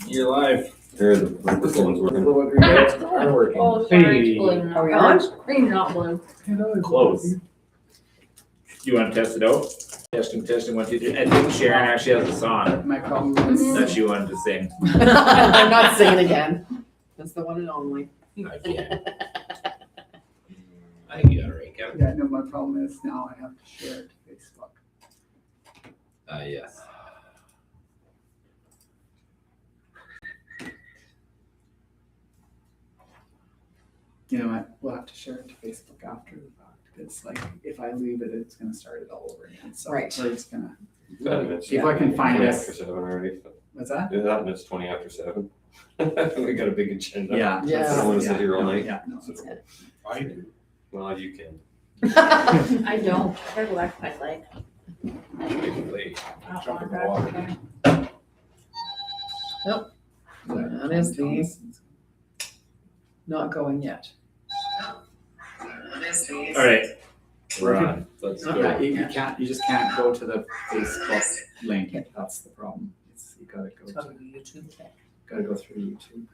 You're live. There, the microphone's working. I'm working. Oh, sorry, Hey. blue. Are we on? Green, not blue. Close. You want to test it out? Testing, 1, 2, 3. I think Sharon actually has a song My problem is, that she wanted to sing. I'm not singing again. That's the one and only. I think you got it right, Kevin. yeah, no, my problem is now I have to share it to Facebook. Yes. You know what? We'll have to share it to Facebook after the fact. It's like, if I leave it, it's gonna start it all over again. So Right. we're just gonna, It's if I can find 20 this. after 7 already. What's that? Yeah, that and it's 20 after 7. We got a big agenda. Yeah. Yeah. that's- I don't wanna sit here all night. Yeah, no, it's good. I do. Well, you can. I don't. I gotta go back to my leg. Play. I don't Jump want in the that. water. Okay. But That is the- Thomason's- Not going yet. All right, we're on. Let's Yeah, go. you just can't go to the Facebook link. That's the problem. You gotta go through YouTube.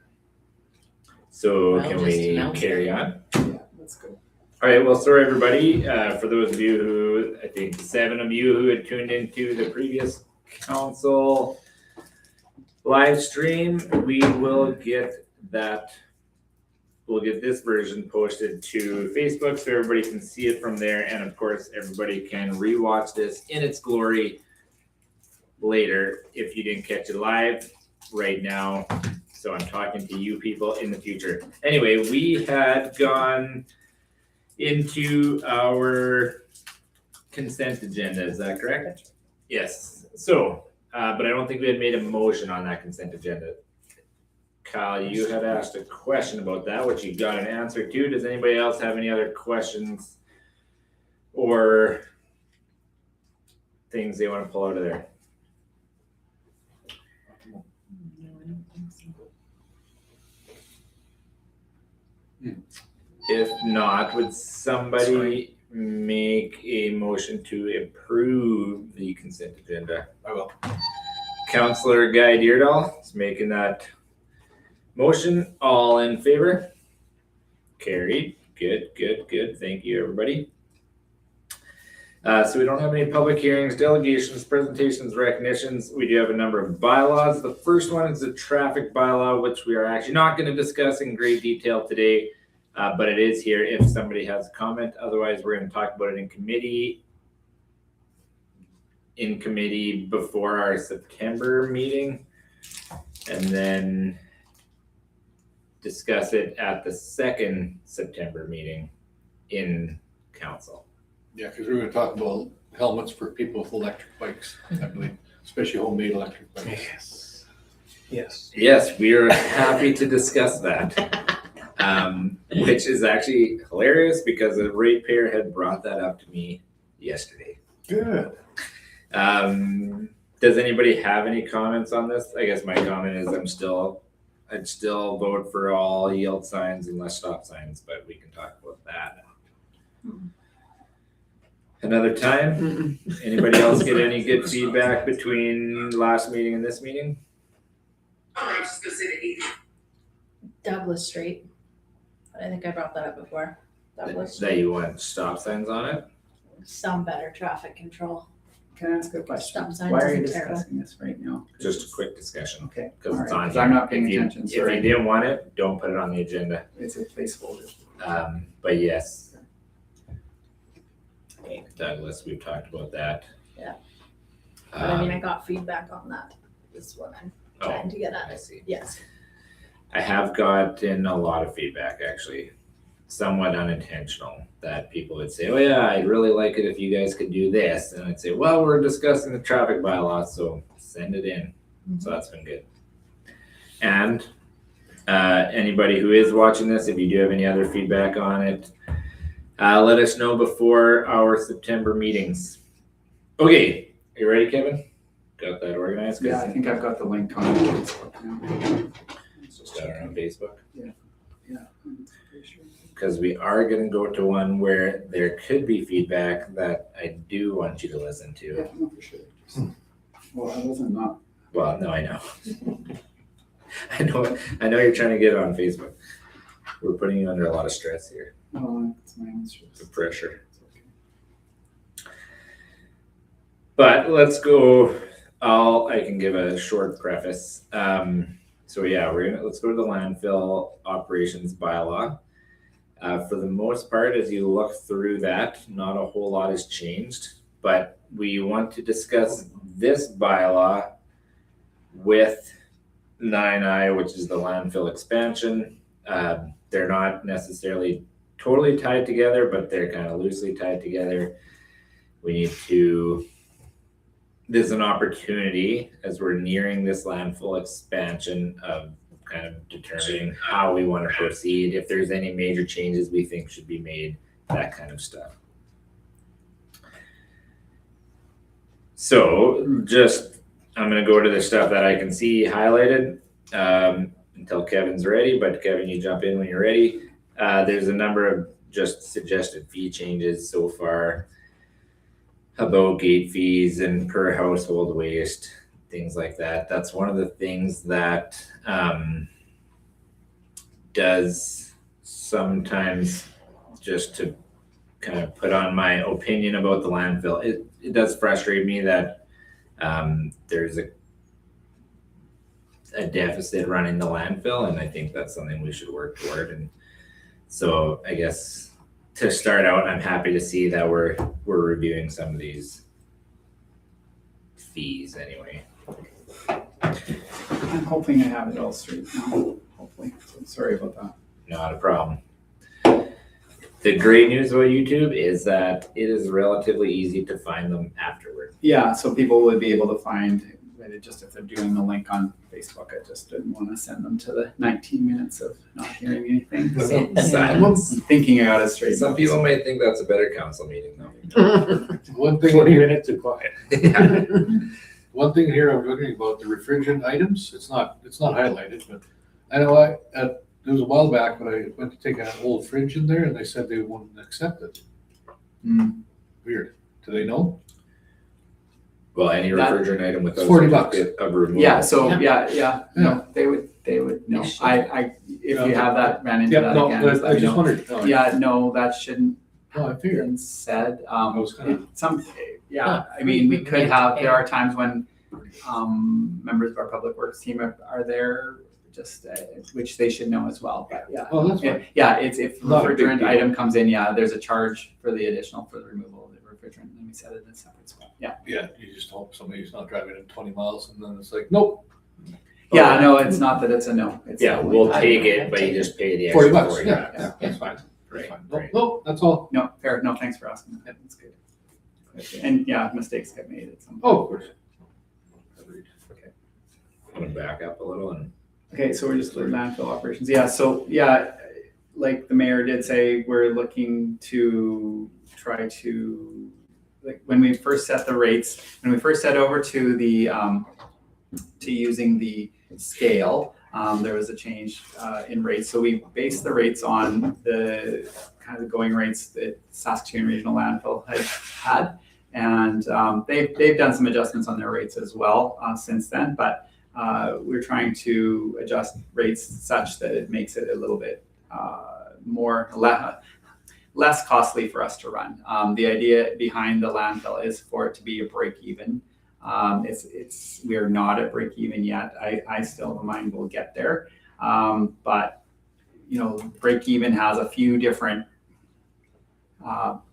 So Well, can just we announce it. carry on? Yeah, let's go. All right, well, sorry, everybody. For those of you who, I think 7 of you who had tuned into the previous council live stream, we will get that, we'll get this version posted to Facebook so everybody can see it from there. And of course, everybody can rewatch this in its glory later if you didn't catch it live right now. So I'm talking to you people in the future. Anyway, we had gone into our consent agenda, is that correct? Yes, so, but I don't think we had made a motion on that consent agenda. Kyle, you had asked a question about that, which you got an answer to. Does anybody else have any other questions or things they want to pull out of there? If not, would somebody make a motion to approve the consent agenda? I will. Counselor Guy Deerdahl is making that motion. All in favor? Carried. Good. Thank you, everybody. So we don't have any public hearings, delegations, presentations, recognitions. We do have a number of bylaws. The first one is the traffic bylaw, which we are actually not going to discuss in great detail today. But it is here if somebody has a comment. Otherwise, we're going to talk about it in committee before our September meeting, and then discuss it at the second September meeting in council. Yeah, because we're gonna talk about helmets for people with electric bikes, I believe, especially homemade electric bikes. Yes, we are happy to discuss that. Which is actually hilarious because a ratepayer had brought that up to me yesterday. Good. Does anybody have any comments on this? I guess my comment is I'd still vote for all yield signs and less stop signs, but we can talk about that another time. Anybody else get any good feedback between last meeting and this meeting? Douglas Street. I think I brought that up before. Douglas That Street. you want stop signs on it? Some better traffic control. Can I ask a question? Stop signs Why are you isn't terrible. discussing this right now? Just a quick discussion. Okay, Because all it's right, on 'cause here. I'm not paying If you- attention, If you sorry. didn't want it, don't put it on the agenda. It's a placeholder. But yes. Okay, Douglas, we've talked about that. Yeah. But I mean, Um, I got feedback on that. Is what I'm oh, trying to get I at. see. Yes. I have gotten a lot of feedback, actually, somewhat unintentional, that people would say, oh yeah, I'd really like it if you guys could do this. And I'd say, well, we're discussing the traffic bylaws, so send it in. So that's been good. And anybody who is watching this, if you do have any other feedback on it, let us know before our September meetings. Okay, you ready, Kevin? Got that organized? Yeah, I think I've got the link on Facebook now. Just got it on Facebook. Yeah, I'm pretty sure. Because we are going to go to one where there could be feedback that I do want you to listen to. Yeah, no, for sure. Well, I wasn't not Well, no, I know. I know you're trying to get it on Facebook. We're putting you under a lot of stress here, Oh, it's my own stress. the pressure. It's okay. But let's go. I can give a short preface. So yeah, let's go to the landfill operations bylaw. For the most part, as you look through that, not a whole lot has changed, but we want to discuss this bylaw with 9I, which is the landfill expansion. They're not necessarily totally tied together, but they're kind of loosely tied together. There's an opportunity as we're nearing this landfill expansion of kind of determining how we want to proceed, if there's any major changes we think should be made, that kind of stuff. So I'm going to go to the stuff that I can see highlighted until Kevin's ready, but Kevin, you jump in when you're ready. There's a number of just suggested fee changes so far about gate fees and per household waste, things like that. That's one of the things that does sometimes, just to kind of put on my opinion about the landfill, it does frustrate me that there's a deficit running the landfill, and I think that's something we should work toward. And so I guess to start out, I'm happy to see that we're reviewing some of these fees anyway. I'm hoping I have it all straight now, hopefully. So sorry about that. Not a problem. The great news about YouTube is that it is relatively easy to find them afterward. Yeah, so people would be able to find it just if they're doing the link on Facebook. I just didn't want to send them to the 19 minutes of not hearing anything. So Silence. I'm thinking I got it straight. Some people might think that's a better council meeting though. One thing 20 here, minutes of quiet. Yeah. one thing here I'm wondering about the refrigerant items. It's not highlighted, but I know it was a while back when I went to take an old fridge in there and they said they wouldn't accept it. Mm. Weird. Do they know? Well, any refrigerant item with It's $40. of removal. Yeah, so yeah. No, they would no. They should. I if you have that ran into Yeah, that no, again, I let me just know. wondered. No, Yeah, no, that shouldn't No, I figured. been said. I was kinda- I mean, we could have, there are times when members of our public works team are there, just, which they should know as well, but yeah. Oh, that's fine. Yeah, it's if Not a big refrigerant deal. item comes in, yeah, there's a charge for the additional, for the removal of the refrigerant, let me set it in a separate spot, yeah. Yeah, you just hope somebody's not driving at 20 miles and then it's like, nope. Yeah, no, it's not that it's a no. It's Yeah, a- we'll take it, but you just pay the extra $40, $40. yeah, that's fine. Right, That's fine. Nope, right. nope, that's all. No, fair, no, thanks for asking, that. That's good. And yeah, mistakes get made at some point. Oh, of course. I'm gonna back up a little and Okay, so we're just with landfill operations. Yeah, so yeah, like the mayor did say, we're looking to try to, like, when we first set the rates, when we first set over to the to using the scale, there was a change in rates. So we based the rates on the kind of the going rates that Saskatoon Regional Landfill had. And they've done some adjustments on their rates as well since then, but we're trying to adjust rates such that it makes it a little bit less costly for us to run. The idea behind the landfill is for it to be a break even. We are not at break even yet. I still have a mind we'll get there, but break even has a few different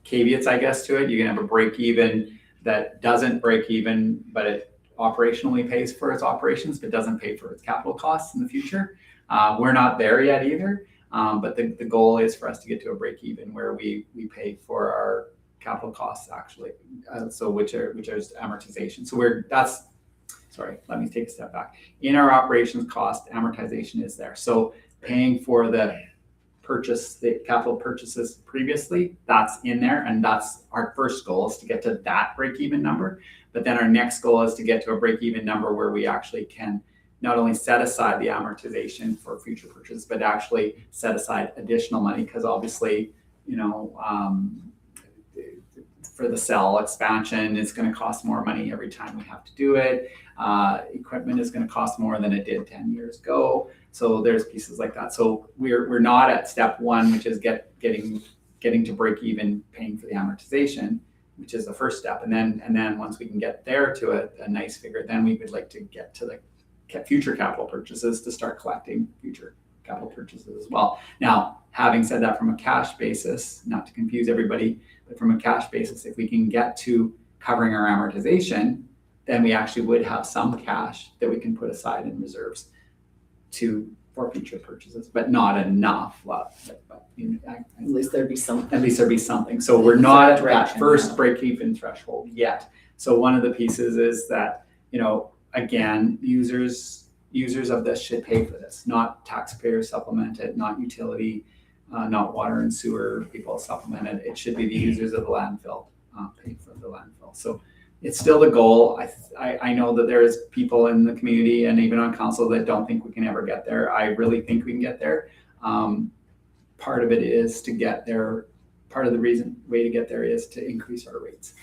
caveats, I guess, to it. You can have a break even that doesn't break even, but it operationally pays for its operations, but doesn't pay for its capital costs in the future. We're not there yet either, but the goal is for us to get to a break even where we pay for our capital costs actually, so which is amortization. So let me take a step back. In our operations cost, amortization is there. So paying for the capital purchases previously, that's in there, and that's our first goal, is to get to that break-even number. But then our next goal is to get to a break-even number where we actually can not only set aside the amortization for future purchases, but actually set aside additional money, because obviously, for the cell expansion, it's going to cost more money every time we have to do it. Equipment is going to cost more than it did 10 years ago. So there's pieces like that. So we're not at step one, which is getting to break even, paying for the amortization, which is the first step. And then once we can get there to a nice figure, then we would like to get to the future capital purchases to start collecting future capital purchases as well. Now, having said that, from a cash basis, not to confuse everybody, but from a cash basis, if we can get to covering our amortization, then we actually would have some cash that we can put aside in reserves for future purchases, but not enough. Well, but, At least there'd be something. at least there'd be something. So we're not at that Direction, first yeah. break-even threshold yet. So one of the pieces is that, again, users of this should pay for this, not taxpayers supplement it, not utility, not water and sewer people supplement it. It should be the users of the landfill pay for the landfill. So it's still the goal. I know that there's people in the community and even on council that don't think we can ever get there. I really think we can get there. Part of it is to get there. Part of the way to get there is to increase our rates.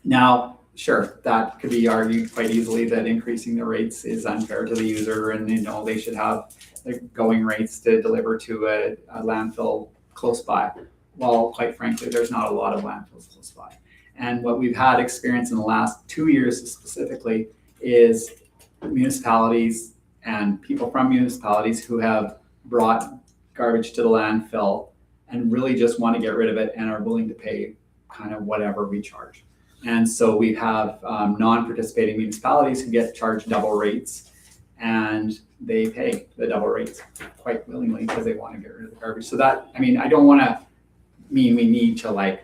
Now, sure, that could be argued quite easily that increasing the rates is unfair to the user, and they should have the going rates to deliver to a landfill close by. Well, quite frankly, there's not a lot of landfills close by. And what we've had experience in the last 2 years specifically is municipalities and people from municipalities who have brought garbage to the landfill and really just want to get rid of it and are willing to pay kind of whatever we charge. And so we have non-participating municipalities who get charged double rates, and they pay the double rates quite willingly because they want to get rid of the garbage. So that, I don't want to mean we need to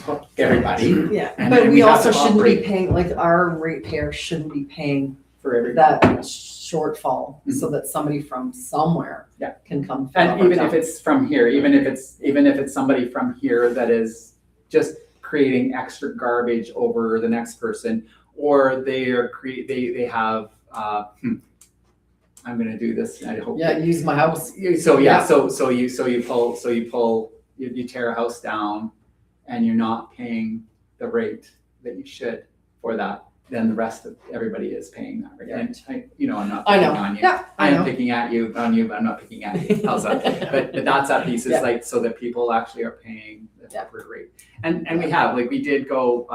hook everybody. Yeah, And but then we we have also to shouldn't be operate- paying, our ratepayer shouldn't be paying for everybody. that shortfall so that somebody from somewhere Yeah. can come. fill up And our even if tank. it's from here, even if it's somebody from here that is just creating extra garbage over the next person, or they have I'm gonna do this, I hope. Yeah, use my house. So Yeah. you tear a house down and you're not paying the rate that you should for that, then the rest of everybody is paying that rate. And I'm not I picking know. on you. Yeah, I I'm know. picking at you, on you, but I'm not picking at you. How's that? But that's that piece, is Yeah. so that people actually are paying the Yeah. appropriate rate. And we have, we did go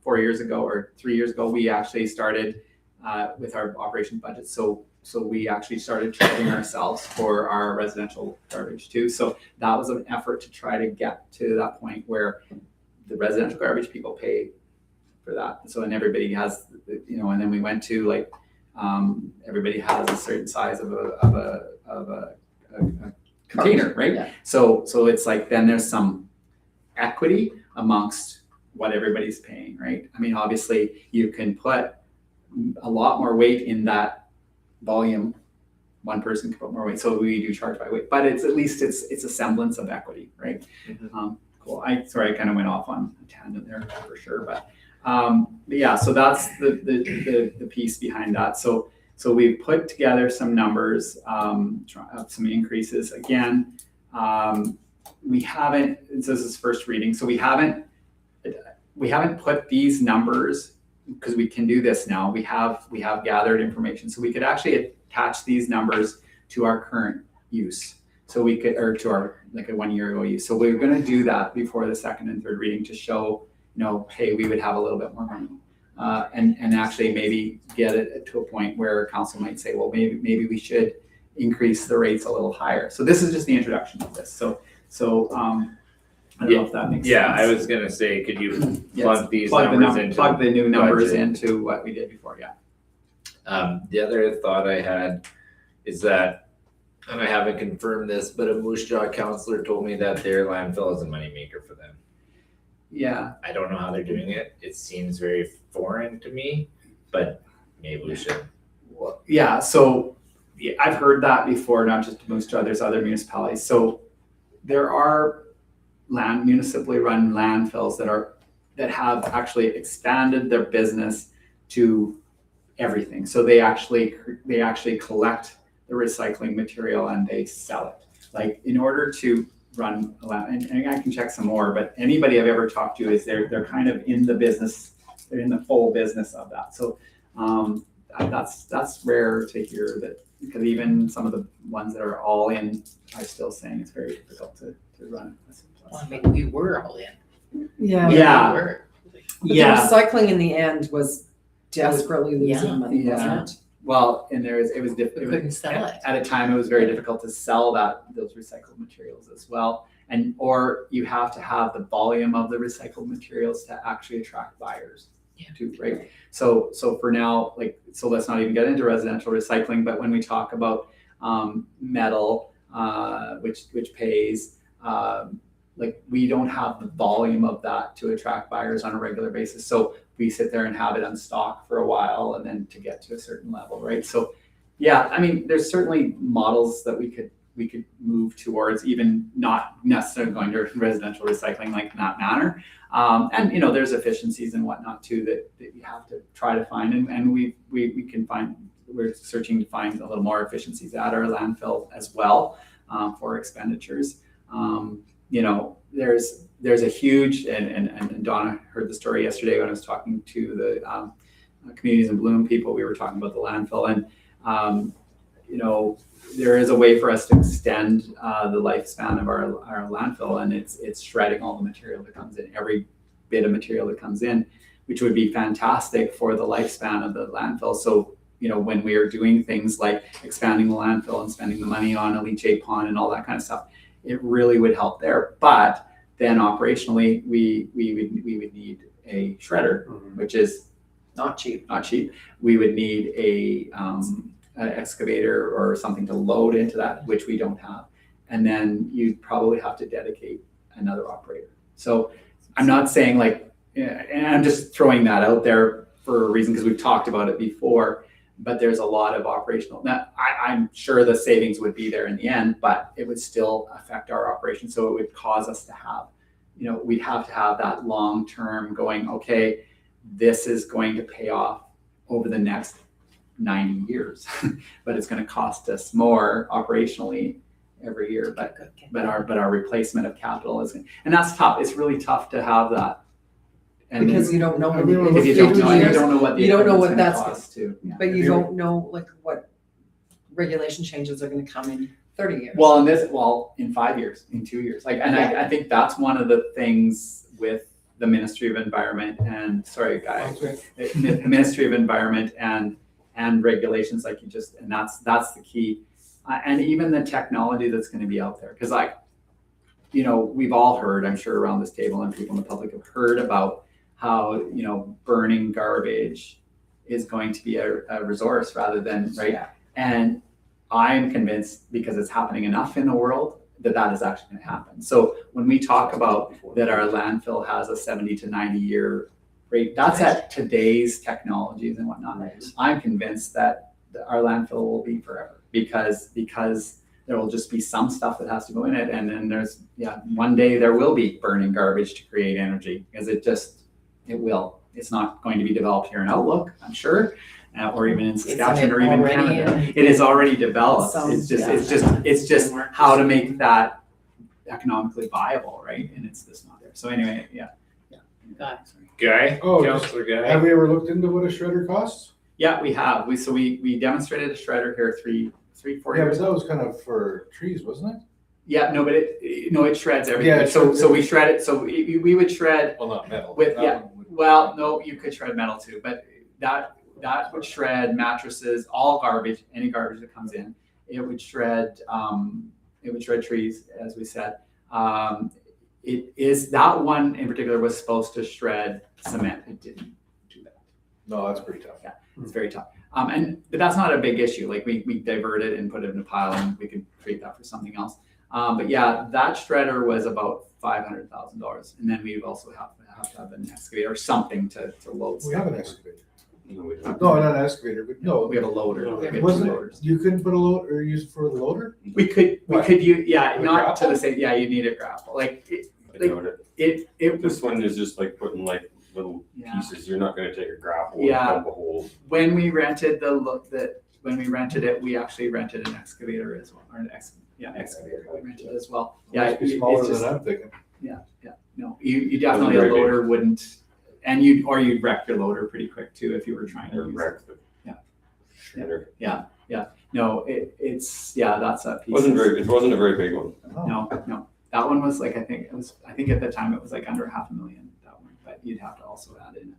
4 years ago or 3 years ago, we actually started with our operation budget. So we actually started charging ourselves for our residential garbage too. So that was an effort to try to get to that point where the residential garbage people pay for that. So, and everybody has, and then we went to everybody has a certain size of a container, right? Yeah. So it's then there's some equity amongst what everybody's paying, right? Obviously you can put a lot more weight in that volume. One person can put more weight, so we do charge by weight, but it's at least it's a semblance of equity, right? Cool. I kind of went off on a tangent there for sure, but yeah. So that's the piece behind that. So we've put together some numbers, some increases. Again, we haven't. This is first reading, so we haven't put these numbers, because we can do this now. We have gathered information, so we could actually attach these numbers to our current use. So we could, or to our a 1 year ago use. So we're going to do that before the second and third reading to show, hey, we would have a little bit more money, and actually maybe get it to a point where council might say, well, maybe we should increase the rates a little higher. So this is just the introduction of this. So I don't know if that makes sense. Yeah, I was gonna say, could you plug these numbers into? Plug the new numbers budget? into what we did before, yeah. The other thought I had is that, and I haven't confirmed this, but a Moose Jaw counselor told me that their landfill is a moneymaker for them. Yeah, I don't know how they're doing it. It seems very foreign to me, but maybe we should. well, yeah, so yeah, I've heard that before, not just Moose Jaw, there's other municipalities. So there are municipally run landfills that have actually expanded their business to everything. So they actually collect the recycling material and they sell it. In order to run a and I can check some more, but anybody I've ever talked to is they're kind of in the business, they're in the full business of that. So that's rare to hear that, because even some of the ones that are all in are still saying it's very difficult to run. Well, I mean, we were all in. Yeah. Yeah. We were. But the recycling in the end was desperately Yeah. losing money, Yeah. wasn't it? Well, and it was We couldn't sell it. at a time it was very difficult to sell those recycled materials as well, and or you have to have the volume of the recycled materials to actually attract buyers. Yeah. Too, right? So for now, so let's not even get into residential recycling. But when we talk about metal, which pays, we don't have the volume of that to attract buyers on a regular basis. So we sit there and have it on stock for a while, and then to get to a certain level, right? So, yeah, I mean, there's certainly models that we could move towards, even not necessarily going to residential recycling like in that manner. And there's efficiencies and whatnot too that you have to try to find, and we can find. We're searching to find a little more efficiencies at our landfill as well for expenditures. There's a huge, and Donna heard the story yesterday when I was talking to the Communities in Bloom people. We were talking about the landfill, and there is a way for us to extend the lifespan of our landfill, and it's shredding all the material that comes in, every bit of material that comes in, which would be fantastic for the lifespan of the landfill. So when we are doing things like expanding the landfill and spending the money on a leachate pond and all that kind of stuff, it really would help there. But then operationally, we would need a shredder, which is Not cheap. not cheap. We would need an excavator or something to load into that, which we don't have. And then you'd probably have to dedicate another operator. So I'm not saying and I'm just throwing that out there for a reason, because we've talked about it before. But there's a lot of operational. Now, I'm sure the savings would be there in the end, but it would still affect our operation. So it would cause us to have, we'd have to have that long term going, okay, this is going to pay off over the next 90 years, but it's going to cost us more operationally every year. But our replacement of capital is, and that's tough. It's really tough to have that. And Because you don't know when if you don't know, years, you don't know what the you don't know what equipment's gonna that's cost too. Yeah. but you don't know what regulation changes are gonna come in 30 years. Well, in 5 years, in 2 years, I think that's one of the things with the Ministry of Environment and the Ministry of Environment and regulations, and that's the key, and even the technology that's going to be out there, because we've all heard, I'm sure around this table, and people in the public have heard about how burning garbage is going to be a resource rather than right. Yeah. And I'm convinced, because it's happening enough in the world, that is actually going to happen. So when we talk about that our landfill has a 70 to 90 year rate, that's at today's technologies and whatnot. Right. I'm convinced that our landfill will be forever, because there will just be some stuff that has to go in it, and then one day there will be burning garbage to create energy, because it will. It's not going to be developed here in Outlook, I'm sure, or even in Saskatchewan or even Canada. It is already developed. It's just how to make that economically viable, right? And it's just not there. So anyway, yeah. Got it. Guy, Oh, Councillor Guy. Have we ever looked into what a shredder costs? Yeah, we have. We demonstrated a shredder here 4 Yeah, years but ago. that was kind of for trees, wasn't it? Yeah, no, but it shreds everything. Yeah, it shreds So we shred it. So we would shred. Well, not metal. With- That yeah. one would- Well, no, you could shred metal too, but that would shred mattresses, all garbage, any garbage that comes in. It would shred trees, as we said. It is, that one in particular was supposed to shred cement. It didn't do that. No, that's pretty tough. Yeah, it's very tough. But that's not a big issue. We divert it and put it in a pile, and we could treat that for something else. But yeah, that shredder was about $500,000, and then we also have to have an excavator or something to load We stuff. have an excavator. No, we don't. No, not an excavator, but no. We have a loader. No, We have two Wasn't loaders. it, you couldn't put a load, or use it for the loader? We could What? use, yeah, With not to grapple? the same, yeah, you need a grapple. I doubt it. It was, This one is just like putting little yeah. pieces. You're not gonna take a grapple Yeah. and dump a hole. When we rented the when we rented it, we actually rented an excavator as well, or an excavator we rented as well. Yeah, Must be it's smaller just- than I'm thinking. No, you definitely, a very big. loader wouldn't, and you'd wreck your loader pretty quick too if you were trying to use it. Wrecked it. Yeah. Shredder. No, it's, that's that piece. It wasn't a very big one. No, that one was like, I think at the time it was like under $500,000, that one, but you'd have to also add in.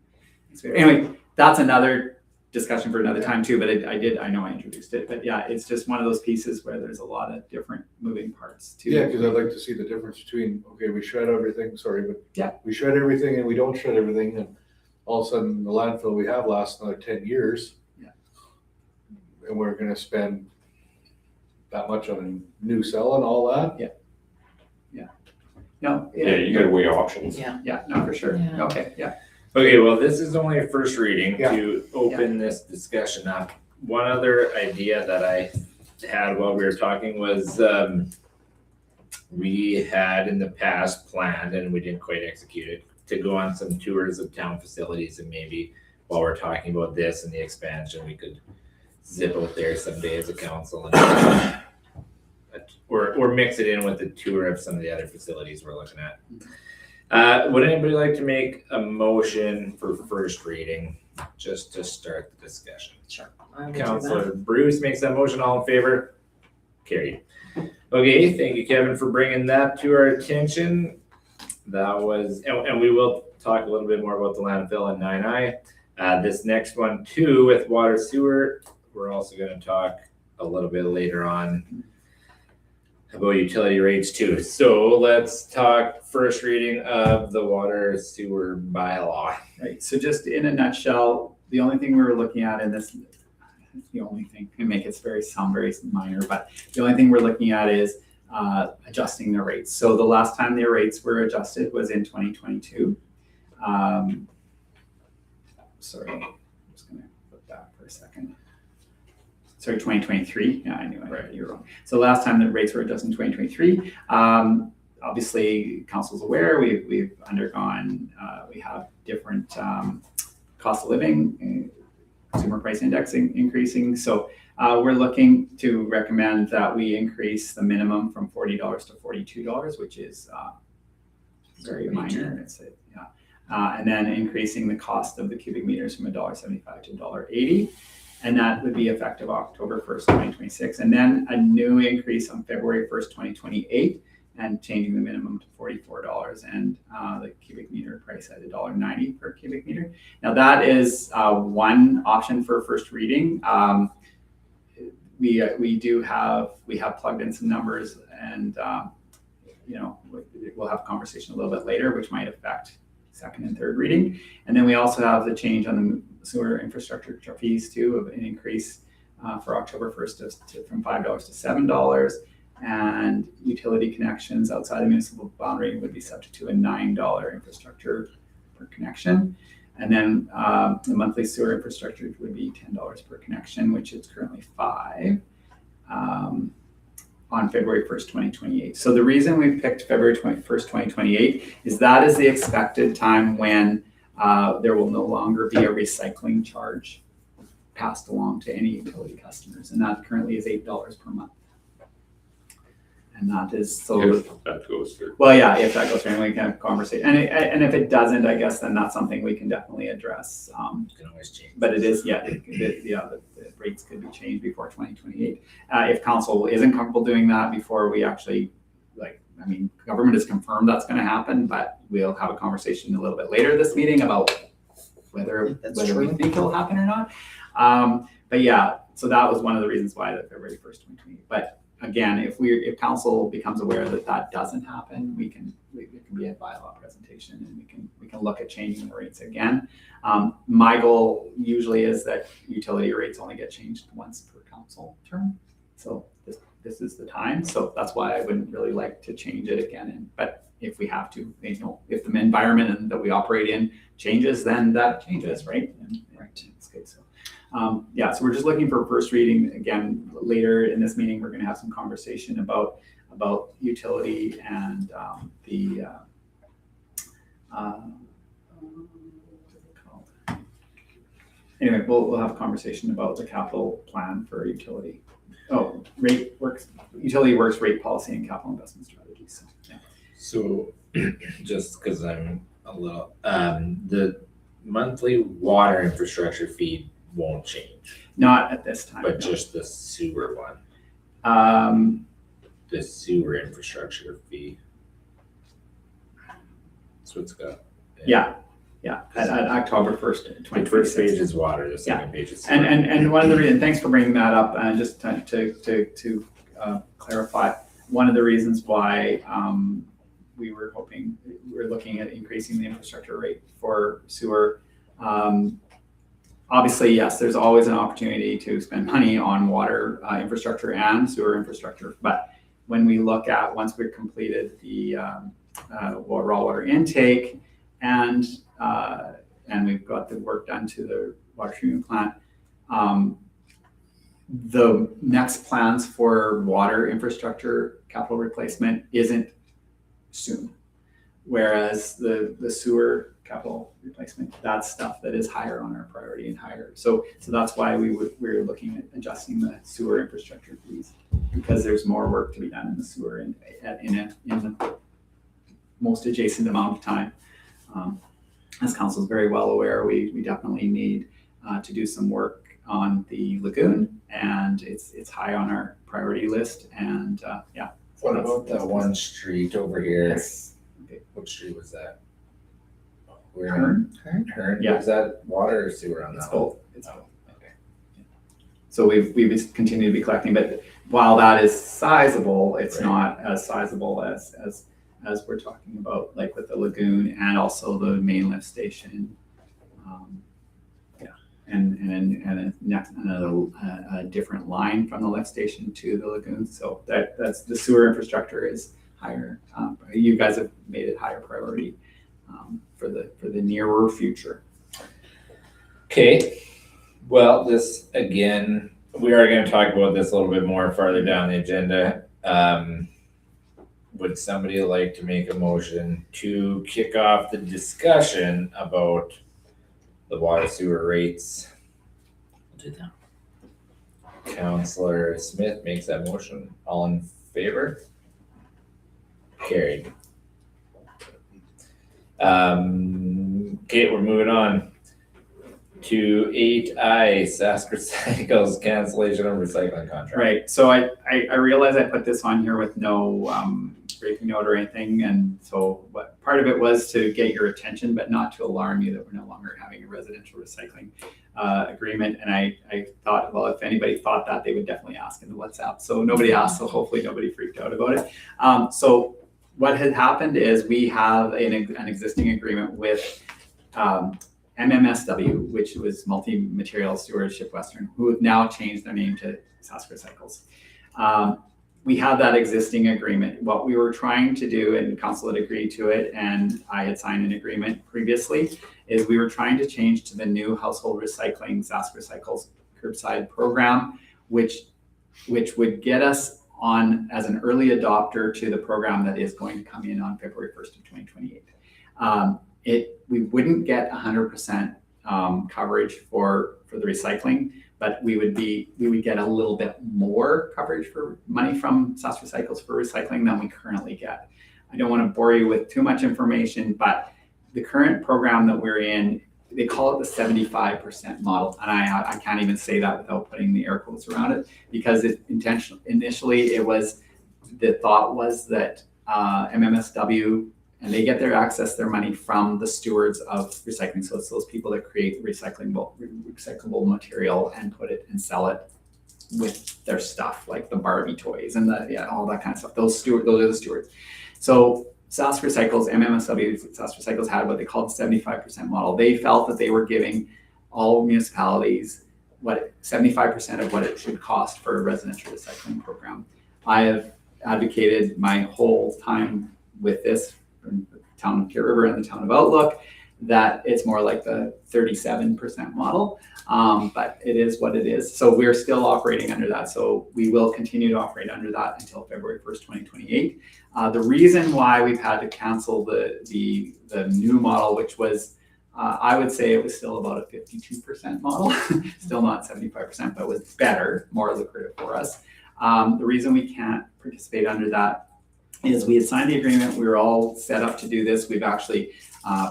Anyway, that's another discussion for another time too, but I know I introduced it, but yeah, it's just one of those pieces where there's a lot of different moving parts too. Yeah, because I'd like to see the difference between, okay, we shred everything, but Yeah. we shred everything and we don't shred everything, and all of a sudden the landfill we have lasts another 10 years. Yeah. And we're gonna spend that much on a new cell and all that. No, Yeah, you gotta weigh options. yeah, no, for sure. Yeah. Okay, yeah. Okay, well, this is only a first reading Yeah. to open this discussion up. One other idea that I had while we were talking was, we had in the past planned, and we didn't quite execute it, to go on some tours of town facilities, and maybe while we're talking about this and the expansion, we could zip out there someday as a council and or mix it in with the tour of some of the other facilities we're looking at. Would anybody like to make a motion for first reading, just to start the discussion? Sure. I will do Councilor Bruce makes that motion, all in favor? Carried. Okay, thank you, Kevin, for bringing that to our attention. That was, and we will talk a little bit more about the landfill and 9I. This next one too, with water sewer, we're also gonna talk a little bit later on about utility rates too. So let's talk first reading of the water sewer bylaw. Right, so just in a nutshell, the only thing we were looking at in this, the only thing, and make it sound very minor, but the only thing we're looking at is adjusting the rates. So the last time the rates were adjusted was in 2022. Sorry, I'm just gonna put that for a second. Sorry, 2023. Yeah, I knew you were wrong. So last time the rates were adjusted in 2023. Obviously, council's aware we've undergone, we have different cost of living, consumer price indexing increasing. So we're looking to recommend that we increase the minimum from $40 to $42, which is very minor. And then increasing the cost of the cubic meters from $1.75 to $1.80. And that would be effective October 1st, 2026. And then a new increase on February 1st, 2028, and changing the minimum to $44 and the cubic meter price at $1.90 per cubic meter. Now that is one option for first reading. We have plugged in some numbers, and we'll have a conversation a little bit later, which might affect second and third reading. And then we also have the change on the sewer infrastructure fees too, of an increase for October 1st from $5 to $7. And utility connections outside the municipal boundary would be subject to a $9 infrastructure per connection. And then the monthly sewer infrastructure would be $10 per connection, which is currently $5 on February 1st, 2028. So the reason we picked February 1st, 2028 is that is the expected time when there will no longer be a recycling charge passed along to any utility customers. And that currently is $8 per month. And that is so. If that goes through. Well, yeah, if that goes through, we can have a conversation. And if it doesn't, I guess then that's something we can definitely address. You can always change. But it is, the rates could be changed before 2028. If council isn't comfortable doing that before we actually, government has confirmed that's going to happen, but we'll have a conversation a little bit later this meeting about whether That's we true. think it'll happen or not. But yeah, so that was one of the reasons why the February 1st, 2028. But again, if council becomes aware that that doesn't happen, it can be a bylaw presentation, and we can look at changing the rates again. My goal usually is that utility rates only get changed once per council term. So this is the time. So that's why I wouldn't really like to change it again. But if we have to, if the environment that we operate in changes, then that changes, right? And it's good. So. So we're just looking for first reading. Again, later in this meeting, we're going to have some conversation about utility and what's it called? Anyway, we'll have a conversation about the capital plan for utility. Oh, utility works rate policy and capital investment strategies. So, yeah. So, just because I'm a little, the monthly water infrastructure fee won't change, Not at this time. but no. just the sewer one, the sewer infrastructure fee. So it's got. Yeah, at October 1st, The first 2026. page is water, the second page is sewer. And one of the reasons, thanks for bringing that up, just to clarify, one of the reasons why we were looking at increasing the infrastructure rate for sewer. Obviously, yes, there's always an opportunity to spend money on water infrastructure and sewer infrastructure, but when we look at, once we've completed the raw water intake and we've got the work done to the water treatment plant, the next plans for water infrastructure capital replacement isn't soon. Whereas the sewer capital replacement, that's stuff that is higher on our priority and higher. So that's why we're looking at adjusting the sewer infrastructure fees, because there's more work to be done in the sewer in the most adjacent amount of time. As council is very well aware, we definitely need to do some work on the lagoon, and it's high on our priority list. And yeah. What about that one street over here? Yes. What street was that? Where? Hearn. Hearn? Yeah. Was that water or sewer on It's that one? both. It's Oh, both. okay. So we've continued to be collecting, but while that is sizable, it's Right. not as sizable as we're talking about, like with the lagoon and also the main lift station. And a different line from the lift station to the lagoon. So that's the sewer infrastructure is higher. You guys have made it higher priority for the nearer future. Okay, well, this, again, we are gonna talk about this a little bit more farther down the agenda. Would somebody like to make a motion to kick off the discussion about the water sewer rates? Do that. Counselor Smith makes that motion. All in favor? Carried. Okay, we're moving on to 8I, Sask Recycles cancellation of recycling contract. Right, so I realize I put this on here with no briefing note or anything, and so part of it was to get your attention, but not to alarm you that we're no longer having a residential recycling agreement. And I thought, well, if anybody thought that, they would definitely ask in the WhatsApp. So nobody asked, so hopefully nobody freaked out about it. So what had happened is we have an existing agreement with MMSW, which was Multi-Material Stewardship Western, who have now changed their name to Sask Recycles. We have that existing agreement. What we were trying to do, and council had agreed to it, and I had signed an agreement previously, is we were trying to change to the new household recycling Sask Recycles curbside program, which would get us on as an early adopter to the program that is going to come in on February 1st of 2028. We wouldn't get 100% coverage for the recycling, but we would get a little bit more coverage for money from Sask Recycles for recycling than we currently get. I don't want to bore you with too much information, but the current program that we're in, they call it the 75% model, and I can't even say that without putting the air quotes around it, because initially it was, the thought was that MMSW, and they get their money from the stewards of recycling. So it's those people that create recyclable material and put it and sell it with their stuff, like the Barbie toys and all that kind of stuff. Those are the stewards. So Sask Recycles, MMSW, Sask Recycles had what they called the 75% model. They felt that they were giving all municipalities 75% of what it should cost for a residential recycling program. I have advocated my whole time with this, from the town of Kit River and the town of Outlook, that it's more like the 37% model, but it is what it is. So we're still operating under that. So we will continue to operate under that until February 1st, 2028. The reason why we've had to cancel the new model, which was I would say it was still about a 52% model, still not 75%, but was better, more lucrative for us. The reason we can't participate under that is we had signed the agreement. We were all set up to do this. We've actually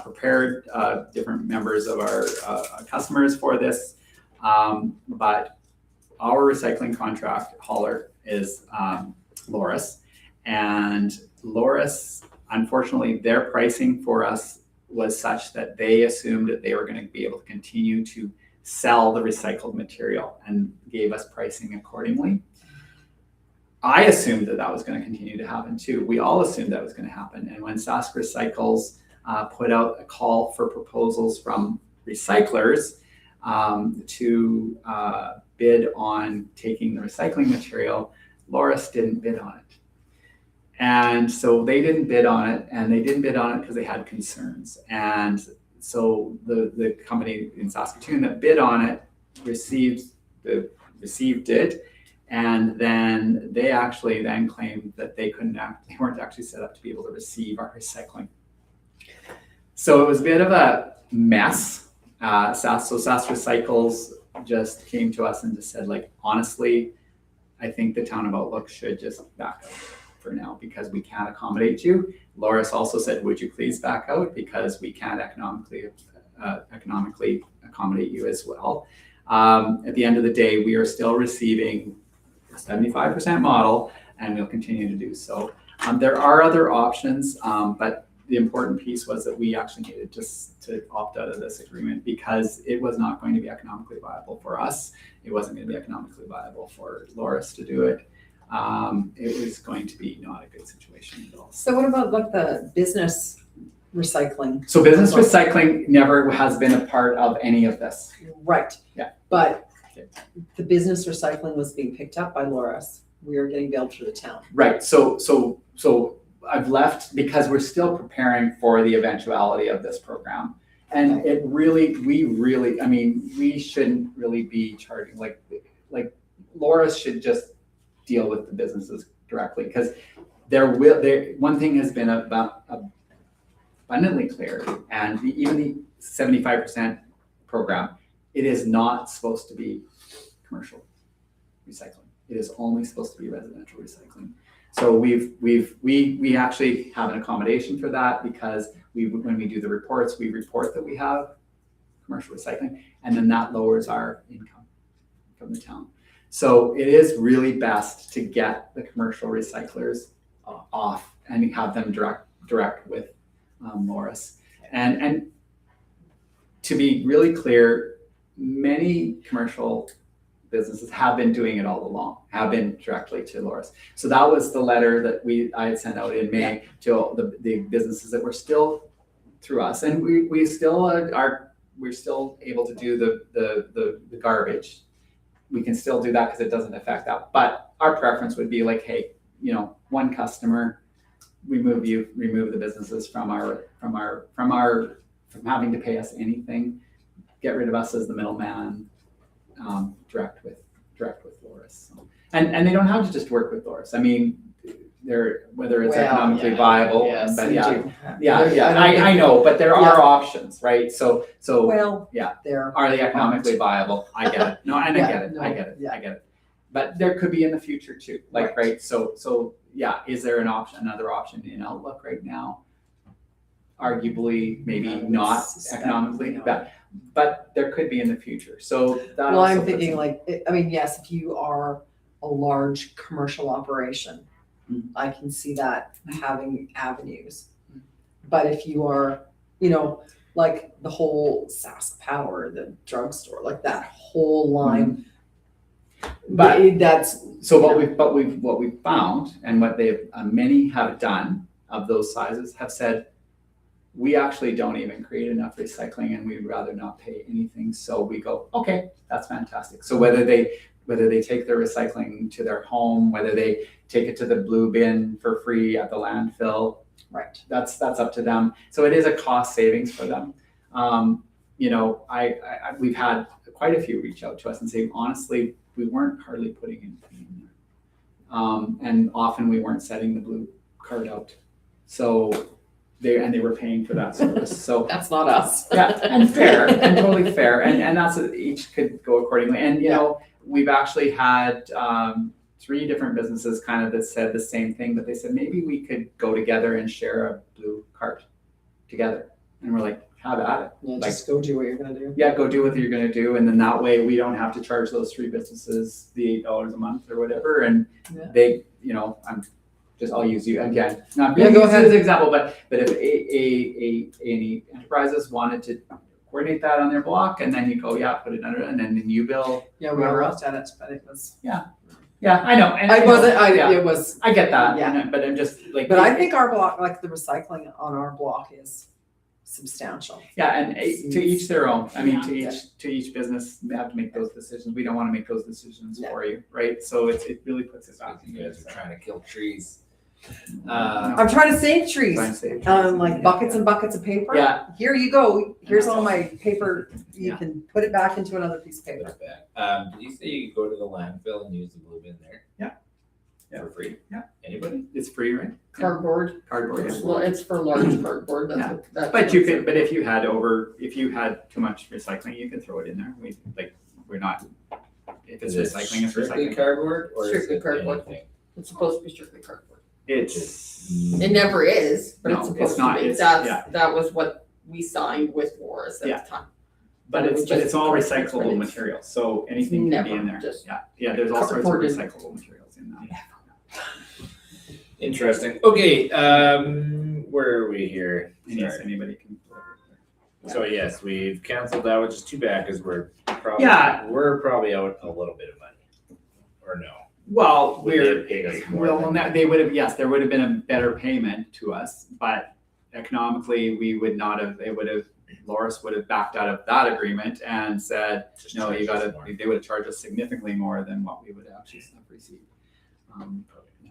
prepared different members of our customers for this. But our recycling contract hauler is Loris. And Loris, unfortunately, their pricing for us was such that they assumed that they were going to be able to continue to sell the recycled material and gave us pricing accordingly. I assumed that that was going to continue to happen too. We all assumed that was going to happen. And when Sask Recycles put out a call for proposals from recyclers to bid on taking the recycling material, Loris didn't bid on it. And so they didn't bid on it, and they didn't bid on it because they had concerns. And so the company in Saskatoon that bid on it received it, and then they actually then claimed that they weren't actually set up to be able to receive our recycling. So it was a bit of a mess. Sask Recycles just came to us and just said, like, honestly, I think the town of Outlook should just back out for now because we can't accommodate you. Loris also said, would you please back out because we can't economically accommodate you as well. At the end of the day, we are still receiving a 75% model, and we'll continue to do so. There are other options, but the important piece was that we actually needed just to opt out of this agreement because it was not going to be economically viable for us. It wasn't going to be economically viable for Loris to do it. It was going to be not a good situation at all. So what about like the business recycling? So business recycling never has been a part of any of this. Right. Yeah. But Okay. the business recycling was being picked up by Loris. We are getting billed through the town. Right. So I've left because we're still preparing for the eventuality of this program. And we shouldn't really be charging, like Loris should just deal with the businesses directly because one thing has been abundantly clear, and even the 75% program, it is not supposed to be commercial recycling. It is only supposed to be residential recycling. So we actually have an accommodation for that because when we do the reports, we report that we have commercial recycling, and then that lowers our income from the town. So it is really best to get the commercial recyclers off and have them direct with Loris. And to be really clear, many commercial businesses have been doing it all along, have been directly to Loris. So that was the letter that I had sent out in May to the businesses that were still through us, and we still we're still able to do the garbage. We can still do that because it doesn't affect that. But our preference would be like, hey, one customer, remove the businesses from having to pay us anything, get rid of us as the middleman, direct with Loris. So, and they don't have to just work with Loris. I mean, whether it's economically viable, yes, but we yeah, do. I know, but there are options, right? So Well, yeah. there. Are they economically viable? I get it. No, and I get it. no, I get it. yeah. I get it. But there could be in the future too. Right? So yeah, is there another option in Outlook right now? Arguably, maybe I would not suspect economically, no. but there could be in the future. So that Well, also I'm puts thinking in- yes, if you are a large commercial operation, Mhm. I can see that having avenues. But if you are, like the whole Sask Power, the drugstore, like that whole line. But- that's, So what we've found, and what many have done of those sizes have said, we actually don't even create enough recycling, and we'd rather not pay anything. So we go, okay, that's fantastic. So whether they take their recycling to their home, whether they take it to the blue bin for free at the landfill, right. that's up to them. So it is a cost savings for them. We've had quite a few reach out to us and say, honestly, we weren't hardly putting anything in there. And often we weren't setting the blue card out. So they were paying for that service. So That's not us. yeah, and fair, and totally fair, and that's each could go accordingly. And you know, we've actually had 3 different businesses kind of that said the same thing, but they said maybe we could go together and share a blue cart together, and we're like, have at it. Yeah, Like, just go do what you're gonna do. yeah, go do what you're gonna do, and then that way we don't have to charge those 3 businesses the $8 a month or whatever, and Yeah. they, you know, I'll use you again. Not Yeah, go use ahead. as an example, but if any enterprises wanted to coordinate that on their block, and then you go, yeah, put it under, and then you bill. Yeah, we all looked at it, but it was. Yeah, I know. And I know, wasn't, yeah, it was, I get that. Yeah. But I'm just like. but I think our block, like the recycling on our block is substantial. Yeah, and to each their own. I mean, Yeah. to each business, they have to make those decisions. We don't want to make those decisions Yeah. for you, right? So it really puts us back. You guys are trying to kill trees. I'm trying to save trees. Trying to save Like trees. buckets and buckets of paper. Yeah. Here you go. Here's all my paper. You Yeah. can put it back into another piece of paper. Not bad. Did you say you could go to the landfill and use the blue bin there? Yeah. For free? Yeah. Anybody? It's free, right? Cardboard, Cardboard. it's, it's for large cardboard, Yeah. that's. But if you had too much recycling, you could throw it in there. We're not, if it's Is it recycling, it's strictly recycling. cardboard or is Strictly it cardboard. anything? It's supposed to be strictly cardboard. It's, It never is, but No, it's it's supposed not. to be. It's- yeah. That was what we signed with Morris at Yeah. the time. but It was it's just all cardboard, recyclable but it's material, so anything can be in never there. just Yeah, there's all sorts of cardboard and- recyclable materials in that. Interesting. Okay, where are we here? And yes, Sorry. anybody can. So yes, we've canceled that, which is too bad because we're Yeah. probably out a little bit of money. Or no? Well, Would they we're, have paid us more well, than- no, they would have, yes, there would have been a better payment to us, but economically, we would not have, Loris would have backed out of that agreement and said, Just no, you charge us gotta, more. they would have charged us significantly more than what we would actually have received. Yeah.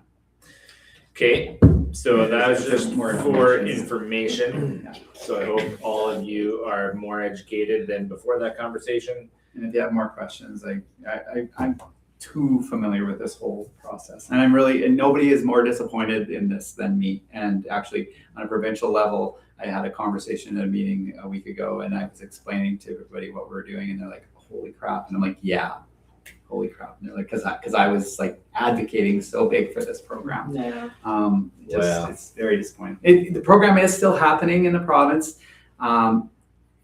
Okay, so that was just More for information. information. So I hope all of you are more educated than before that conversation. And if you have more questions, I'm too familiar with this whole process. And I'm really, and nobody is more disappointed in this than me. And actually, on a provincial level, I had a conversation at a meeting a week ago and I was explaining to everybody what we're doing and they're like, holy crap. And I'm like, yeah, holy crap. And they're like, cause I was like advocating so big for this program. Yeah. Wow. It's very disappointing. The program is still happening in the province.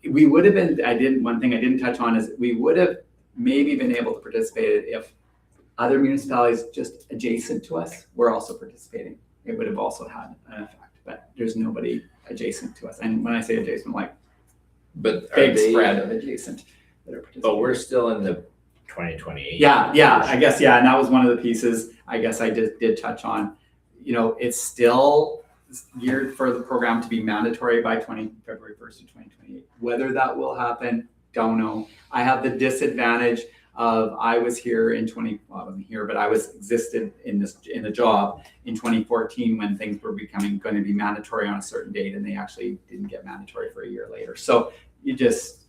We would have been, one thing I didn't touch on is we would have maybe been able to participate if other municipalities just adjacent to us were also participating. It would have also had an effect, but there's nobody adjacent to us. And when I say adjacent, like But are big they, spread of adjacent that are participating. but we're still in the 2028. Yeah, I guess, and that was one of the pieces I guess I did touch on. You know, it's still geared for the program to be mandatory by February 1st of 2028. Whether that will happen, don't know. I have the disadvantage of I was here in I wasn't here, but I existed in the job in 2014 when things were going to be mandatory on a certain date, and they actually didn't get mandatory for a year later. So you just,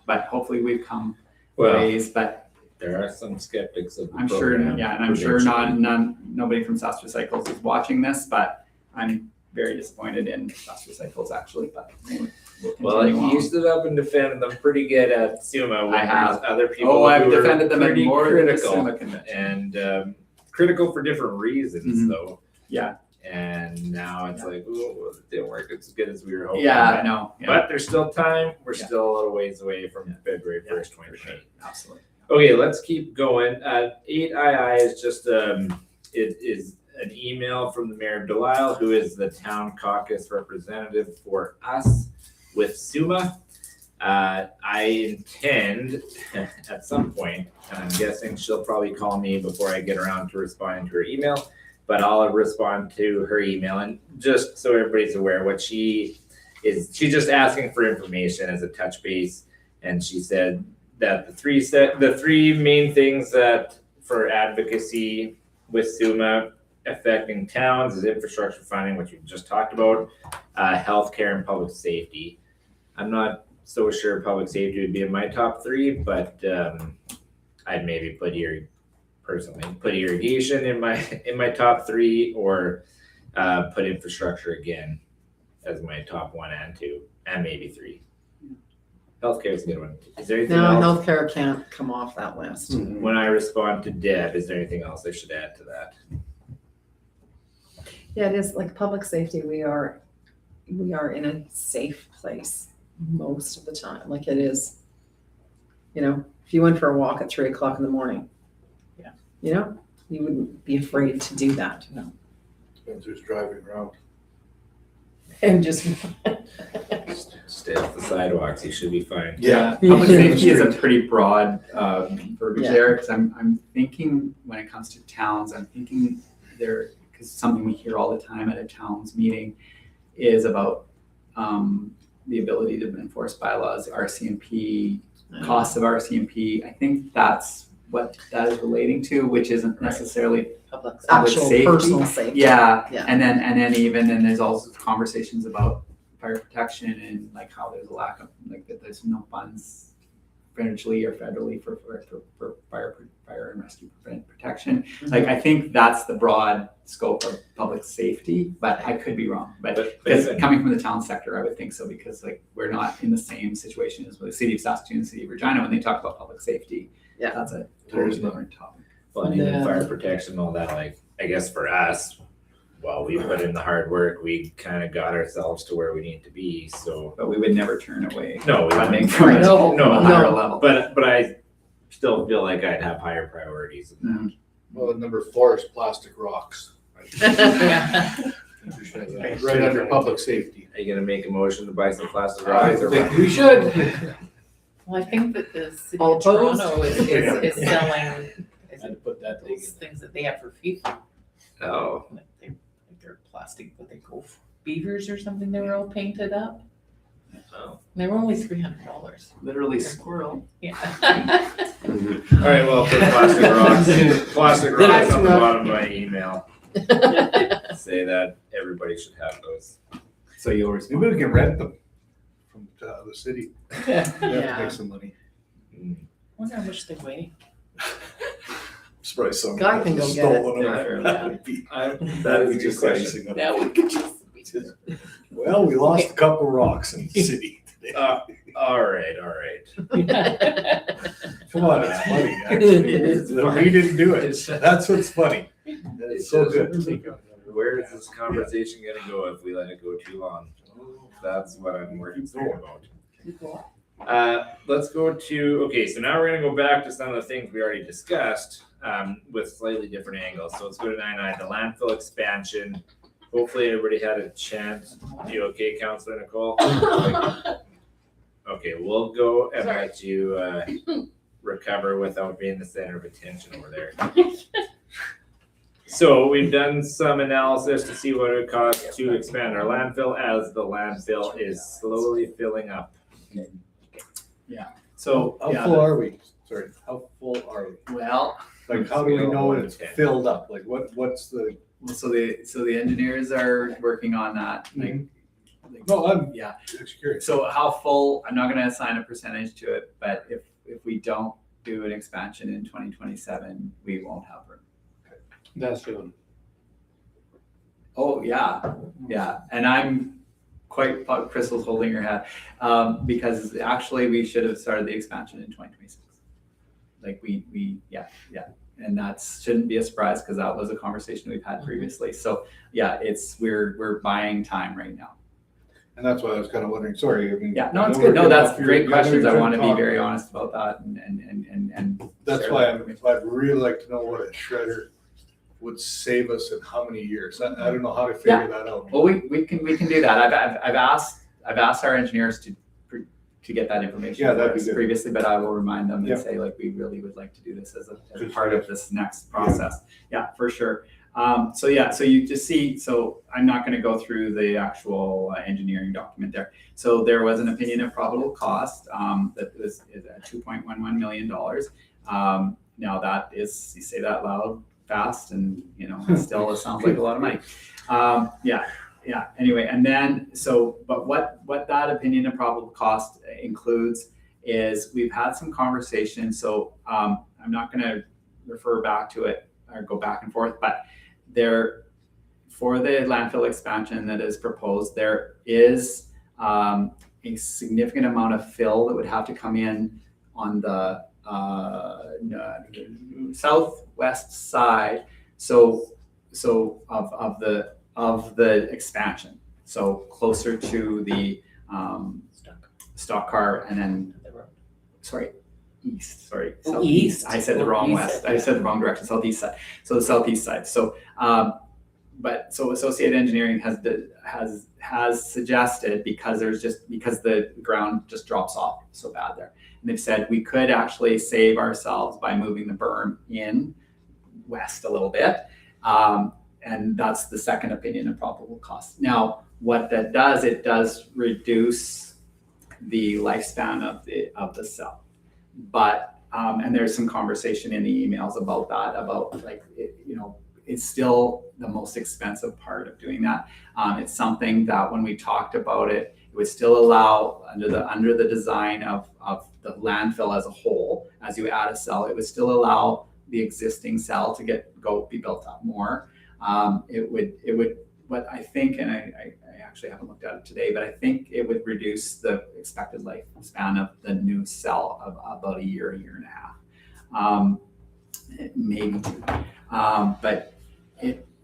but hopefully we've come Well, ways, but there are some skeptics of the I'm sure, program. and I'm sure nobody from SAS Recycles is watching this, but I'm very disappointed in SAS Recycles actually, but we'll Well, continue on. you stood up and defended them pretty good at SUMA. When I have. there's other people Oh, I've who were defended them at pretty more than the critical. SUMA convention. And critical for different reasons, Mhm. though. Yeah. And now it's like, oh, it didn't work as good as we were hoping. Yeah, I know. Yeah, But there's still time. We're Yeah. still a little ways away from Yeah. February 1st, for 2028. sure. Absolutely. Okay, let's keep going. 8II is just it is an email from the Mayor of Delisle, who is the town caucus representative for us with SUMA. I intend at some point, and I'm guessing she'll probably call me before I get around to responding to her email, but I'll respond to her email. And just so everybody's aware, what she's just asking for information as a touch base. And she said that the three main things that for advocacy with SUMA affecting towns is infrastructure funding, which we just talked about, healthcare and public safety. I'm not so sure public safety would be in my top three, but I'd maybe put irrigation in my top three, or put infrastructure again as my top 1 and 2, and maybe 3. Healthcare is a good one. Is there anything No, else? healthcare can't come off that list. When I respond to Deb, is there anything else I should add to that? Yeah, it is like public safety, we are in a safe place most of the time, like it is. You know, if you went for a walk at 3:00 in the morning. Yeah. You know, you wouldn't be afraid to do that. Depends who's driving around. And just, Stay off the sidewalks, you should be fine. Yeah. Public safety is a pretty broad verbiage Yeah. there, because I'm thinking when it comes to towns, I'm thinking there, because something we hear all the time at a town's meeting is about the ability to enforce bylaws, RCMP, costs of RCMP. I think that's what that is relating to, which isn't necessarily Public. actual safety. personal safety. Yeah, Yeah. and then there's also conversations about fire protection and like how there's a lack of, like that there's no funds provincially or federally for fire and rescue protection. Like I think that's the broad scope of public safety, but I could be wrong. But because coming from the town sector, I would think so, because like we're not in the same situation as with the city of Saskatoon and the city of Regina when they talk about public safety. Yeah. That's a totally different topic. Well, and even Yeah. fire protection, all that, like, I guess for us, while we put in the hard work, we kind of got ourselves to where we need to be, so. But we would never turn away No, we funding wouldn't. from No, a higher level. But I still feel like I'd have higher priorities than that. Well, number 4 is plastic rocks. Yeah. Right under public safety. Are you gonna make a motion to buy some plastic I rocks or think what? we should. Well, I think that the city All of opposed? Toronto is selling, is Had it to put that thing those things that they have for FIFA? Oh, Like they're plastic, but they go beavers or something, they were all painted up. oh. They were only $300. Literally squirrel. Yeah. All right, well, for plastic rocks on the bottom of my email, say that everybody should have those. So you'll respond. Maybe we can rent them from the city. Yeah. Make some money. Wonder how much they weigh. Surprise some. Guy can go get it. Stolen Yeah. them. That'd be- That is just question. icing on That the would just. Well, we lost a couple rocks in the city today. All right. Come on, it's funny, actually. It is We didn't do it. That's what's funny. It's so good. Where is this conversation gonna go if we let it go too long? That's what I'm more concerned about. Let's go to, okay, so now we're gonna go back to some of the things we already discussed, with slightly different angles. So let's go to 9.9, the landfill expansion. Hopefully everybody had a chance. You okay, Counselor Nicole? Okay, we'll go and Sorry. let you, recover without being the center of attention over there. So we've done some analysis to see what it would cost to expand our landfill as the landfill is slowly filling up. So, How yeah, full are we? Sorry, how full are we? well, Like, how do we know it's filled up? Like, what's the? so the engineers are working on that. Like, No, I'm yeah. just curious. So how full, I'm not gonna assign a percentage to it, but if we don't do an expansion in 2027, we won't have room. That's soon. Oh, yeah, and I'm quite, Crystal's holding her head, because actually we should have started the expansion in 2026. Like yeah, and that shouldn't be a surprise, because that was a conversation we've had previously. So yeah, we're buying time right now. And that's why I was kind of wondering, sorry, I mean. Yeah, no, I it's know we're good. No, getting that's off your- great I know questions. you're I want to trying be very talk, honest about that and. That's share why that information. I'd really like to know what a shredder would save us in how many years. I don't know how to figure that out. Well, we can do that. I've asked our engineers to get that information Yeah, for that'd be us good. previously, but I will remind them Yeah. and say, like, we really would like to do this as a Good part of suggestion. this next process. Yeah, for sure. So you just see, so I'm not gonna go through the actual engineering document there. So there was an opinion of probable cost, that is at $2.11 million. Now that is, you say that loud, fast, and it still sounds like a lot of money. Anyway, and then, but what that opinion of probable cost includes is we've had some conversations, so I'm not gonna refer back to it or go back and forth, but for the landfill expansion that is proposed, there is a significant amount of fill that would have to come in on the southwest side. So of the expansion. So closer to the stock car and then east. Southeast. I said the wrong west. I said the wrong direction. Southeast side. So the southeast side. So so Associated Engineering has suggested because the ground just drops off so bad there. And they've said we could actually save ourselves by moving the berm in west a little bit. And that's the second opinion of probable cost. Now, what that does, it does reduce the lifespan of the cell. But, and there's some conversation in the emails about that, about like, it's still the most expensive part of doing that. It's something that when we talked about it, it would still allow under the design of the landfill as a whole, as you add a cell, it would still allow the existing cell to be built up more. It would, what I think, and I actually haven't looked at it today, but I think it would reduce the expected lifespan of the new cell of about a year and a half, maybe two. But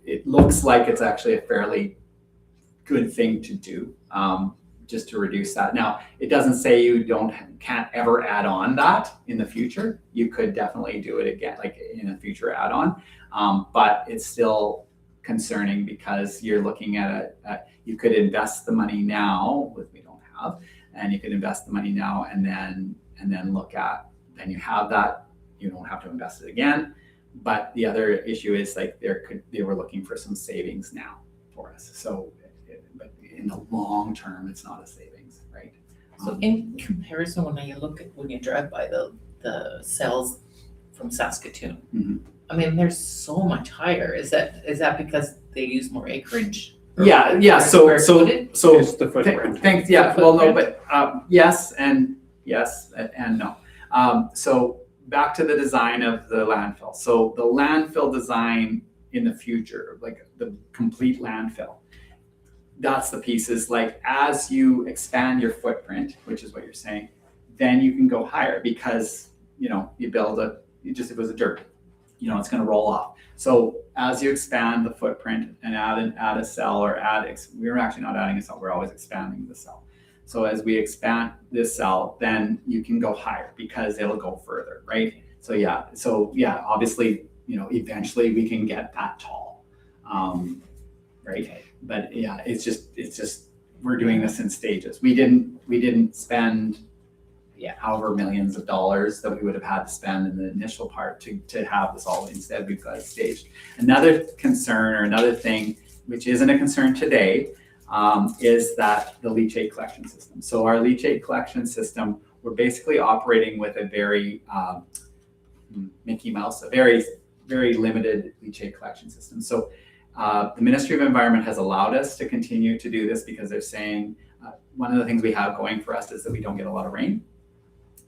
it looks like it's actually a fairly good thing to do, just to reduce that. Now, it doesn't say you can't ever add on that in the future. You could definitely do it again, like in a future add-on, but it's still concerning because you're looking at you could invest the money now, which we don't have, and you could invest the money now and then look at, then you have that, you don't have to invest it again. But the other issue is like they were looking for some savings now for us. So, but in the long term, it's not a savings, right? So in comparison, when you drive by the cells from Saskatoon, Mhm. I mean, they're so much higher. Is that because they use more acreage? Yeah. So It's the footprint. thanks. Yeah. Well, no, but yes and no. So back to the design of the landfill. So the landfill design in the future, like the complete landfill, that's the pieces. Like as you expand your footprint, which is what you're saying, then you can go higher because you build if it was a dirt, it's going to roll off. So as you expand the footprint and add a cell or we're actually not adding a cell, we're always expanding the cell. So as we expand this cell, then you can go higher because it'll go further, right? So obviously, eventually we can get that tall, right? But yeah, it's just we're doing this in stages. We didn't spend however millions of dollars that we would have had to spend in the initial part to have this all. Instead, we've got it staged. Another concern or another thing, which isn't a concern today, is that the leachate collection system. So our leachate collection system, we're basically operating with a very Mickey Mouse, a very, very limited leachate collection system. So the Ministry of Environment has allowed us to continue to do this because they're saying one of the things we have going for us is that we don't get a lot of rain,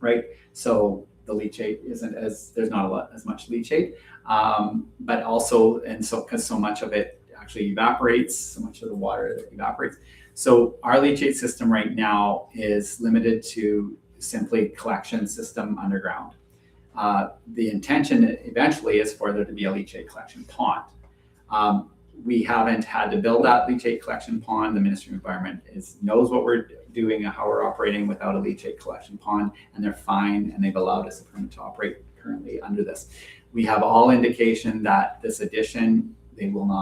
right? So the leachate there's not as much leachate, but also, because so much of it actually evaporates, so much of the water that evaporates. So our leachate system right now is limited to simply collection system underground. The intention eventually is for there to be a leachate collection pond. We haven't had to build that leachate collection pond. The Ministry of Environment knows what we're doing and how we're operating without a leachate collection pond, and they're fine, and they've allowed us a permit to operate currently under this. We have all indication that this addition, they will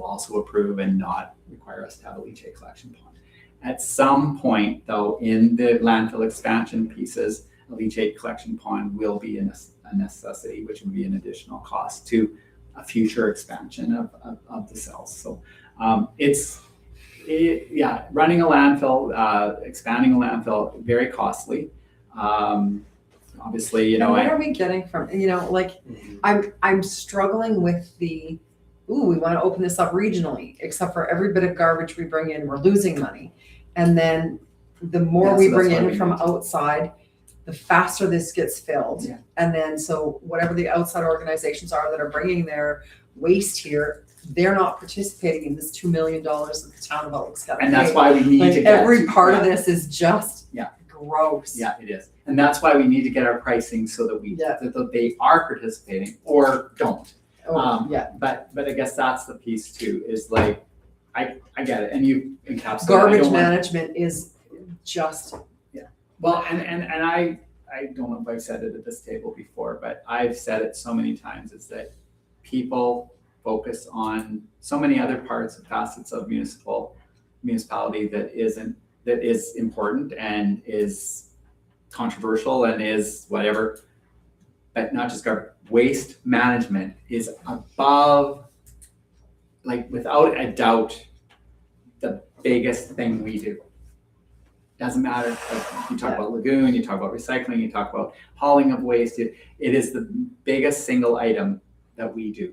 also approve and not require us to have a leachate collection pond. At some point, though, in the landfill expansion pieces, a leachate collection pond will be a necessity, which would be an additional cost to a future expansion of the cells. So running a landfill, expanding a landfill, very costly. Obviously, And what are we getting from, I'm struggling with we want to open this up regionally, except for every bit of garbage we bring in, we're losing money. And then the more we bring in from outside, the faster this gets filled. Yeah. And then, so whatever the outside organizations are that are bringing their waste here, they're not participating in this $2 million that the town of Elk's got to And that's pay. why we need Like, to get. every part of yeah, this is just Yeah. gross. Yeah, it is. And that's why we need to get our pricing so that Yeah. that they are participating or don't. Oh, yeah. But I guess that's the piece too, is like, I get it, and you encapsulate. I Garbage don't want- management is just, Well, and I don't know if I've said it at this table before, but I've said it so many times, is that people focus on so many other parts and facets of municipality that is important and is controversial and is whatever, but not just garbage. Waste management is above, like without a doubt, the biggest thing we do. Doesn't matter, like, you talk about lagoon, you talk about recycling, you talk about hauling of waste, it is the biggest single item that we do.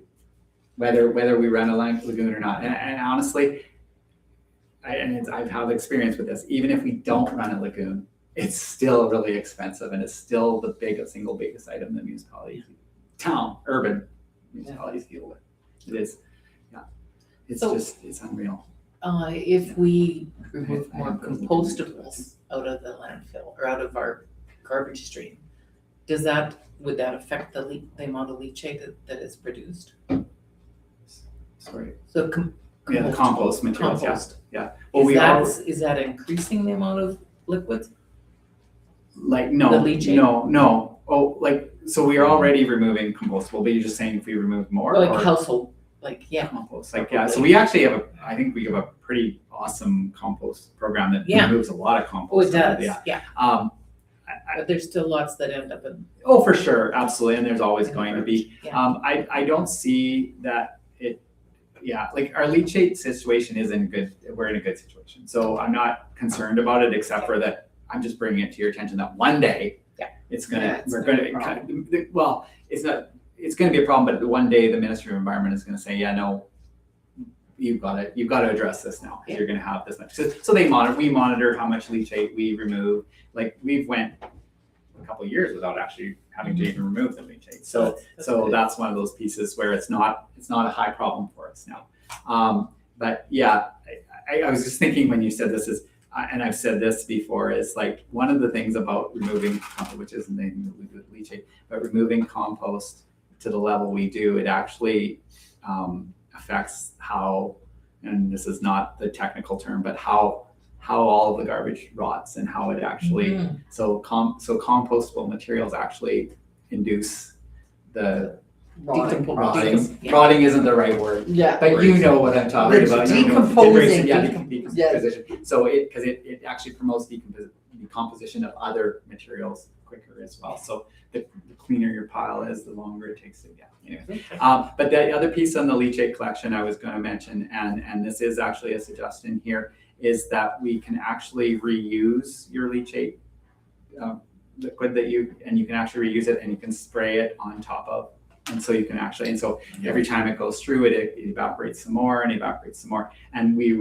Whether we run a lagoon or not, and honestly, I've had experience with this, even if we don't run a lagoon, it's still really expensive and it's still the single biggest item that municipalities, urban municipalities deal with. It is, yeah, it's So- it's unreal. If we remove more compostables out of the landfill or out of our garbage stream, would that affect the amount of leachate that is produced? Sorry. So Yeah, the compost materials, yeah. compost. Well, Is that increasing the amount of liquids? Like, no, The leachate? no. Oh, like, so we are already removing compostable, but you're just saying if we remove more Like or household, like, yeah. compost, like, yeah, so we actually I think we have a pretty awesome compost program that Yeah. removes a lot of Oh, compost. it does, Yeah. yeah. But there's still lots that end up in, Oh, for sure, absolutely, and there's always going to be. yeah. I don't see that like our leachate situation we're in a good situation. So I'm not concerned about it, except for that I'm just bringing it to your attention that one day Yeah. it's Yeah, gonna, it's we're gonna gonna, be a problem. well, it's gonna be a problem, but one day the Ministry of Environment is gonna say, yeah, no, you've got to address this now, because you're gonna have this much. So we monitor how much leachate we remove. Like, we've went a couple of years without actually having to even remove the leachate. So that's one of those pieces where it's not a high problem for us now. But yeah, I was just thinking when you said this is, and I've said this before, is like one of the things about removing compost, which isn't anything that we do with leachate, but removing compost to the level we do, it actually affects how, and this is not the technical term, but how all of the garbage rots and how it actually, so compostable materials actually induce the Decomposing. Yeah. rotting isn't the right word, Yeah. but you know what I'm talking It's about. You know, decomposing. decomposition. So because it actually promotes decomposition of other materials quicker as well. So the cleaner your pile is, the longer it takes to get. Anyway. But the other piece on the leachate collection I was going to mention, and this is actually a suggestion here, is that we can actually reuse your leachate liquid you can actually reuse it, and you can spray it on top of. And so you can actually, every time it goes through it evaporates some more and evaporates some more. And we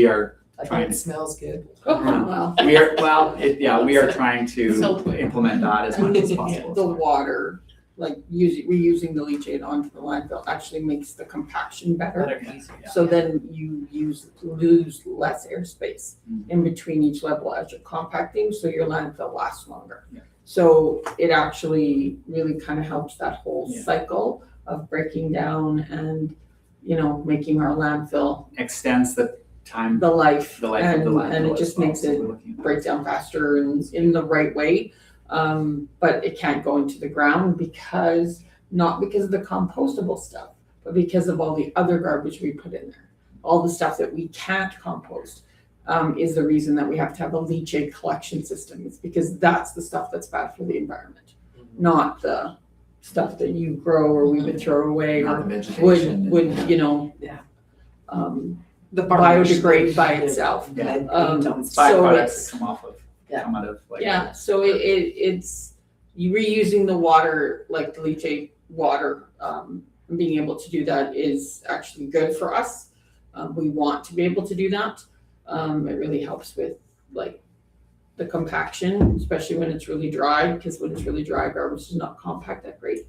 are I trying think it to, smells good. Well, we are trying to So- implement that as much as possible. the water, like reusing the leachate onto the landfill actually makes the compaction better. Better, easier. So then you lose less airspace Mhm. in between each level as you're compacting, so your landfill lasts longer. Yeah. So it actually really kind of helps that whole Yeah. cycle of breaking down and, making our landfill Extends the time, the life. the life of the landfill. And it as just well. makes So it we're looking at break down faster and in the right way. But it can't go into the ground not because of the compostable stuff, but because of all the other garbage we put in there. All the stuff that we can't compost is the reason that we have to have a leachate collection system. It's because that's the stuff that's bad for the environment, not the stuff that you grow or we would throw away not or the vegetation. would, Yeah. the biodegrade by itself. Yeah. So Byproducts it's, that come off of, Yeah. come out of like. yeah, so it's you reusing the water, like the leachate water, being able to do that is actually good for us. We want to be able to do that. It really helps with like the compaction, especially when it's really dry, because when it's really dry, garbage does not compact that great.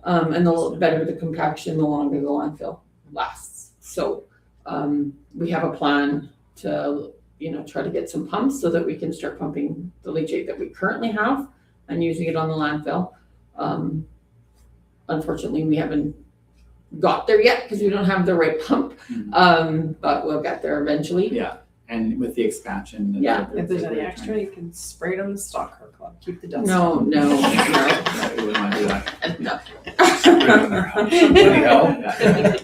And the better the compaction, the longer the landfill. lasts. So, we have a plan to, try to get some pumps so that we can start pumping the leachate that we currently have and using it on the landfill. Unfortunately, we haven't got there yet because we don't have the right pump. But we'll get there eventually. Yeah, and with the expansion. Yeah, If there's any extra, you can spray it on the stock car club, keep the dust. No. We wouldn't want to do that. No. Bloody hell.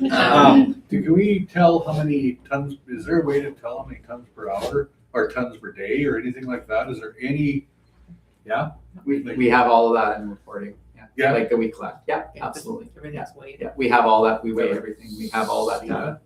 Yeah. Can we tell how many tons, is there a way to tell how many tons per hour or tons per day or anything like that? Is there any? Yeah? We have all of that in reporting. Yeah. Like that we collect. Yeah, absolutely. Everything's weighed. Yeah, we have all that. We weigh everything. We have all that data.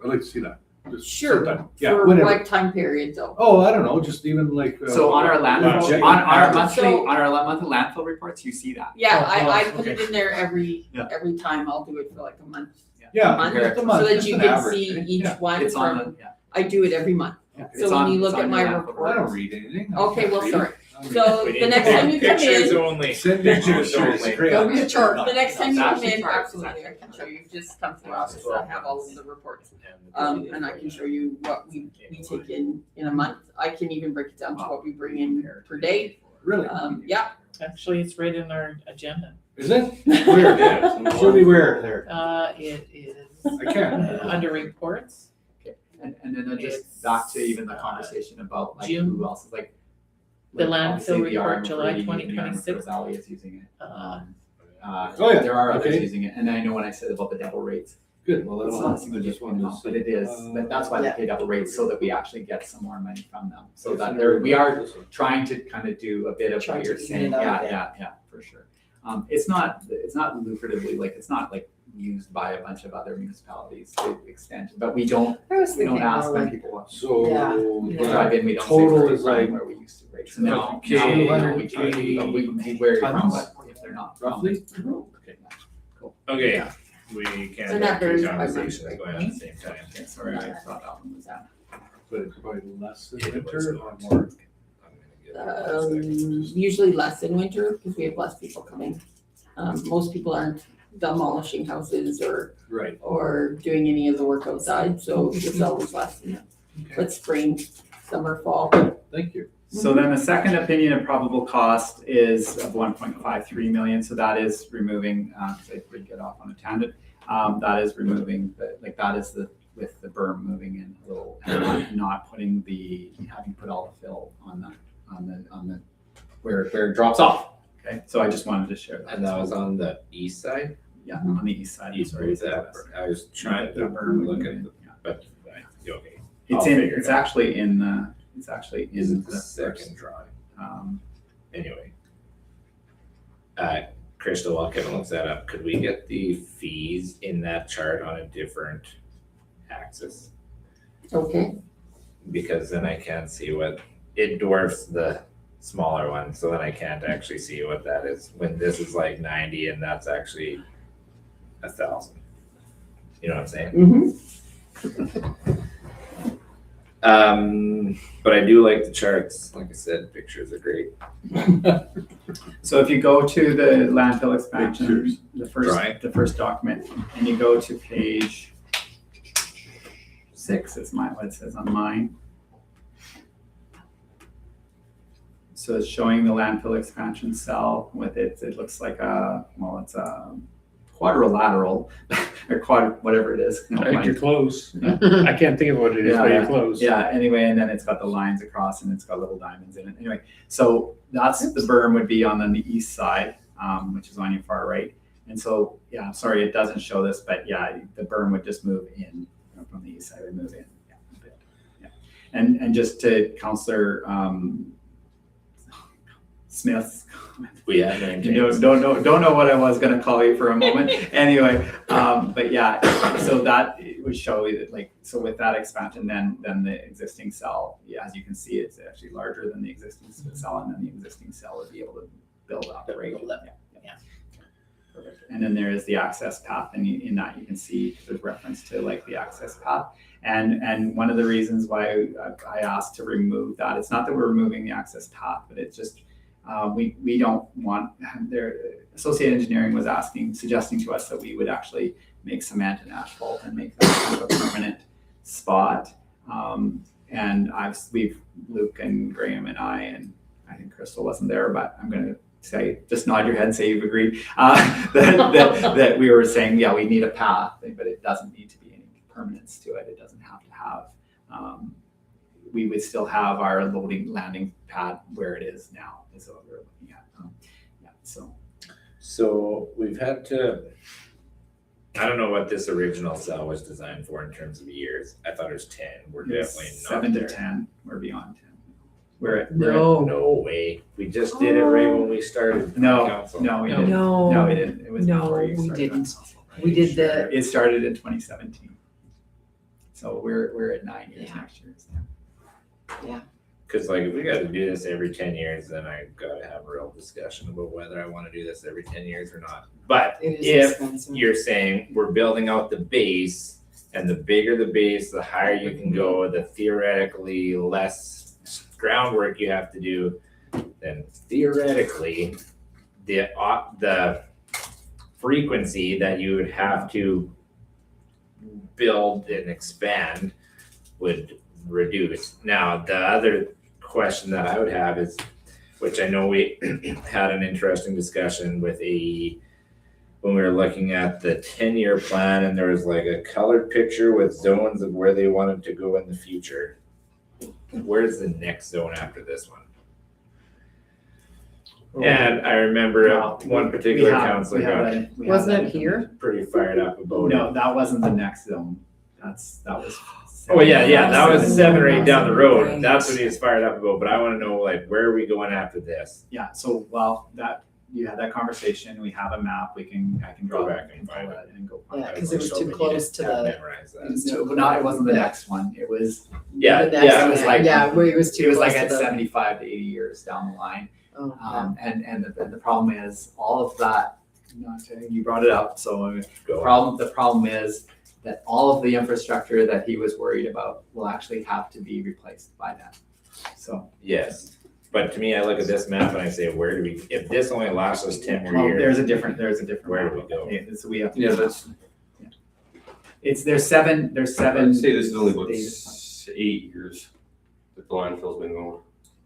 I'd like to see that. Just Sure. sometime. Yeah, For whatever. what time period though? Oh, I don't know, just even like. So on our landfill, check on it our out. monthly, So- on our monthly landfill reports, you see that. Yeah, Oh, I oh, put it okay. in there every Yeah. time. I'll do it for like a month. Yeah, month, just a month, So that just you an can average, see eh? each Yeah. one It's on from, the, yeah. I do it every month. It's So when on- you it's look on at your my landfill report- I don't read anything. I Okay, can't well, read. sorry. I So We the need next time you come pictures in, only. Send pictures. There'll be a chart. the next time you come Actually, in, sorry. absolutely, I can show you. Just come to the office. I have all of the reports. And I can show you what we take in a month. I can even break it down to what we bring in per day. Really? Yeah, Actually, it's right in our agenda. Is it? Where? Show me where there. It is I can't. under reports. And then just It's, back to even the conversation about like June. who else is like. The obviously landfill the report, RM July the 2026. RM Valley is using it. Uh, Oh, yeah. There are others Okay. using it, and I know when I said about the double rates, Good. Well, it's that's not not, I significant just wanted to amount, see. but it is, but that's why they Yeah. pay double rates, so that we actually get some more money from them. So that there, we are trying to kind of do a bit of Trying what to you're even saying, it out, yeah, for sure. It's not lucratively, like, it's not like used by a bunch of other municipalities to extend, but we don't I was thinking ask more when like, people want to So. drive in, we don't say Total where is you're from, like where we used to rate. So now, Okay, now we try to, 280 but we can see where you're from, tons, but if they're not from. roughly? Okay, Okay, we So can't that have two varies by conversations month, going on at the same time. okay, sorry, I thought that one was that. But it's probably less than It was winter not. or more. I'm gonna get it. usually less in winter because we have less people coming. Most people aren't demolishing houses Right. or doing any of the work outside, so it's always less. Okay. But spring, summer, fall. Thank you. So then the second opinion of probable cost is of 1.53 million, so that is removing, because I did get off on a tangent, that is removing, that is with the berm moving in a little, and not putting having put all the fill on the, where it drops off, okay? So I just wanted to share that. And that was on the east side? Yeah, on the east side. East, where is that? I was trying to look at the, but, okay. It's I'll in, figure it's it out. actually in the, Is it the first, second drawing? Anyway, Crystal, while Kevin looks that up, could we get the fees in that chart on a different axis? Okay, Because then I can see what, it dwarfs the smaller one, so then I can't actually see what that is. When this is like 90 and that's actually 1,000. You know what I'm saying? But I do like the charts. Like I said, pictures are great. so if you go to the landfill expansion, Pictures. Drawing. the first document, and you go to page 6, it's what it says on mine. So it's showing the landfill expansion cell with it looks like it's a quadrilateral, or whatever it is. I think you're close. I can't think of what it is, but you're close. Yeah, anyway, and then it's got the lines across and it's got little diamonds in it. Anyway, so that's the berm would be on the east side, which is on your far right. And so, yeah, sorry, it doesn't show this, but yeah, the berm would just move in from the east side, would move in. Yeah, a bit. Yeah. And just to Councillor Smith's comment. We have name Don't know what I was gonna call you for a moment. Anyway, but yeah, so that would show you that, like, so with that expansion, then the existing cell, yeah, as you can see, it's actually larger than the existing cell, and then the existing cell would be able to build up. Right? Yeah. Perfect. And then there is the access path, and in that you can see there's reference to like the access path. And one of the reasons why I asked to remove that, it's not that we're removing the access path, but it's just we don't want Associated Engineering was suggesting to us that we would actually make cement and asphalt and make that kind of a permanent spot. And Luke and Graham and I think Crystal wasn't there, but I'm gonna say, just nod your head and say you've agreed, that we were saying, yeah, we need a path, but it doesn't need to be any permanence to it. It doesn't have to have, we would still have our loading landing pad where it is now, is what we're looking at. Yeah, So we've had to, I don't know what this original cell was designed for in terms of years. I thought it was 10. We're definitely not 7 there. to 10, we're beyond 10. We're at, No way. We just did it right when we started No, council. no, we didn't. No. No, we didn't. It was No, before you we started. didn't. Are We you did sure? the- It started in 2017. So we're at 9 years Yeah. next year. Cause like if we gotta do this every 10 years, then I gotta have a real discussion about whether I wanna do this every 10 years or not. But It is if expensive. you're saying we're building out the base, and the bigger the base, the higher you can go, the theoretically less groundwork you have to do, then theoretically, the frequency that you would have to build and expand would reduce. Now, the other question that I would have is, which I know we had an interesting discussion with AE when we were looking at the 10-year plan, and there was like a colored picture with zones of where they wanted to go in the future. Where's the next zone after this one? And I remember one particular councilor got Wasn't it here? pretty fired up about No, it. that wasn't the next zone. That was. Oh yeah, that was 7 or 8 down the road. Right. That's what he was fired up about. But I want to know, like, where are we going after this? Yeah, so, well, you had that conversation, we have a map, I can Go draw back back and find it. and go find Yeah, it. 'cause it was So too we close didn't to have the- memorize that. It was No, too it wasn't the close. next one, it was, Yeah, The next yeah. it was one, like- yeah, where it was too it was close like to at the. 75 to 80 years down the line. Oh, yeah. And the problem is, all of that, you brought it up, so the Go on. problem is that all of the infrastructure that he was worried about will actually have to be replaced by that. So, Yes. But to me, I look at this map and I say, where do we, if this only lasts us 10 more well, years, there's a different. where do we go? Yeah, so we have. Yeah, that's, There's seven. I'd say this is only about stages. 8 years that the landfill's been going.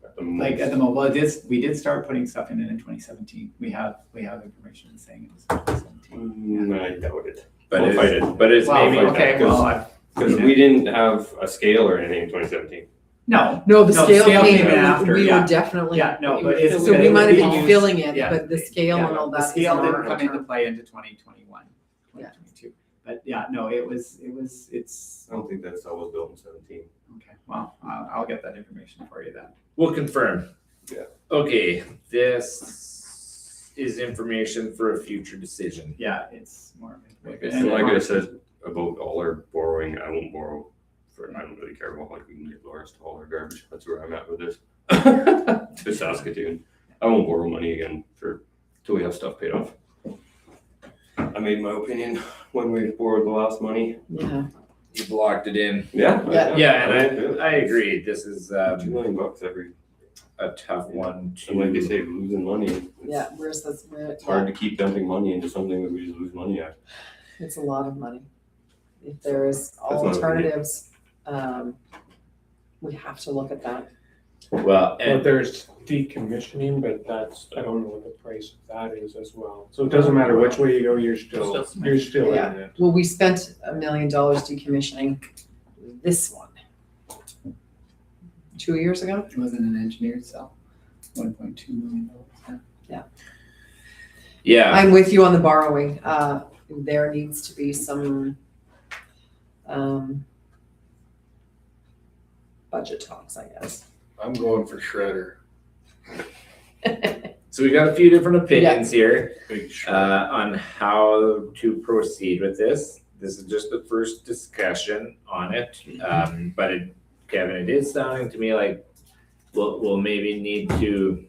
At the most. Like at the moment, well, we did start putting stuff in 2017. We have information saying it was 2017. I doubt it. But We'll fight it's, it. but it's Well, maybe, okay, well, Because we didn't have a scale or anything in 2017. no, No, the No, scale came, in after, we yeah. were definitely, yeah, no, but it's. so we might have been used- filling it, yeah. but the scale and all The that is scale not didn't our come into term. play into 2021, 2022. But yeah, no, it's, I don't think that cell was built in 17. okay, well, I'll get that information for you then. we'll confirm. Yeah. Okay, this is information for a future decision. Yeah, it's more. So like I said about all our borrowing, I won't borrow for, I don't really care about, like, we can get Laura's to haul our garbage. That's where I'm at with this. To Saskatoon. I won't borrow money again till we have stuff paid off. I made my opinion when we borrowed the last money. Yeah, You blocked it in. Yeah. Yeah, and I agree. This is $2 million every, a tough one and like they to, say, losing money. It's- yeah, where's this, It's hard to keep dumping money into something that we just lose money at. it's a lot of money. If there is my opinion. alternatives, we have to look at that. well, Well, and there's decommissioning, but I don't know what the price of that is as well. So it doesn't matter which way you go, you're still Yeah. in it. Well, we spent $1 million decommissioning this one 2 years ago. It wasn't an engineered cell, $1.2 million. yeah, I'm with you on the borrowing. There needs to be some budget talks, I guess. I'm going for shredder. so we got a few different opinions here. Big shredder. On how to proceed with this. This is just the first discussion on it. But Kevin, it is sounding to me like we'll maybe need to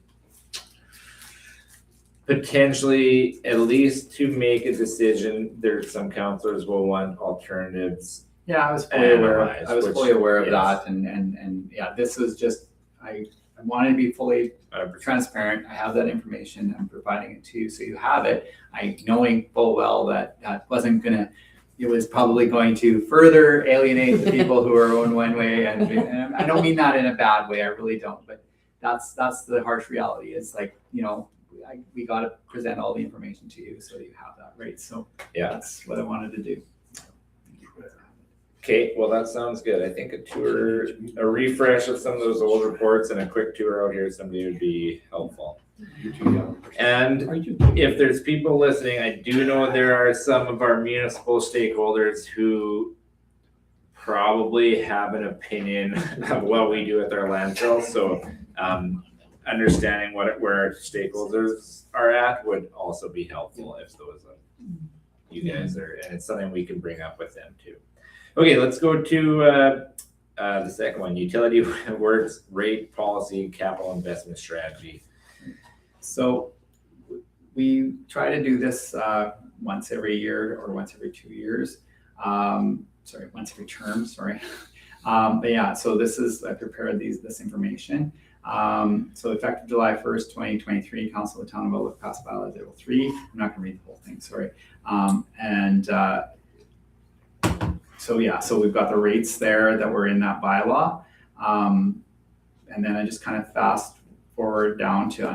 potentially, at least to make a decision, there's some counselors will want alternatives. Yeah, I was fully aware Analyze, I was which fully aware of is- that and yeah, this was just, I wanted to be fully transparent. I have that information. I'm providing it to you, so you have it. Knowing full well that that wasn't gonna it was probably going to further alienate the people who are going one way, and I don't mean that in a bad way, I really don't, but that's the harsh reality. Is like, we got to present all the information to you so you have that, right? So Yeah. that's what I wanted to do. Okay, well, that sounds good. I think a tour, a refresh of some of those old reports and a quick tour out here, somebody would be helpful. And if there's people listening, I do know there are some of our municipal stakeholders who probably have an opinion of what we do with our landfill. So understanding where our stakeholders are at would also be helpful if those you guys are, and it's something we can bring up with them too. Okay, let's go to the second one, utility works rate policy, capital investment strategy. So we try to do this once every year or once every 2 years. Once every term, sorry. But yeah, so I prepared this information. So effective July 1st, 2023, Council of the Town of Outlook passed bylaw 03. I'm not gonna read the whole thing, sorry. So we've got the rates there that were in that bylaw. And then I just kind of fast forward down to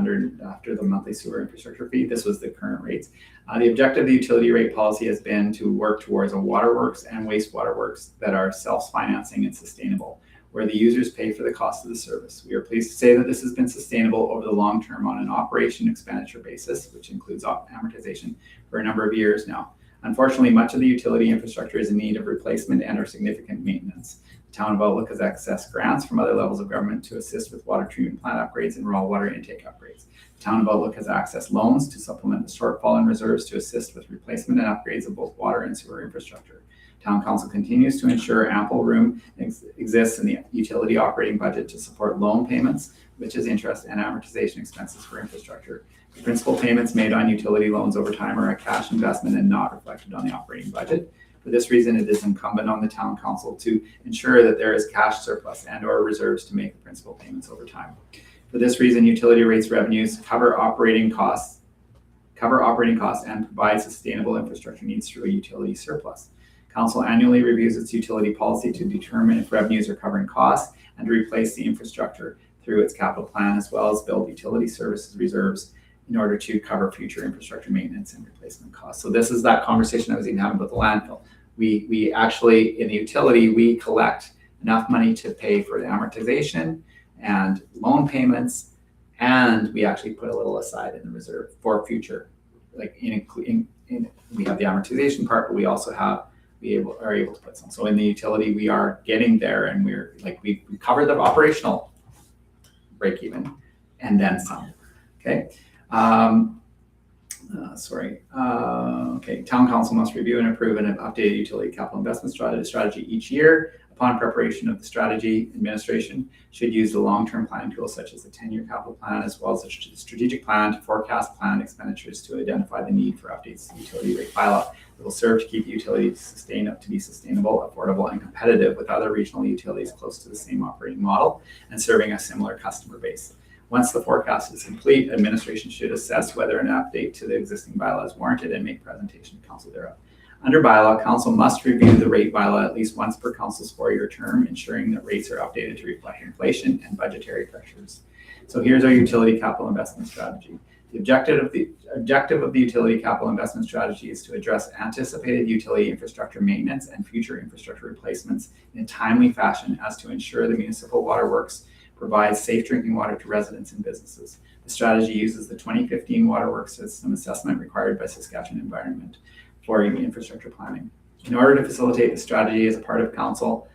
after the monthly sewer infrastructure fee. This was the current rates. The objective of the utility rate policy has been to work towards a waterworks and wastewater works that are self-financing and sustainable, where the users pay for the cost of the service. We are pleased to say that this has been sustainable over the long term on an operation expenditure basis, which includes amortization, for a number of years now. Unfortunately, much of the utility infrastructure is in need of replacement and or significant maintenance. The Town of Outlook has accessed grants from other levels of government to assist with water treatment plant upgrades and raw water intake upgrades. The Town of Outlook has accessed loans to supplement the shortfall in reserves to assist with replacement and upgrades of both water and sewer infrastructure. Town Council continues to ensure ample room exists in the utility operating budget to support loan payments, which is interest and amortization expenses for infrastructure. The principal payments made on utility loans over time are a cash investment and not reflected on the operating budget. For this reason, it is incumbent on the Town Council to ensure that there is cash surplus and or reserves to make the principal payments over time. For this reason, utility rates revenues cover operating costs and provide sustainable infrastructure needs through a utility surplus. Council annually reviews its utility policy to determine if revenues are covering costs and to replace the infrastructure through its capital plan, as well as build utility services reserves in order to cover future infrastructure maintenance and replacement costs. So this is that conversation I was even having about the landfill. We actually, in the utility, we collect enough money to pay for the amortization and loan payments, and we actually put a little aside in the reserve for future, like we have the amortization part, but we also are able to put some. So in the utility, we are getting there, and we covered the operational break even and then some. Okay. Town Council must review and approve an updated utility capital investment strategy each year. Upon preparation of the strategy, administration should use the long-term planning tools such as the 10-year capital plan, as well as the strategic plan to forecast planned expenditures to identify the need for updates to the utility rate bylaw. It will serve to keep utilities sustainable, affordable, and competitive with other regional utilities close to the same operating model and serving a similar customer base. Once the forecast is complete, administration should assess whether an update to the existing bylaw is warranted and make presentation to council thereof. Under bylaw, council must review the rate bylaw at least once per council's 4-year term, ensuring that rates are updated to reflect inflation and budgetary pressures. So here's our utility capital investment strategy. The objective of the utility capital investment strategy is to address anticipated utility infrastructure maintenance and future infrastructure replacements in a timely fashion as to ensure the municipal waterworks provides safe drinking water to residents and businesses. The strategy uses the 2015 waterworks system assessment required by Saskatchewan Environment for infrastructure planning. In order to facilitate the strategy as a part of council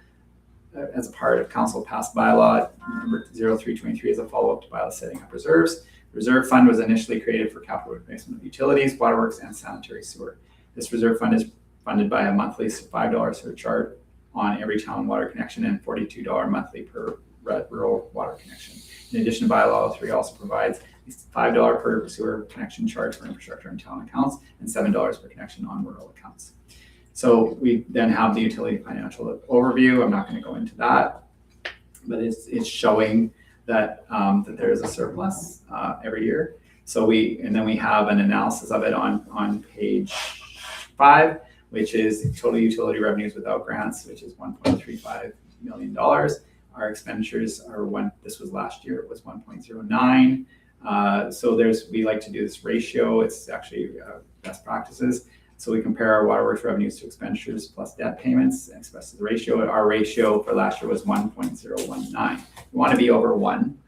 passed bylaw number 0323 as a follow-up to bylaw setting up reserves. The reserve fund was initially created for capital replacement of utilities, waterworks, and sanitary sewer. This reserve fund is funded by a monthly $5 surcharge on every town water connection and $42 monthly per rural water connection. In addition, bylaw 03 also provides $5 per sewer connection charge for infrastructure and town accounts and $7 per connection on rural accounts. So we then have the utility financial overview. I'm not going to go into that, but it's showing that that there is a surplus every year. So we have an analysis of it on page 5, which is total utility revenues without grants, which is $1.35 million. Our expenditures are this was last year, it was 1.09. So we like to do this ratio. It's actually best practices. So we compare our waterworks revenues to expenditures plus debt payments and express the ratio. Our ratio for last year was 1.019. We want to be over 1,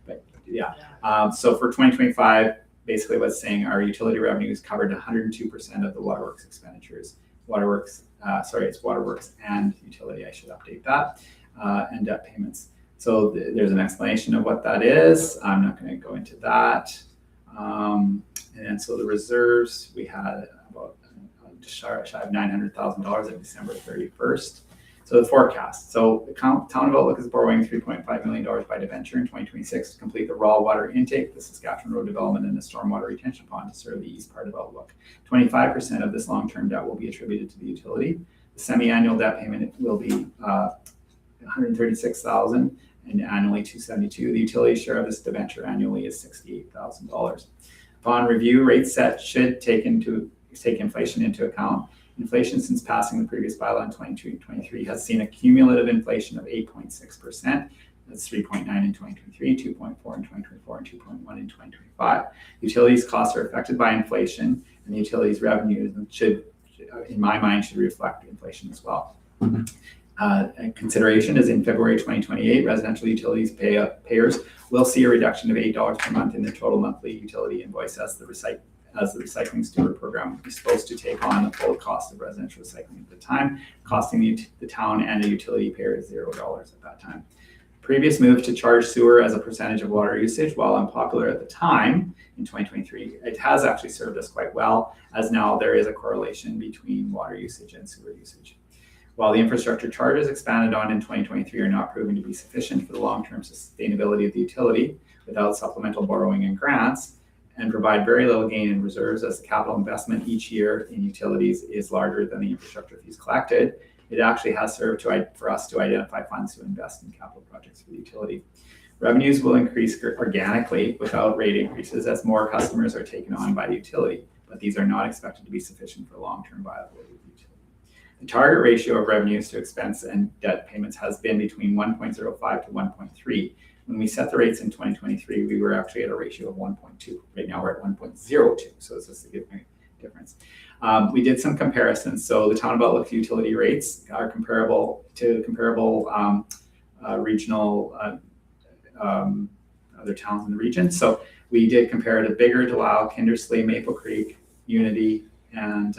but yeah. So for 2025, basically what's saying our utility revenues covered 102% of the waterworks expenditures. It's waterworks and utility, I should update that, and debt payments. So there's an explanation of what that is. I'm not going to go into that. And so the reserves, we had about just shy of $900,000 at December 31st. So the forecast. So the town of Outlook is borrowing $3.5 million by debenture in 2026 to complete the raw water intake, the Saskatchewan Road development, and the stormwater retention pond to serve the east part of Outlook. 25% of this long-term debt will be attributed to the utility. The semi-annual debt payment will be $136,000 and annually $272,000. The utility share of this debenture annually is $68,000. Upon review, rates set should take inflation into account. Inflation since passing the previous bylaw in 2023 has seen a cumulative inflation of 8.6%. That's 3.9 in 2023, 2.4 in 2024, and 2.1 in 2025. Utilities costs are affected by inflation, and the utilities revenues should, in my mind, should reflect inflation as well. Consideration is in February 2028, residential utilities payers will see a reduction of $8 per month in their total monthly utility invoice as the recycling steward program is supposed to take on the full cost of residential recycling at the time, costing the town and the utility payer $0 at that time. Previous move to charge sewer as a percentage of water usage, while unpopular at the time in 2023, it has actually served us quite well, as now there is a correlation between water usage and sewer usage. While the infrastructure charges expanded on in 2023 are not proving to be sufficient for the long-term sustainability of the utility without supplemental borrowing and grants, and provide very little gain in reserves as the capital investment each year in utilities is larger than the infrastructure fees collected, it actually has served for us to identify funds to invest in capital projects for the utility. Revenues will increase organically without rate increases as more customers are taken on by the utility, but these are not expected to be sufficient for long-term viability of the utility. The target ratio of revenues to expense and debt payments has been between 1.05 to 1.3. When we set the rates in 2023, we were actually at a ratio of 1.2. Right now we're at 1.02, so it's a significant difference. We did some comparisons. So the town of Outlook utility rates are comparable to regional other towns in the region. So we did compare to Biggar, Delisle, Kindersley, Maple Creek, Unity, and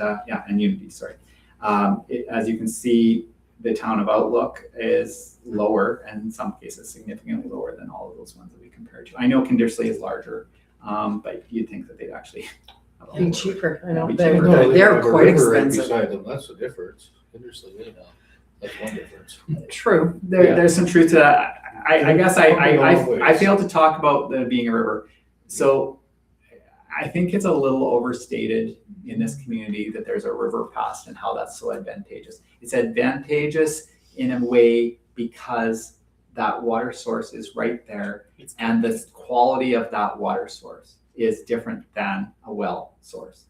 Unity, sorry. As you can see, the town of Outlook is lower, and in some cases significantly lower than all of those ones that we compared to. I know Kindersley is larger, but you'd think that they'd actually have a Be lower- cheaper. I know Be they're, cheaper. No, they they're have a quite river right expensive. beside them, that's the difference. Henderson, anyhow, that's one difference. True. There's some truth to that. I guess Pumping I always. failed to talk about there being a river. So I think it's a little overstated in this community that there's a river past and how that's so advantageous. It's advantageous in a way because that water source is right there, and the quality of that water source is different than a well source.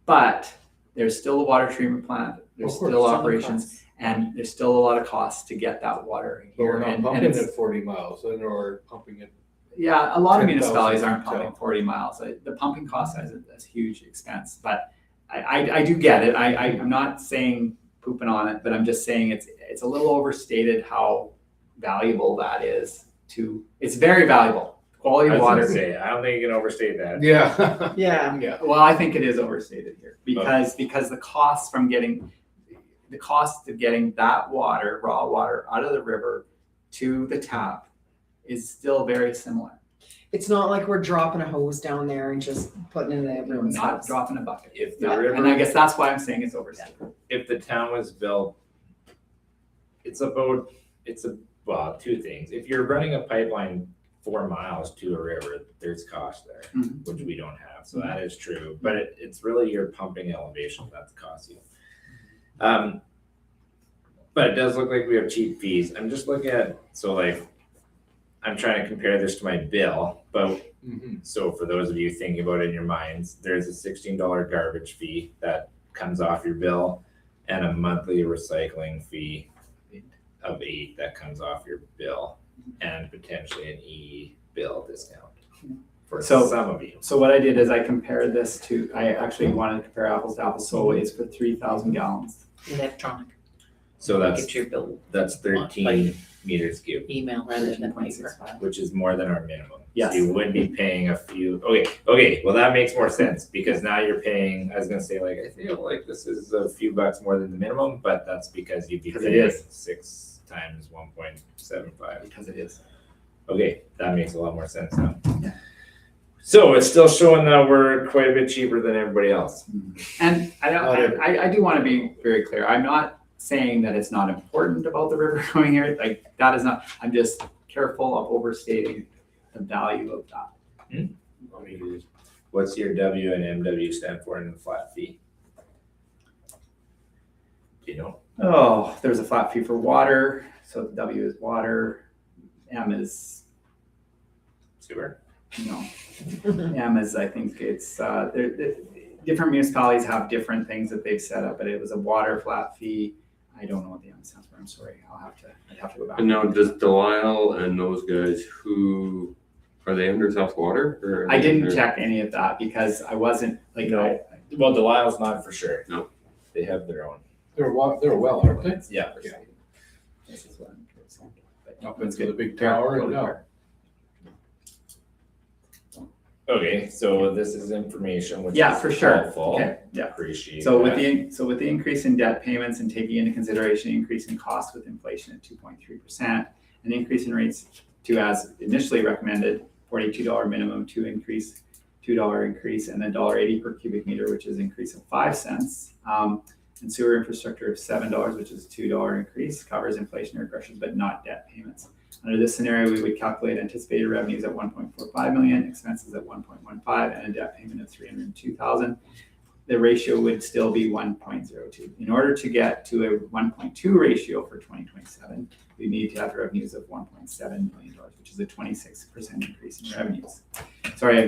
But there's still a water treatment plant, there's Of course, still some operations, and there's still a lot of costs to get that water But here. we're not And pumping it's- it 40 miles, and or pumping it. yeah, a lot of 10,000 municipalities aren't tell. pumping 40 miles. The pumping cost has a huge expense, but I do get it. I'm not saying pooping on it, but I'm just saying it's a little overstated how valuable that is it's very valuable. Quality I of was gonna water. say, I don't think you can overstate that. Yeah. Yeah. Yeah. Well, I think it is overstated here because the cost of getting that water, raw water, out of the river to the tap is still very similar. It's not like we're dropping a hose down there and just putting it in We're everyone's not house. dropping a bucket. If the And river, I guess that's why I'm saying it's overstated. if the town was built, well, two things. If you're running a pipeline 4 miles to a river, there's cost there, Mhm. which we don't have. So that is true, but it's really your pumping elevation that's cost you. But it does look like we have cheap fees. I'm just looking at, I'm trying to compare this to my bill, but Mhm. so for those of you thinking about it in your minds, there's a $16 garbage fee that comes off your bill, and a monthly recycling fee of $8 that comes off your bill, and potentially an e-bill discount for So- some of you. So what I did is I compared this to, I actually wanted to compare apples to apples, so it's for 3,000 gallons. Electronic, So get your bill that's 13 meters cubed, email rather than paper. 13.65. which is more than our minimum. Yes. So you would be paying a few, okay, well, that makes more sense, because now you're paying, I was gonna say, like, I feel like this is a few bucks more than the minimum, but that's because you'd be Because it paying is. 6 times 1.75. Because it is. Okay, that makes a lot more sense now. Yeah. So it's still showing that we're quite a bit cheaper than everybody else. And I do want to be very clear. I'm not saying that it's not important about the river going here. Like, that is not, I'm just careful of overstating the value of that. What's your W and MW stand for in the flat fee? Do you know? Oh, there's a flat fee for water. So the W is water. M is, Sewer? no. M is, I think it's, different municipalities have different things that they've set up, but it was a water flat fee. I don't know what the M stands for. I'm sorry. I'd have to go back. And now, does Delisle and those guys, who, are they under South Water? Or I didn't check any of that because I wasn't, like, No. Well, Delisle's not for sure. No. They have their own. They're well, aren't they? Yeah. This is what I'm curious on. But Up into the big tower and down. Okay, so this is information which Yeah, is for sure. helpful. Okay, yeah. Appreciate So that. with the increase in debt payments and taking into consideration the increase in cost with inflation at 2.3%, an increase in rates to, as initially recommended, $42 minimum, $2 increase, and then $1.80 per cubic meter, which is an increase of 5 cents. And sewer infrastructure of $7, which is a $2 increase, covers inflationary pressures but not debt payments. Under this scenario, we would calculate anticipated revenues at 1.45 million, expenses at 1.15, and a debt payment of 302,000. The ratio would still be 1.02. In order to get to a 1.2 ratio for 2027, we need to have revenues of $1.7 million, which is a 26% increase in revenues. Sorry,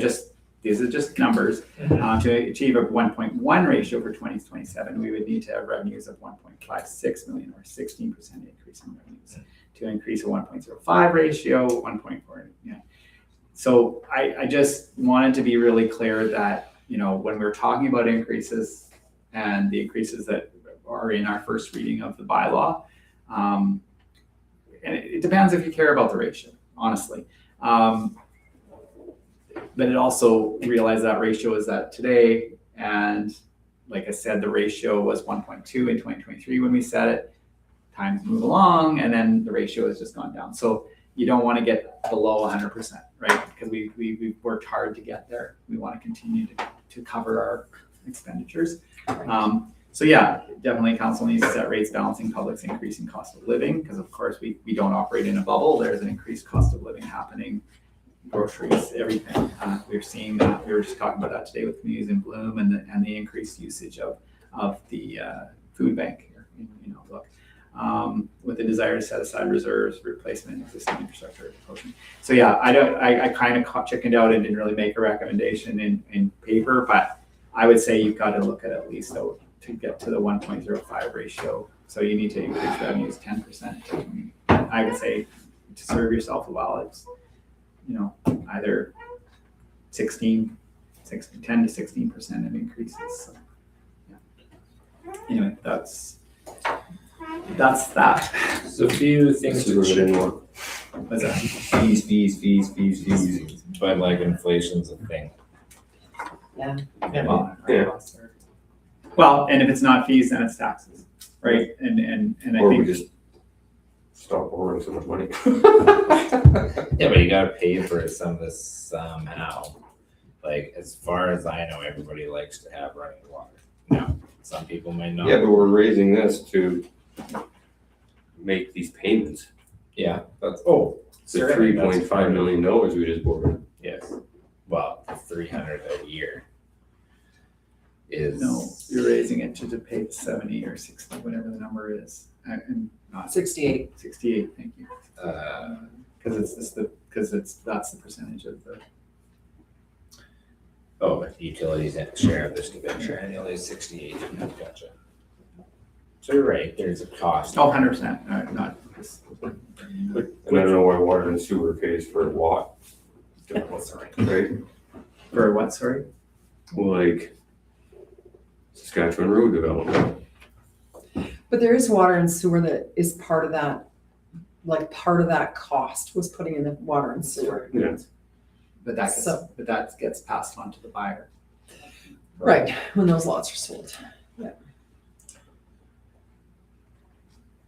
these are just numbers. To achieve a 1.1 ratio for 2027, we would need to have revenues of 1.56 million, or 16% increase in revenues. To increase a 1.05 ratio, 1.4. Yeah. So I just wanted to be really clear that, when we're talking about increases and the increases that are in our first reading of the bylaw, and it depends if you care about the ratio, honestly. But it also realize that ratio is that today, and like I said, the ratio was 1.2 in 2023 when we set it. Times move along, and then the ratio has just gone down. So you don't want to get below 100%, right? Because we've worked hard to get there. We want to continue to cover our expenditures. So yeah, definitely council needs to set rates balancing public's increasing cost of living, because of course we don't operate in a bubble. There's an increased cost of living happening, groceries, everything. We're seeing that. We were just talking about that today with Communities in Bloom and the increased usage of the food bank here. Look. With the desire to set aside reserves, replacement existing infrastructure. So yeah, I kind of chickened out and didn't really make a recommendation in paper, but I would say you've got to look at least to get to the 1.05 ratio. So you need to increase revenues 10%. I would say to serve yourself well, it's, either 10 to 16% of increases. So, yeah. Anyway, that's that. So a few things to check. What's that? Fees. But like inflation's a thing. Well, and if it's not fees, then it's taxes, right? And I Or we think just stop borrowing so much money. Yeah, but you gotta pay for it somehow. Like, as far as I know, everybody likes to have running water. Now, some people might not. Yeah, but we're raising this to make these payments. Yeah, that's, The certainly that's $3.5 million we just borrowed. yes. Well, the 300 a year is. no, you're raising it to pay the 70 or 60, whatever the number is, and not 68. 68. Thank you. Uh, Because that's the percentage of the. Oh, but utilities and share of this debenture annually is 68. Gotcha. So you're right, there's a cost. Oh, 100%, not this. And I don't know why water and sewer pays for what, right? For what, sorry? Like Saskatchewan road development. But there is water and sewer that is part of that, like part of that cost was putting in the water and sewer. Yeah. But that gets, So- but that gets passed on to the buyer. Right, when those lots are sold.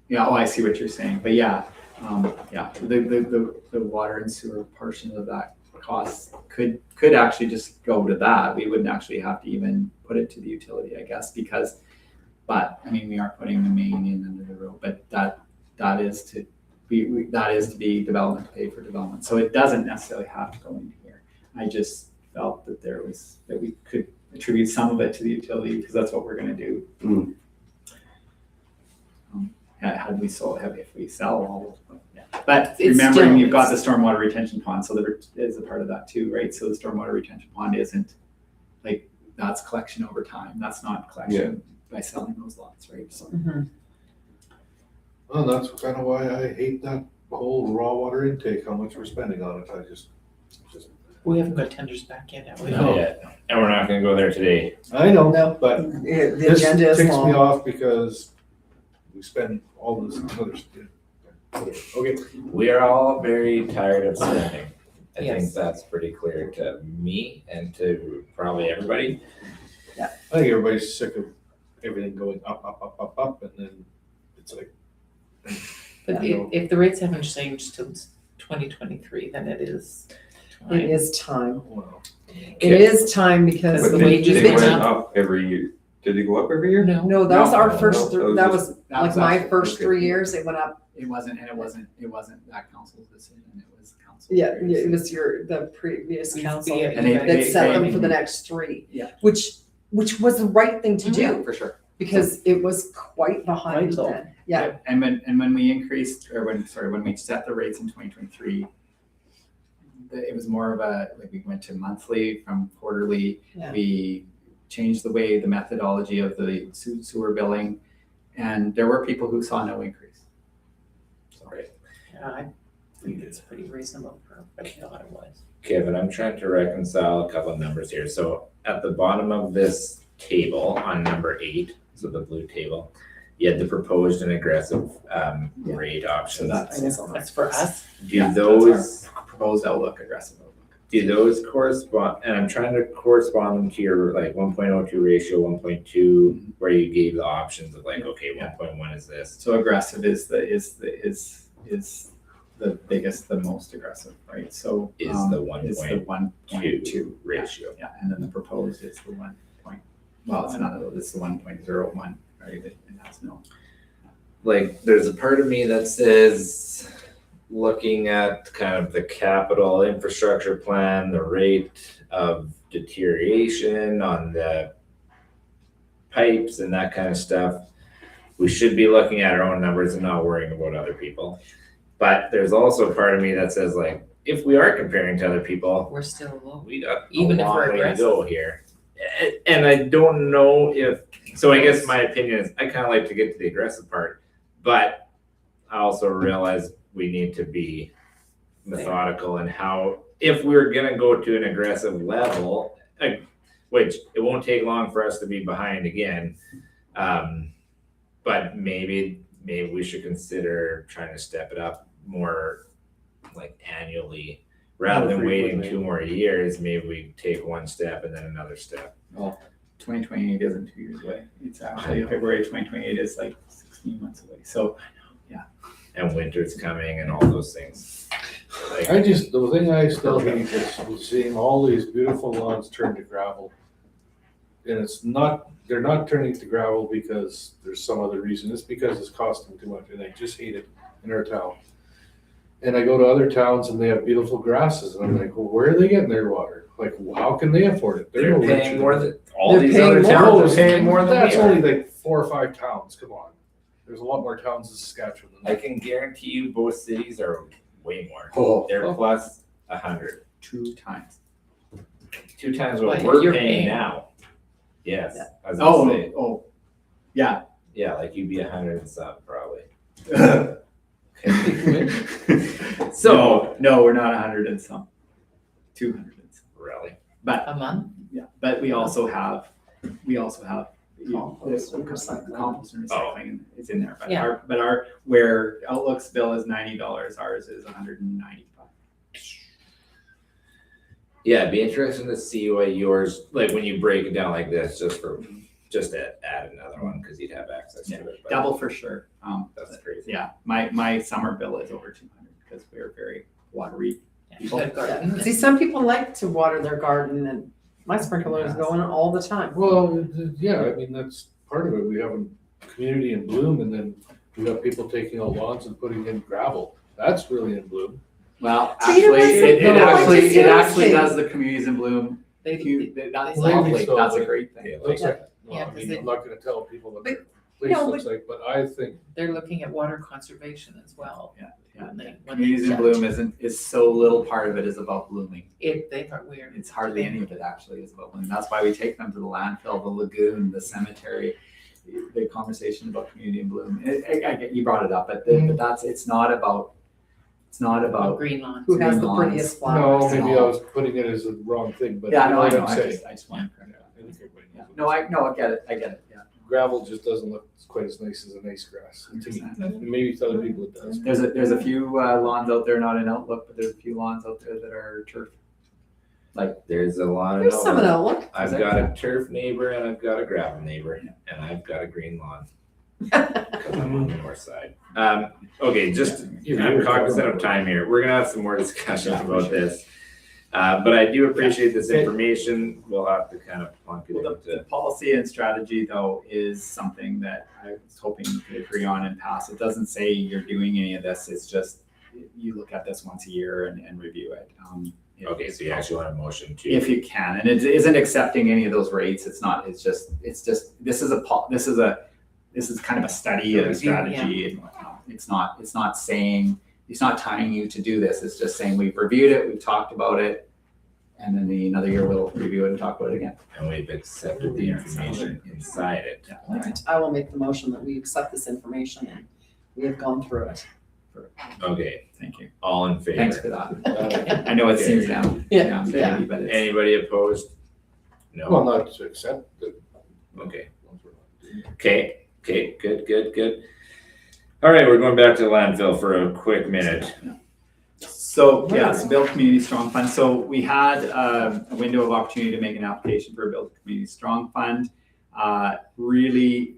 Yeah, oh, I see what you're saying, but yeah, the water and sewer portion of that cost could actually just go to that. We wouldn't actually have to even put it to the utility, I guess, but I mean, we are putting the main in under the road, but that is to be development to pay for development. So it doesn't necessarily have to go into here. I just felt that that we could attribute some of it to the utility because that's what we're gonna do. Mm. Had we sold, if we sell all of them, yeah. But It's remembering still- you've got the stormwater retention pond, so there is a part of that too, right? So the stormwater retention pond isn't, like, that's collection over time. That's not collection by selling those lots, right? So, Well, that's kind of why I hate that whole raw water intake, how much we're spending on it. I just, We haven't got tenders back yet, have we? Not yet. And we're not gonna go there today. I know, No. but The this agenda is ticks me long. off because we spend all this other stuff. Whatever. Okay, We are all very tired of spending. I think Yes. that's pretty clear to me and to probably everybody. I think everybody's sick of everything going up, and then it's like, But Yeah. if the rates haven't changed till 2023, then it is It time. is time. wow. It is time because But the the wages They wages. went up every year. Did they go up every year? No, No, that was our No, first, no, that that was that like was my actually- first okay. 3 years, it went up. it wasn't that council's decision, it was the council. Yeah, it was the previous council Yeah, And they- that set them they- for the next 3. Yeah. Which was the right thing to Yeah, do for sure. because it was quite behind Vital. then. Yeah, And when we increased, or when we set the rates in 2023, it was more of a, like, we went to monthly from quarterly. Yeah. We changed the way, the methodology of the sewer billing, and there were people who saw no increase. yeah, I think it's pretty reasonable for what I thought it was. Kevin, I'm trying to reconcile a couple of numbers here. So at the bottom of this table on number 8, so the blue table, you had the proposed and aggressive rate So options. That's for us. Do Yeah, those Proposed outlook, aggressive outlook. do those correspond, and I'm trying to correspond them to your like 1.02 ratio, 1.2, where you gave the options of like, okay, Yeah. 1.1 is this. So aggressive is the biggest, the most aggressive, right? So Is the is the 1.2 ratio. Yeah, and then the proposed is the it's another, it's the 1.01, right? It has no. Like, there's a part of me that says, looking at kind of the capital infrastructure plan, the rate of deterioration on the pipes and that kind of stuff, we should be looking at our own numbers and not worrying about other people. But there's also a part of me that says, like, if we are comparing to other people, We're still low. we got Even a if long we're way to aggressive. go here. And I don't know if, so I guess my opinion is I kind of like to get to the aggressive part, but I also realize we need to be methodical in how, if we're gonna go to an aggressive level, which it won't take long for us to be behind again. But maybe we should consider trying to step it up more like annually. Rather than waiting 2 more years, maybe we take one step and then another step. 2028 isn't 2 years away. It's actually February 2028 is like 16 months away. So And winter's coming and all those things. Like, the thing I still hate is seeing all these beautiful lawns turn to gravel. And they're not turning to gravel because there's some other reason, it's because it's costing too much, and I just hate it in our town. And I go to other towns and they have beautiful grasses, and I'm like, well, where are they getting their water? Like, how can they afford it? they're no paying richer more than- than, all They're these paying other more. towns are paying more than That's we are. only like 4 or 5 towns, come on. There's a lot more towns in Saskatchewan than I that. can guarantee you both cities are way more. Oh. They're plus 100. 2 times. 2 times what What we're you're paying paying. now. Yes, I was gonna Oh, say, oh, yeah. yeah, like you'd be 100 and some probably. So, So, no, we're not 100 and some, 200 and some. really, But A month? yeah, but we also have Compost and recycling. compost and recycling. It's in there, but Yeah. our where Outlook's bill is $90, ours is 195. yeah, it'd be interesting to see what yours, like when you break it down like this, just to add another one, cause you'd have access to Yeah, it. but double for sure. That's crazy. Yeah, my summer bill is over 200 because we're very watery. Yeah, you got a garden. See, some people like to water their garden and my sprinkler is going all the time. Well, yeah, I mean, that's part of it. We have a community in bloom and then we have people taking out lawns and putting in gravel. That's really in bloom. Well, So you know actually, what, it no, I actually just it actually noticed does the communities in bloom. They, That's Well, lovely. maybe so, That's a but- great thing. Yeah, Looks like- like, Yeah, well, I 'cause mean, they- I'm not gonna tell people what But, their place no, looks like, but I think, they're looking at water conservation as well. Yeah. When they Communities in judge. bloom is so little part of it is about blooming. They thought weird. It's hardly any of it actually is about blooming. That's why we take them to the landfill, the lagoon, the cemetery. The conversation about community in bloom. You brought it up, but that's it's not about Green lawn. Who has the Green prettiest no, flowers? maybe I was putting it as the wrong thing, but. Yeah, you no, I what know. I'm I saying. just want to correct Yeah, that. I think everybody Yeah. knows No, I get it. I get it. Yeah. Gravel just doesn't look quite as nice as a nice grass to me. 100%. And maybe to other people it does. There's a few lawns out there, not in Outlook, but there's a few lawns out there that are turf. There's a lot of. There's some of that look. I've got a turf neighbor and I've got a gravel neighbor and I've got a green lawn. Cause I'm on the north side. Okay, just, I'm cognizant of time here. We're gonna have some more discussions Yeah, for about sure. this. But I do appreciate this information. We'll have to kind of plunk it Well, the into. policy and strategy though is something that I was hoping we could agree on and pass. It doesn't say you're doing any of this. It's just, you look at this once a year and review it. Okay, so you actually want a motion to. If you can, and it isn't accepting any of those rates. It's not, it's just, this is kind of a study and a strategy and whatnot. It's not saying, it's not tying you to do this. It's just saying we've reviewed it, we've talked about it. And then another year we'll review it and talk about it again. And we've accepted the information inside it. All right, I will make the motion that we accept this information and we have gone through it. Okay, Thank you. all in favor? Thanks for that. I know it seems down. Yeah, maybe, but it's. Anybody opposed? Well, No, not to accept the. okay. Okay, good. All right, we're going back to the landfill for a quick minute. So, yeah, so Build Community Strong Fund. So we had a window of opportunity to make an application for a Build Community Strong Fund. Really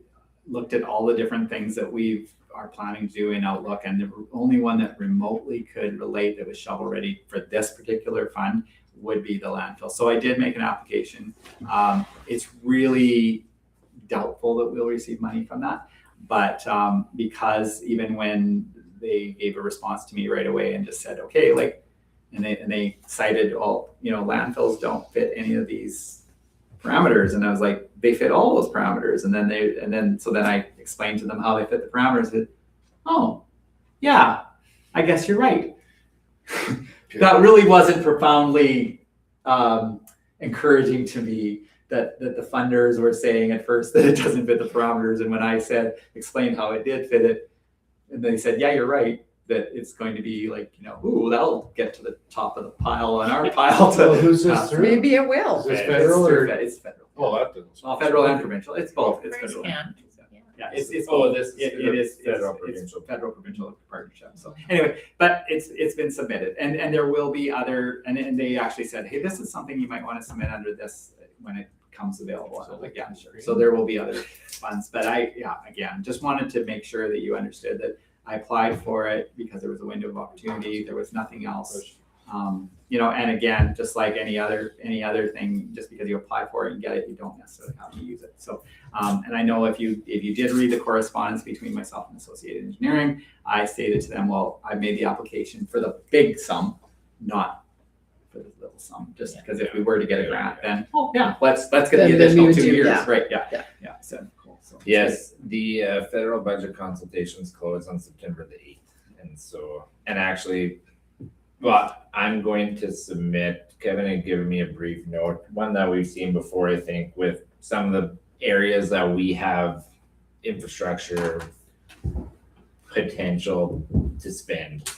looked at all the different things that we are planning to do in Outlook, and the only one that remotely could relate that was shovel ready for this particular fund would be the landfill. So I did make an application. It's really doubtful that we'll receive money from that, but because even when they gave a response to me right away and just said, okay, like, and they cited all, landfills don't fit any of these parameters. And I was like, they fit all those parameters. So then I explained to them how they fit the parameters. Said, oh, yeah, I guess you're right. That really wasn't profoundly encouraging to me that the funders were saying at first that it doesn't fit the parameters. And when I explained how it did fit it, and they said, yeah, you're right, that it's going to be like, ooh, that'll get to the top of the pile on our pile. So who's this through? Maybe it will. Is this Okay. federal or? It's federal. Oh, that doesn't. Well, federal and provincial. It's both. It's Raise federal. hand. Yeah, it's Oh, this is it is federal it's provincial. federal provincial partnership. So anyway, but it's been submitted, and there will be other, and they actually said, hey, this is something you might want to submit under this when it comes available. And I was like, yeah, sure. So there will be other funds, but again, just wanted to make sure that you understood that I applied for it because there was a window of opportunity. There was nothing else. And again, just like any other thing, just because you apply for it and get it, you don't necessarily have to use it. So, and I know if you did read the correspondence between myself and Associated Engineering, I stated to them, well, I made the application for the big sum, not for the little sum. Just because if we were to get a grant, then let's get the Then we additional would 2 do- years, yeah. right? Yeah. Yeah. So cool. So Yes, the federal budget consultations close on September the 8th. And actually, Well, I'm going to submit, Kevin had given me a brief note, one that we've seen before, I think, with some of the areas that we have infrastructure potential to spend.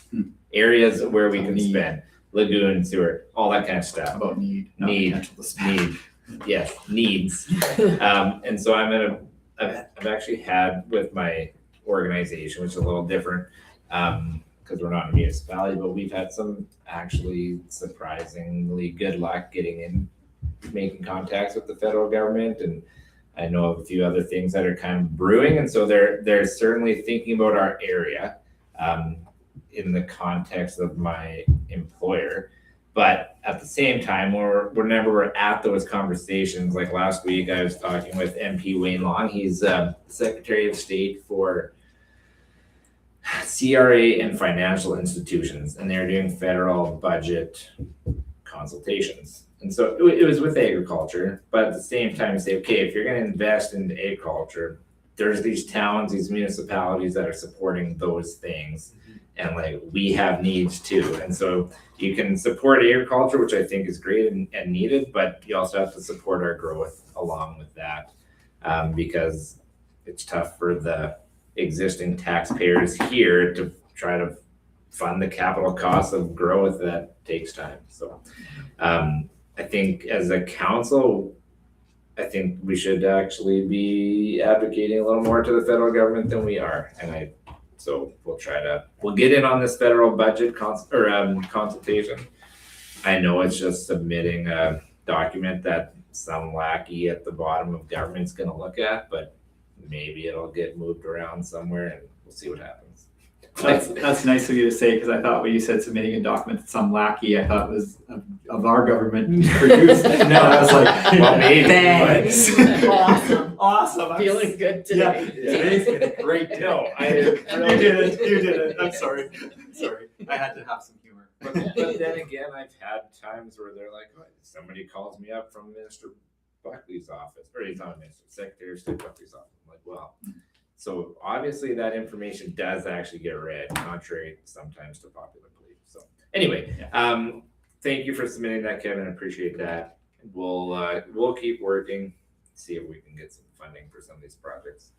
Areas where we can Need. spend, lagoon, sewer, all that kind of stuff. About need, not Need. potential to spend. Need, yes, needs. And so I've actually had with my organization, which is a little different, because we're not a municipality, but we've had some actually surprisingly good luck getting in, making contacts with the federal government, and I know of a few other things that are kind of brewing, and so they're certainly thinking about our area, in the context of my employer. But at the same time, whenever we're at those conversations, like last week, I was talking with MP Wayne Long. He's Secretary of State for CRA and financial institutions, and they're doing federal budget consultations. And so it was with agriculture, but at the same time, say, okay, if you're going to invest into agriculture, there's these towns, these municipalities that are supporting those things, and like we have needs too. And so you can support agriculture, which I think is great and needed, but you also have to support our growth along with that, because it's tough for the existing taxpayers here to try to fund the capital costs of growth that takes time. So I think as a council, I think we should actually be advocating a little more to the federal government than we are. And so we'll get in on this federal budget consultation. I know it's just submitting a document that some lackey at the bottom of government's gonna look at, but maybe it'll get moved around somewhere and we'll see what happens. That's nice of you to say, because I thought when you said submitting a document to some lackey, I thought it was of our government produced. No, I was like, Well, maybe, Thanks. Awesome. Awesome. Feeling good Yeah, today. today's been a great day. No, You did it. I'm sorry. I had to have some humor. But then again, I've had times where they're like, oh, somebody calls me up from Minister Buckley's office, or he's not a minister, Secretary of State Buckley's office. I'm like, well, so obviously that information does actually get read, contrary sometimes to popular belief. So anyway, thank you for submitting that, Kevin. I appreciate that. We'll keep working, see if we can get some funding for some of these projects.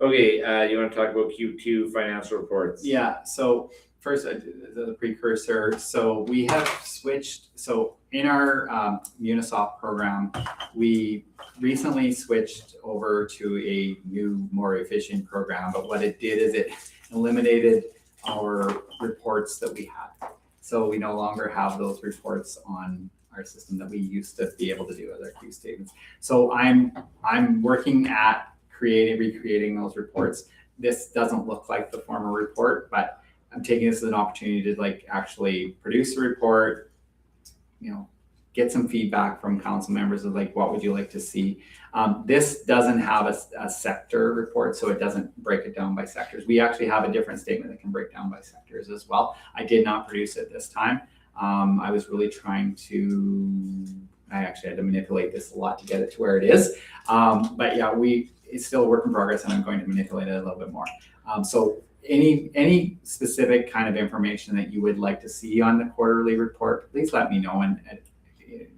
Okay, you want to talk about Q2 financial reports? Yeah, so first, the precursor, so we have switched, so in our Unisoft program, we recently switched over to a new, more efficient program, but what it did is it eliminated our reports that we had. So we no longer have those reports on our system that we used to be able to do with our Q statements. So I'm working at recreating those reports. This doesn't look like the former report, but I'm taking this as an opportunity to like actually produce a report, get some feedback from council members of like, what would you like to see? This doesn't have a sector report, so it doesn't break it down by sectors. We actually have a different statement that can break down by sectors as well. I did not produce it this time. I was really trying to, I actually had to manipulate this a lot to get it to where it is. But yeah, it's still a work in progress, and I'm going to manipulate it a little bit more. So any specific kind of information that you would like to see on the quarterly report, please let me know, and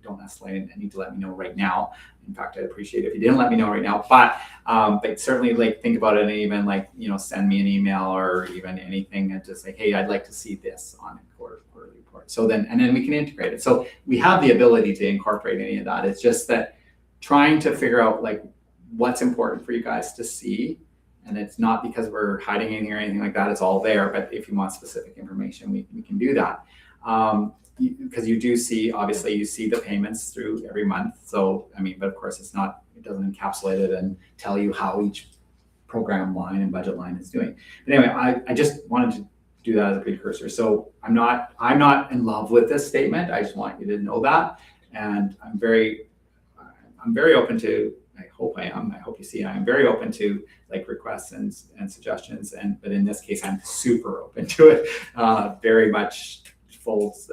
don't necessarily need to let me know right now. In fact, I'd appreciate it if you didn't let me know right now, but certainly like think about it, and even like, send me an email or even anything and just say, hey, I'd like to see this on a quarterly report. So then we can integrate it. So we have the ability to incorporate any of that. It's just that trying to figure out like what's important for you guys to see. And it's not because we're hiding anything or anything like that. It's all there. But if you want specific information, we can do that. Because you do see, obviously, you see the payments through every month. So, but of course, it doesn't encapsulate it and tell you how each program line and budget line is doing. But anyway, I just wanted to do that as a precursor. So I'm not in love with this statement. I just want you to know that. And I'm very open to, I hope you see, I'm very open to like requests and suggestions. But in this case, I'm super open to it. Very much folds,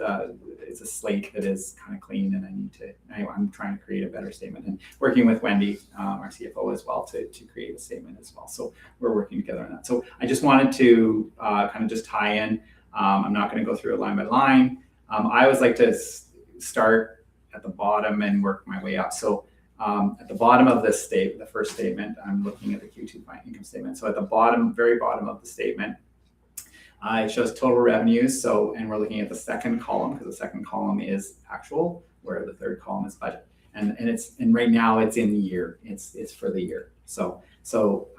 it's a slate that is kind of clean, and I'm trying to create a better statement, and working with Wendy, our CFO as well, to create a statement as well. So we're working together on that. So I just wanted to kind of just tie in. I'm not going to go through it line by line. I always like to start at the bottom and work my way up. So at the bottom of this the first statement, I'm looking at the Q2 income statement. So at the bottom, very bottom of the statement, it shows total revenues. So, and we're looking at the second column because the second column is actual, where the third column is budget. And right now it's in the year. It's for the year. So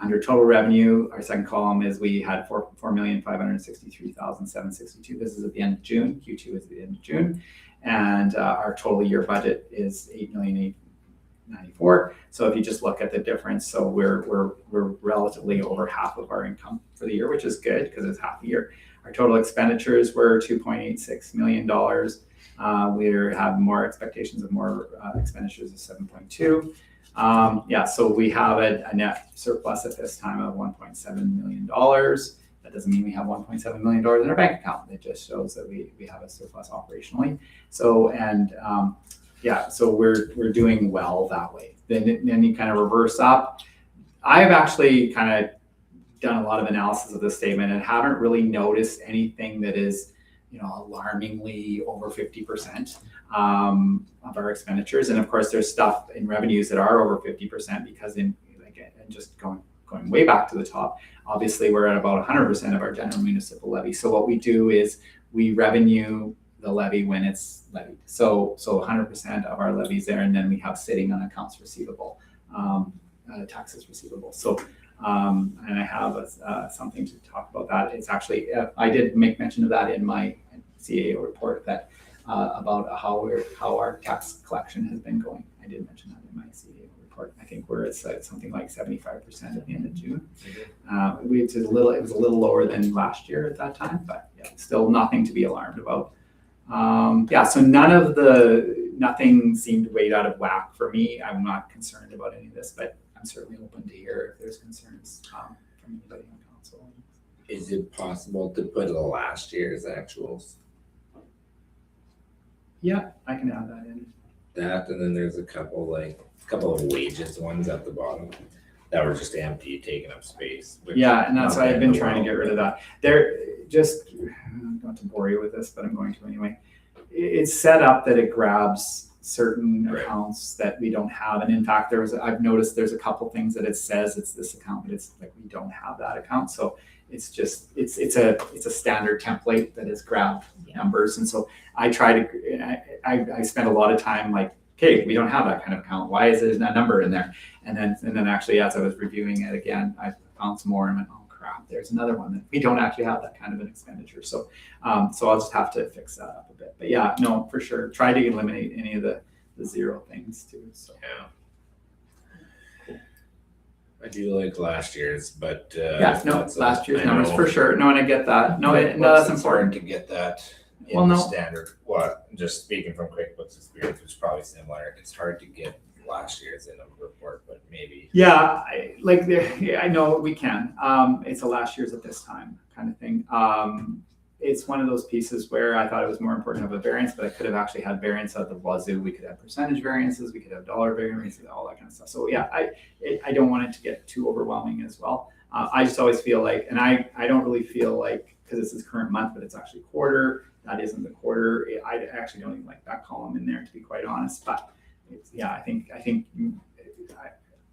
under total revenue, our second column is we had 4,563,762. This is at the end of June. Q2 is at the end of June, and our total year budget is 8,894,000. So if you just look at the difference, so we're relatively over half of our income for the year, which is good because it's half a year. Our total expenditures were $2.86 million. We have more expectations of more expenditures of 7.2. So we have a net surplus at this time of $1.7 million. That doesn't mean we have $1.7 million in our bank account. It just shows that we have a surplus operationally. So we're doing well that way. Then you kind of reverse up. I have actually kind of done a lot of analysis of this statement and haven't really noticed anything that is, alarmingly over 50% of our expenditures. And of course, there's stuff in revenues that are over 50% because and just going way back to the top, obviously we're at about 100% of our general municipal levy. So what we do is we revenue the levy when it's levied. So 100% of our levies there, and then we have sitting on accounts receivable, taxes receivable. So and I have something to talk about that. It's actually, I did make mention of that in my CAO report that about how our tax collection has been going. I did mention that in my CAO report. I think we're at something like 75% at the end of June. It was a little lower than last year at that time, but yeah, still nothing to be alarmed about. So nothing seemed weighed out of whack for me. I'm not concerned about any of this, but I'm certainly open to hear if there's concerns from anybody on council. Is it possible to put last year's actuals? Yeah, I can add that in. That, and then there's a couple of wages ones at the bottom that were just empty, taking up space. Yeah, and that's why I've been trying to get rid of that. Not to bore you with this, but I'm going to anyway. It's set up that it grabs certain accounts that we don't have, and in fact, I've noticed there's a couple things that it says it's this account, but it's like we don't have that account. So it's just it's a standard template that has grabbed numbers, and so I try to I spend a lot of time like, okay, we don't have that kind of account. Why is there a number in there? And then actually, as I was reviewing it again, I found some more and went, oh crap, there's another one that we don't actually have that kind of an expenditure. So I'll just have to fix that up a bit. But yeah, no, for sure, try to eliminate any of the zero things too. So I do like last year's, but last year's numbers for sure. No, and I get that. No, that's important to get that. Well, no. Standard. Just speaking from QuickBooks experience, which is probably similar. It's hard to get last year's in a report, but maybe. Yeah, I know we can. It's a last year's at this time kind of thing. It's one of those pieces where I thought it was more important to have a variance, but I could have actually had variance at the wazoo. We could have percentage variances, we could have dollar variances, all that kind of stuff. So yeah, I don't want it to get too overwhelming as well. I just always feel like, and I don't really feel like, because this is current month, but it's actually quarter, that isn't the quarter. I actually don't even like that column in there, to be quite honest. But I think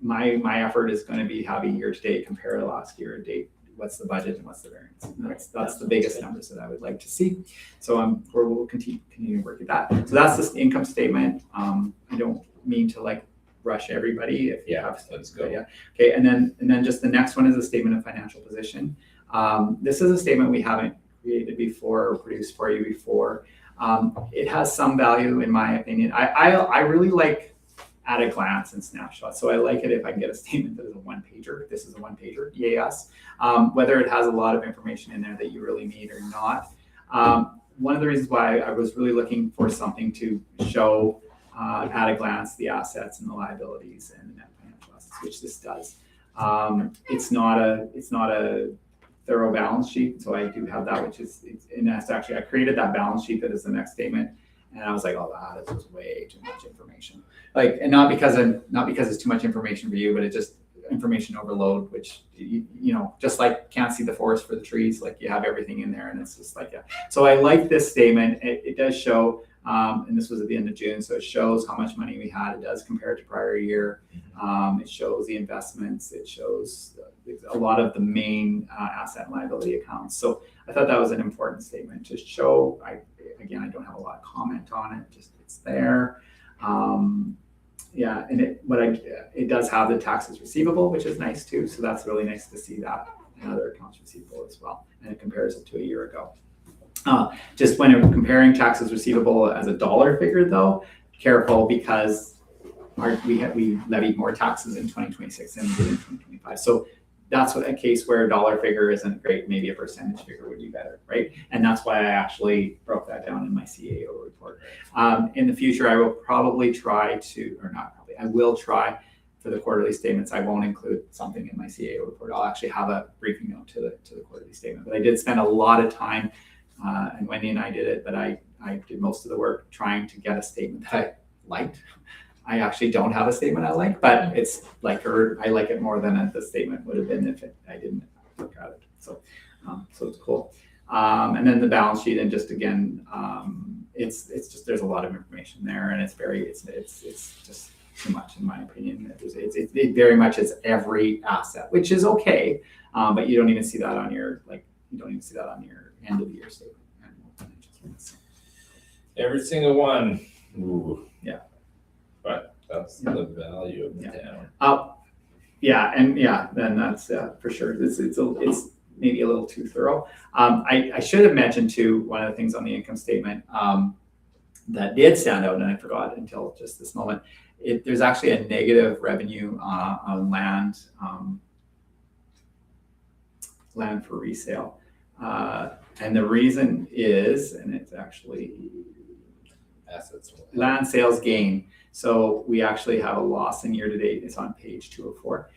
my effort is going to be have a year to date compare to last year date. What's the budget and what's the variance? And that's the biggest numbers that I would like to see. So we'll continue to work at that. So that's the income statement. I don't mean to rush everybody. If you have, let's go. Yeah. Okay. And then just the next one is a statement of financial position. This is a statement we haven't created before or produced for you before. It has some value in my opinion. I really like at a glance and snapshot. So I like it if I can get a statement that is a one-pager. This is a one-pager, EAS. Whether it has a lot of information in there that you really need or not. One of the reasons why I was really looking for something to show at a glance the assets and the liabilities and the net financial assets, which this does. It's not a thorough balance sheet, so I do have that, and that's actually I created that balance sheet that is the next statement. And I was like, oh, this is way too much information. And not because it's too much information for you, but information overload, which you know, just like can't see the forest for the trees, like you have everything in there, and it's just like so I like this statement. It does show, and this was at the end of June, so it shows how much money we had. It does compare to prior year. It shows the investments. It shows a lot of the main asset and liability accounts. So I thought that was an important statement to show. I don't have a lot of comment on it. Just it's there. Yeah, and it does have the taxes receivable, which is nice too. So that's really nice to see that in other accounts receivable as well. And it compares it to a year ago. Just when I'm comparing taxes receivable as a dollar figure though, careful because we levied more taxes in 2026 than we did in 2025. So that's a case where a dollar figure isn't great. Maybe a percentage figure would be better, right? And that's why I actually broke that down in my CAO report. In the future, I will probably try to, or not probably, I will try for the quarterly statements. I won't include something in my CAO report. I'll actually have a briefing note to the quarterly statement. But I did spend a lot of time, and Wendy and I did it, but I did most of the work trying to get a statement that I liked. I actually don't have a statement I like, but it's like I like it more than the statement would have been if I didn't look at it. So it's cool. And then the balance sheet, and just again, it's just there's a lot of information there, and it's just too much in my opinion. It very much is every asset, which is okay, but you don't even see that on your end of the year statement. Every single one. Ooh. Yeah. But that's the value of the town. Then that's for sure. It's maybe a little too thorough. I should have mentioned too, one of the things on the income statement that did stand out, and I forgot until just this moment. There's actually a negative revenue on land for resale, and the reason is, and it's actually Assets. land sales gain. So we actually have a loss in year to date. It's on page 204.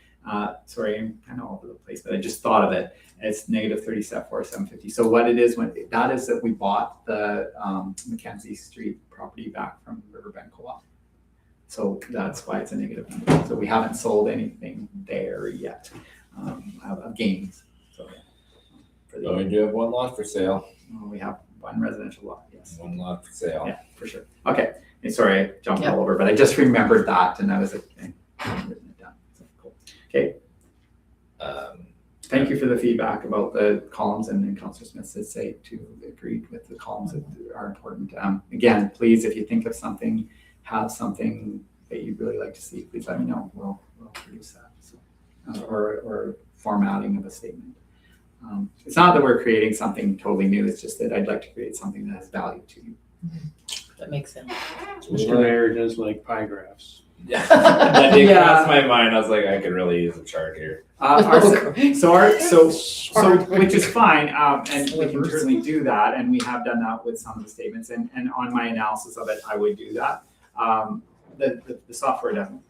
Sorry, I'm kind of all over the place, but I just thought of it. It's negative 37,750. So what it is that is that we bought the Mackenzie Street property back from Riverbend Co-op. So that's why it's a negative number. So we haven't sold anything there yet of gains. So So we do have one lot for sale. we have one residential lot. Yes. One lot for sale. Yeah, for sure. Okay. And sorry, I jumped all over, but I just remembered that, and that was written it down. So, cool. Okay. Thank you for the feedback about the columns, and then Councillor Smith did say to agreed with the columns that are important. Again, please, if you think of something, have something that you'd really like to see, please let me know. We'll produce that. So, or formatting of a statement. It's not that we're creating something totally new. It's just that I'd like to create something that has value to you. That makes sense. Mr. Mayor does like pie graphs. That did cross my mind. I was like, I could really use a chart here. So which is fine, and we can certainly do that, and we have done that with some of the statements, and on my analysis of it, I would do that. The software doesn't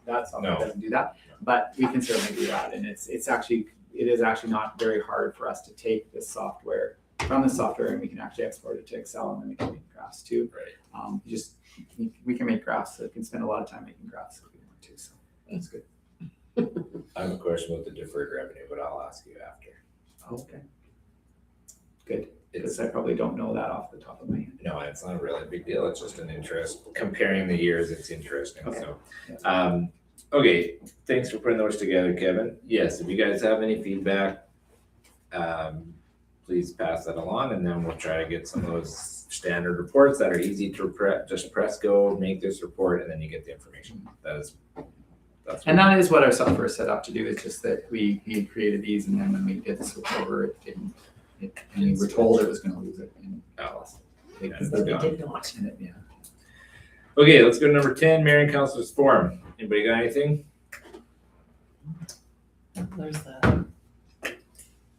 do that, but we can certainly do that, and it is actually not very hard for us to take this software from the software, and we can actually export it to Excel, and then we can make graphs too. Right. We can make graphs, so we can spend a lot of time making graphs if we want to, so that's good. I have a question about the deferred revenue, but I'll ask you after. Okay. Good, because I probably don't know that off the top of my head. No, it's not really a big deal. It's just an interest. Comparing the years, it's interesting. Okay. So, okay. Thanks for putting those together, Kevin. Yes, if you guys have any feedback, please pass that along, and then we'll try to get some of those standard reports that are easy to just press go, make this report, and then you get the information. That's that is what our software is set up to do. It's just that we created these, and then when we did the switch over, it didn't. And we were told it was going to lose it, and It did not. Okay, let's go to number 10, Mayor and Councilors Forum. Anybody got anything? There's the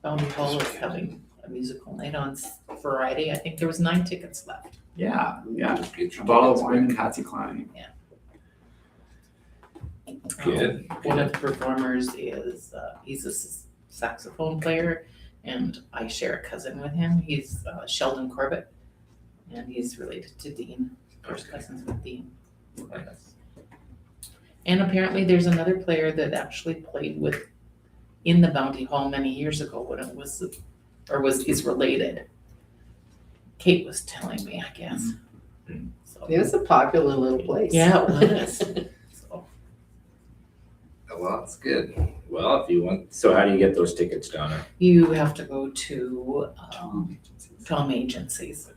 Bounty Hall is having a musical night on Friday. I think there was 9 tickets left. Yeah. Just get A your bottle of tickets wine and Patsy Cline. Good. One of the performers is he's a saxophone player, and I share a cousin with him. He's Sheldon Corbett, and he's related to Dean. First cousins with Dean. And apparently there's another player that actually played in the Bounty Hall many years ago when it was, is related. Kate was telling me, I guess. So, It was a popular little place. yeah, it was. So, Well, that's good. Well, if you want, so how do you get those tickets, Donna? you have to go to, Tom Agencies.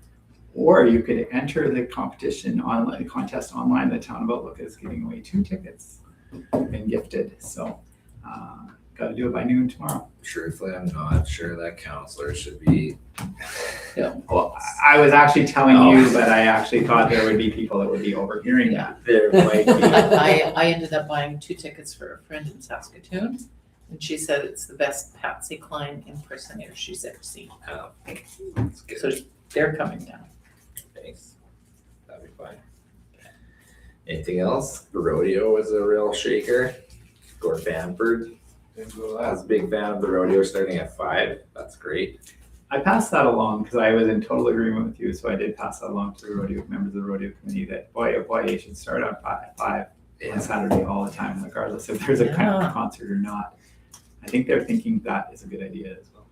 Or you could enter the competition online, the contest online. The town of Outlook is giving away 2 tickets. Been gifted, so got to do it by noon tomorrow. Truthfully, I'm not sure that counselor should be. Well, I was actually telling Oh. you, but I actually thought there would be people that would be overhearing that. There might be. I ended up buying 2 tickets for a friend in Saskatoon, and she said it's the best Patsy Cline impersonator she's ever seen. Oh, that's good. So they're coming down. Thanks. That'd be fine. Anything else? The rodeo was a real shaker. Gord Bamford. Didn't go I that. was a big fan of the rodeo starting at 5. That's great. I passed that along because I was in total agreement with you, so I did pass that along to the rodeo members of the rodeo committee that boy, oh boy, you should start on 5 on Saturday all the time, regardless if there's a Yeah. concert or not. I think they're thinking that is a good idea as well.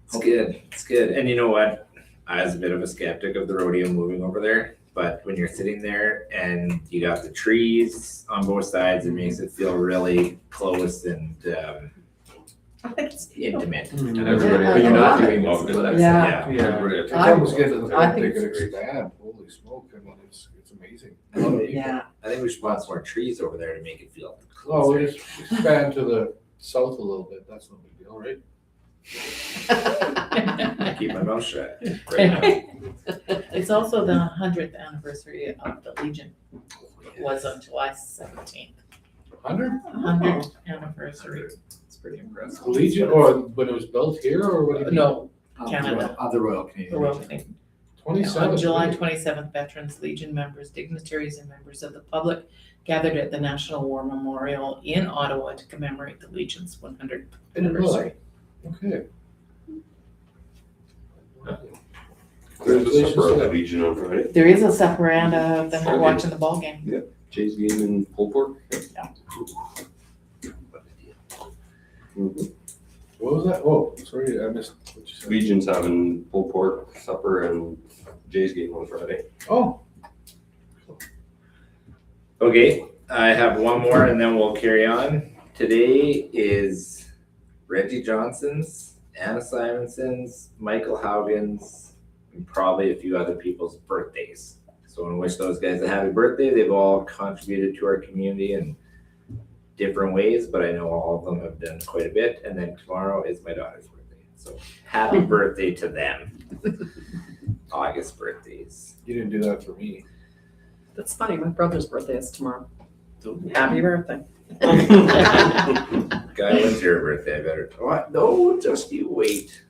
It's good. It's good. And you know what? I was a bit of a skeptic of the rodeo moving over there, but when you're sitting there and you got the trees on both sides, it makes it feel really close and intimate. And Yeah, everybody, I but you're not love doing it. well with it. Yeah. Yeah. Yeah. Everybody- It's almost good. I think They could it's great. expand. Holy smoke! I mean, it's amazing. A lot of people. Yeah. I think we should plant some more trees over there to make it feel Oh, we closer. just expand to the south a little bit. That's no big deal, right? Keep my mouth shut right now. It's also the 100th anniversary of the Legion. Was on July 17th. 100? 100th anniversary. It's pretty impressive. Legion, or when it was built here, or what? do you mean? No, Of Canada. the Royal Canadian the Royal Legion. Canadian. 27. On July 27th, Veterans Legion members, dignitaries, and members of the public gathered at the National War Memorial in Ottawa to commemorate the Legion's 100th I didn't know anniversary. that. Okay. There's a Congratulations supper to at the them. Legion on Friday. There is a supper and then we're watching the ball game. Jay's game in pulled pork. What was that? Oh, sorry, I missed what you said. Legion's having pulled pork supper and Jay's game on Friday. Oh, Okay, I have one more and then we'll carry on. Today is Reggie Johnson's, Anna Simonson's, Michael Haugen's, and probably a few other people's birthdays. So I want to wish those guys a happy birthday. They've all contributed to our community in different ways, but I know all of them have done quite a bit. And then tomorrow is my daughter's birthday. So happy birthday to them. August birthdays. you didn't do that for me. That's funny. My brother's birthday is tomorrow. Happy birthday. Guy, when's your birthday? I better. What? No, just you wait.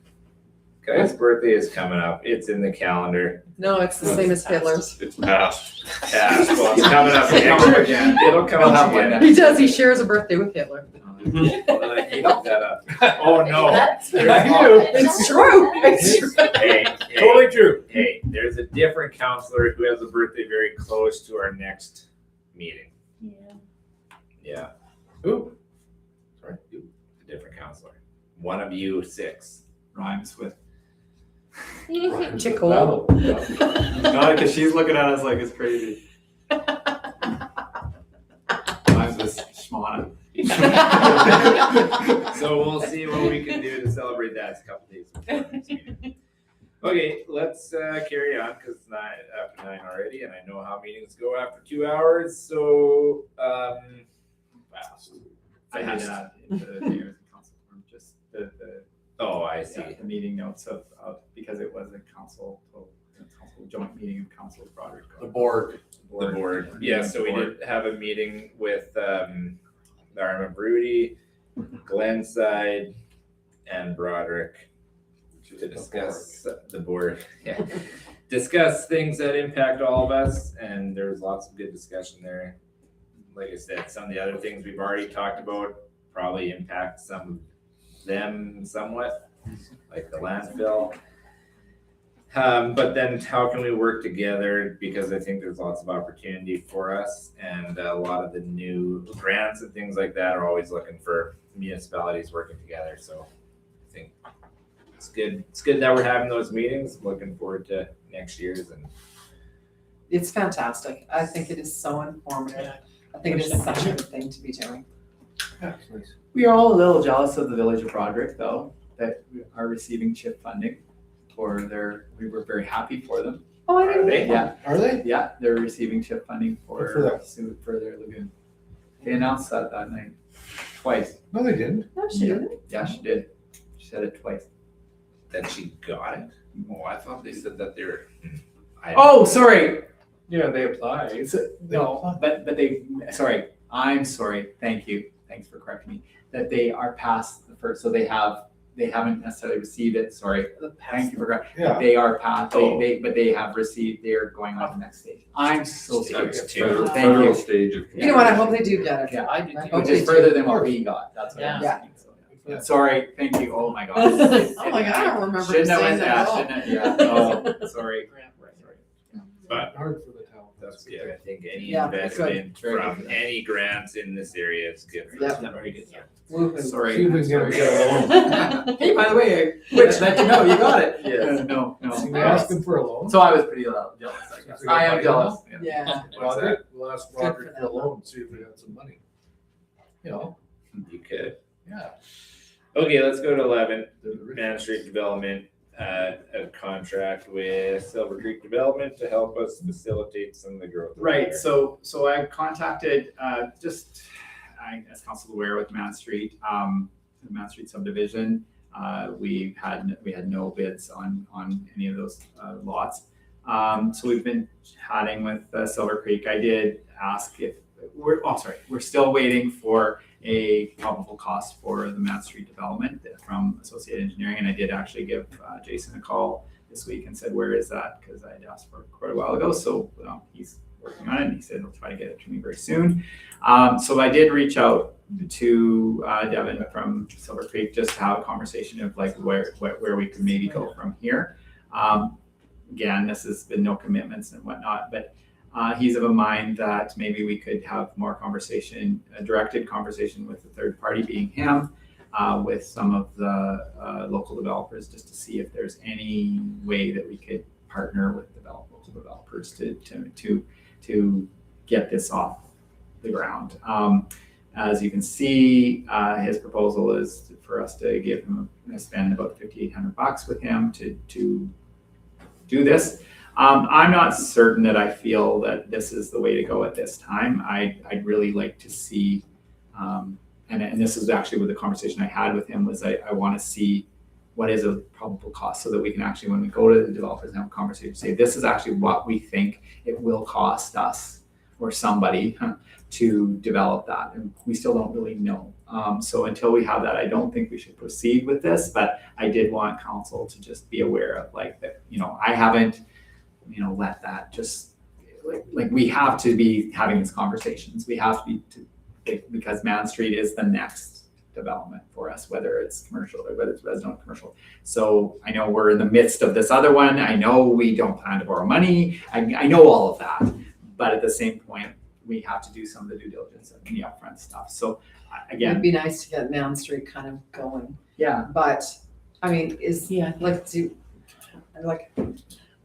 Guy's birthday is coming up. It's in the calendar. No, it's the same as Hitler's. It's past. Yeah, well, it's coming up Come up next. again. It'll come We'll up have one again. He does. He shares a birthday with Hitler. Hold on, I can't look that up. Oh, no. It's true. It's true. Hey, Totally true. hey, there's a different counselor who has a birthday very close to our next meeting. Yeah, Who? Sorry, you. a different counselor. One of you 6. Rhymes with. Tickle. Battle. No, because she's looking at us like it's crazy. Rhymes with Shmana. So we'll see what we can do to celebrate that. It's a couple days before our next meeting. Okay, let's carry on because it's after 9 already, and I know how meetings go after 2 hours. So fast. I had Fast. the mayor's and council forum, just the Oh, I see. the meeting notes of because it was a council joint meeting of council Broderick. The board. The board. Yeah, so we did have a meeting with Dharma Broody, Glenside, and Broderick to discuss the board. Yeah. Discuss things that impact all of us, and there's lots of good discussion there. Like I said, some of the other things we've already talked about probably impact some of them somewhat, like the landfill. But then how can we work together? Because I think there's lots of opportunity for us, and a lot of the new grants and things like that are always looking for municipalities working together. So I think it's good. It's good that we're having those meetings. Looking forward to next year's. And It's fantastic. I think it is so informative. I think it is such a good thing to be doing. We are all a little jealous of the Village of Broderick, though, that are receiving CHIP funding for we were very happy for them. Oh, I Are didn't they? know. Yeah, Are they? yeah, they're receiving CHIP funding Good for them. for their lagoon. They announced that night, twice. No, they didn't. No, she didn't. Yeah, she did. She said it twice. that she got it. Oh, I thought they said that they're. Oh, sorry. Yeah, they applied. They No, applied. but they, sorry, I'm sorry. Thank you. Thanks for correcting me. That they are past the first, so they haven't necessarily received it. Sorry. Thank you for correcting. Yeah. They are past, Oh. but they have received, they're going on to the next stage. I'm so sorry. That's Thank federal, you. federal stage of. You know what? I hope they do get it. Yeah. I did I too. hope Which is they further do. than what we got. That's what I'm Yeah. saying. So, yeah. Sorry. Thank you. Oh my gosh. I'm like, I don't remember Shouldn't have saying went that at that. all. Shouldn't have, yeah. Oh, sorry. But Hard for the town. that's good. I think any Yeah, it's good. investment Very good from for them. any grants in this area is good. For Yeah. us. Very good. Sorry. See if we can get a loan. Hey, by the way, which let you know you got it. Yes. No. See, we asked them for a loan. So I was pretty jealous, I guess. I am jealous. Yeah. Well, we'll ask Good Roger for for a them. loan, see if we got some money. You know, You could. yeah. Okay, let's go to 11. Man Street Development, a contract with Silver Creek Development to help us facilitate some of the growth. over Right, there. so I contacted, as council aware with Main Street, the Main Street subdivision. We had no bids on any of those lots. So we've been chatting with Silver Creek. I did ask if, we're still waiting for a probable cost for the Main Street development from Associated Engineering, and I did actually give Jason a call this week and said, where is that? Because I had asked for it quite a while ago, so he's working on it, and he said he'll try to get it to me very soon. So I did reach out to Devin from Silver Creek just to have a conversation of like where we could maybe go from here. Again, this has been no commitments and whatnot, but he's of a mind that maybe we could have more conversation, a directed conversation with the third party being him, with some of the local developers, just to see if there's any way that we could partner with local developers to get this off the ground. As you can see, his proposal is for us to give him spend about $5,800 with him to do this. I'm not certain that I feel that this is the way to go at this time. I'd really like to see, and this is actually what the conversation I had with him was, I want to see what is a probable cost so that we can actually, when we go to the developers and have a conversation, say this is actually what we think it will cost us or somebody to develop that. And we still don't really know. So until we have that, I don't think we should proceed with this, but I did want council to just be aware of like that, I haven't, let that just like we have to be having these conversations. We have to be because Main Street is the next development for us, whether it's commercial or whether it's residential commercial. So I know we're in the midst of this other one. I know we don't plan to borrow money. I know all of that, but at the same point, we have to do some of the due diligence and the upfront stuff. So again, It'd be nice to get Mound Street kind of going, yeah, but I mean, Yeah.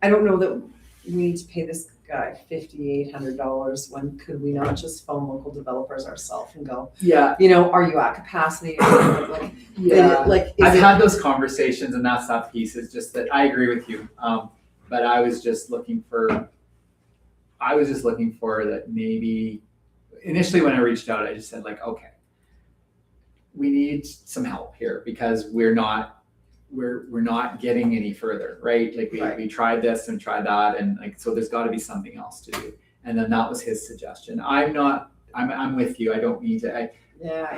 I don't know that we need to pay this guy $5,800 when could we not just phone local developers ourselves and go, yeah, are you at capacity? Like, is I've it- had those conversations, and that's that piece. Is just that I agree with you, but I was just looking for that maybe initially when I reached out, I just said like, okay, we need some help here because we're not getting any further, right? Like we tried this and tried that, and like so there's got to be something else to do. And then that was his suggestion. I'm with you. I don't need to.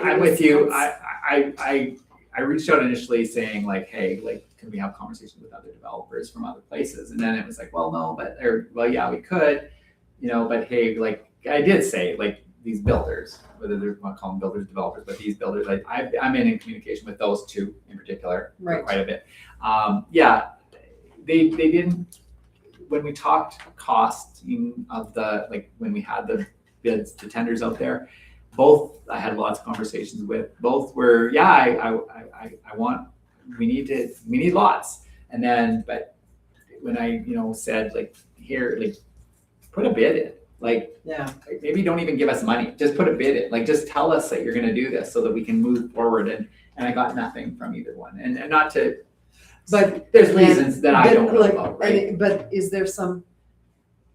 I'm with you. I reached out initially saying like, hey, like, can we have conversations with other developers from other places? And then it was like, well, no, yeah, we could, but hey, like I did say like these builders, whether they're want to call them builders, developers, but these builders, like I'm in communication with those two in particular Right. quite a bit. they didn't, when we talked costing of the, like, when we had the bids, the tenders out there, both, I had lots of conversations with, both were, yeah, I want, we need lots. And then, but when I, said like, here, like, put a bid in, like, Yeah. maybe don't even give us money, just put a bid in, like, just tell us that you're gonna do this so that we can move forward, and I got nothing from either one, and not to, But there's reasons that I but, don't know like, about, right? But is there some,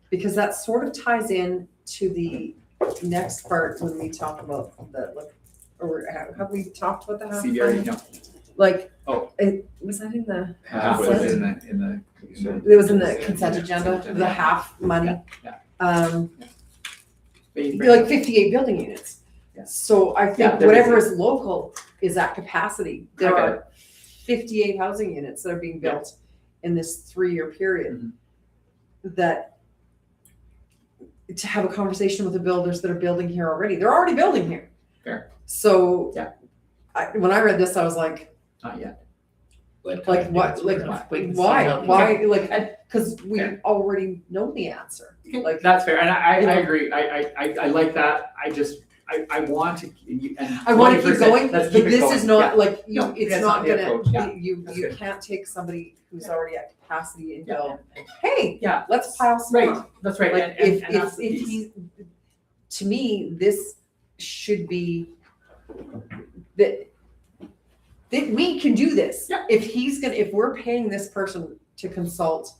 because that sort of ties in to the next part when we talk about the, like, or have we talked about the half? CBRE, no, Like, Oh. was that in the, half was Consent? in the. it was in the consent agenda, the half money? Yeah. Like 58 building units. Yeah. So I Yeah, think there whatever is- is local is at capacity. There Okay. are 58 housing units that are being Yeah. built in this 3-year period. That to have a conversation with the builders that are building here already, they're already building here. Fair. So Yeah. when I read this, I was like, Not yet. like what, like Wait and see why, how- like, because we Fair. already know the answer. Like, That's fair, and I You know. agree, I like that, I want to, and I want to keep 20%, going, let's but keep it this going. is not Yeah. like, you, No, it's that's not not the approach. Yeah. gonna, you That's you good. can't take somebody who's Yeah. already at capacity and Yeah. go, hey, Yeah, let's pile some right, on. that's right, Like, and that's if the piece. he, to me, this should be, that we can do this. Yeah. If we're paying this person to consult,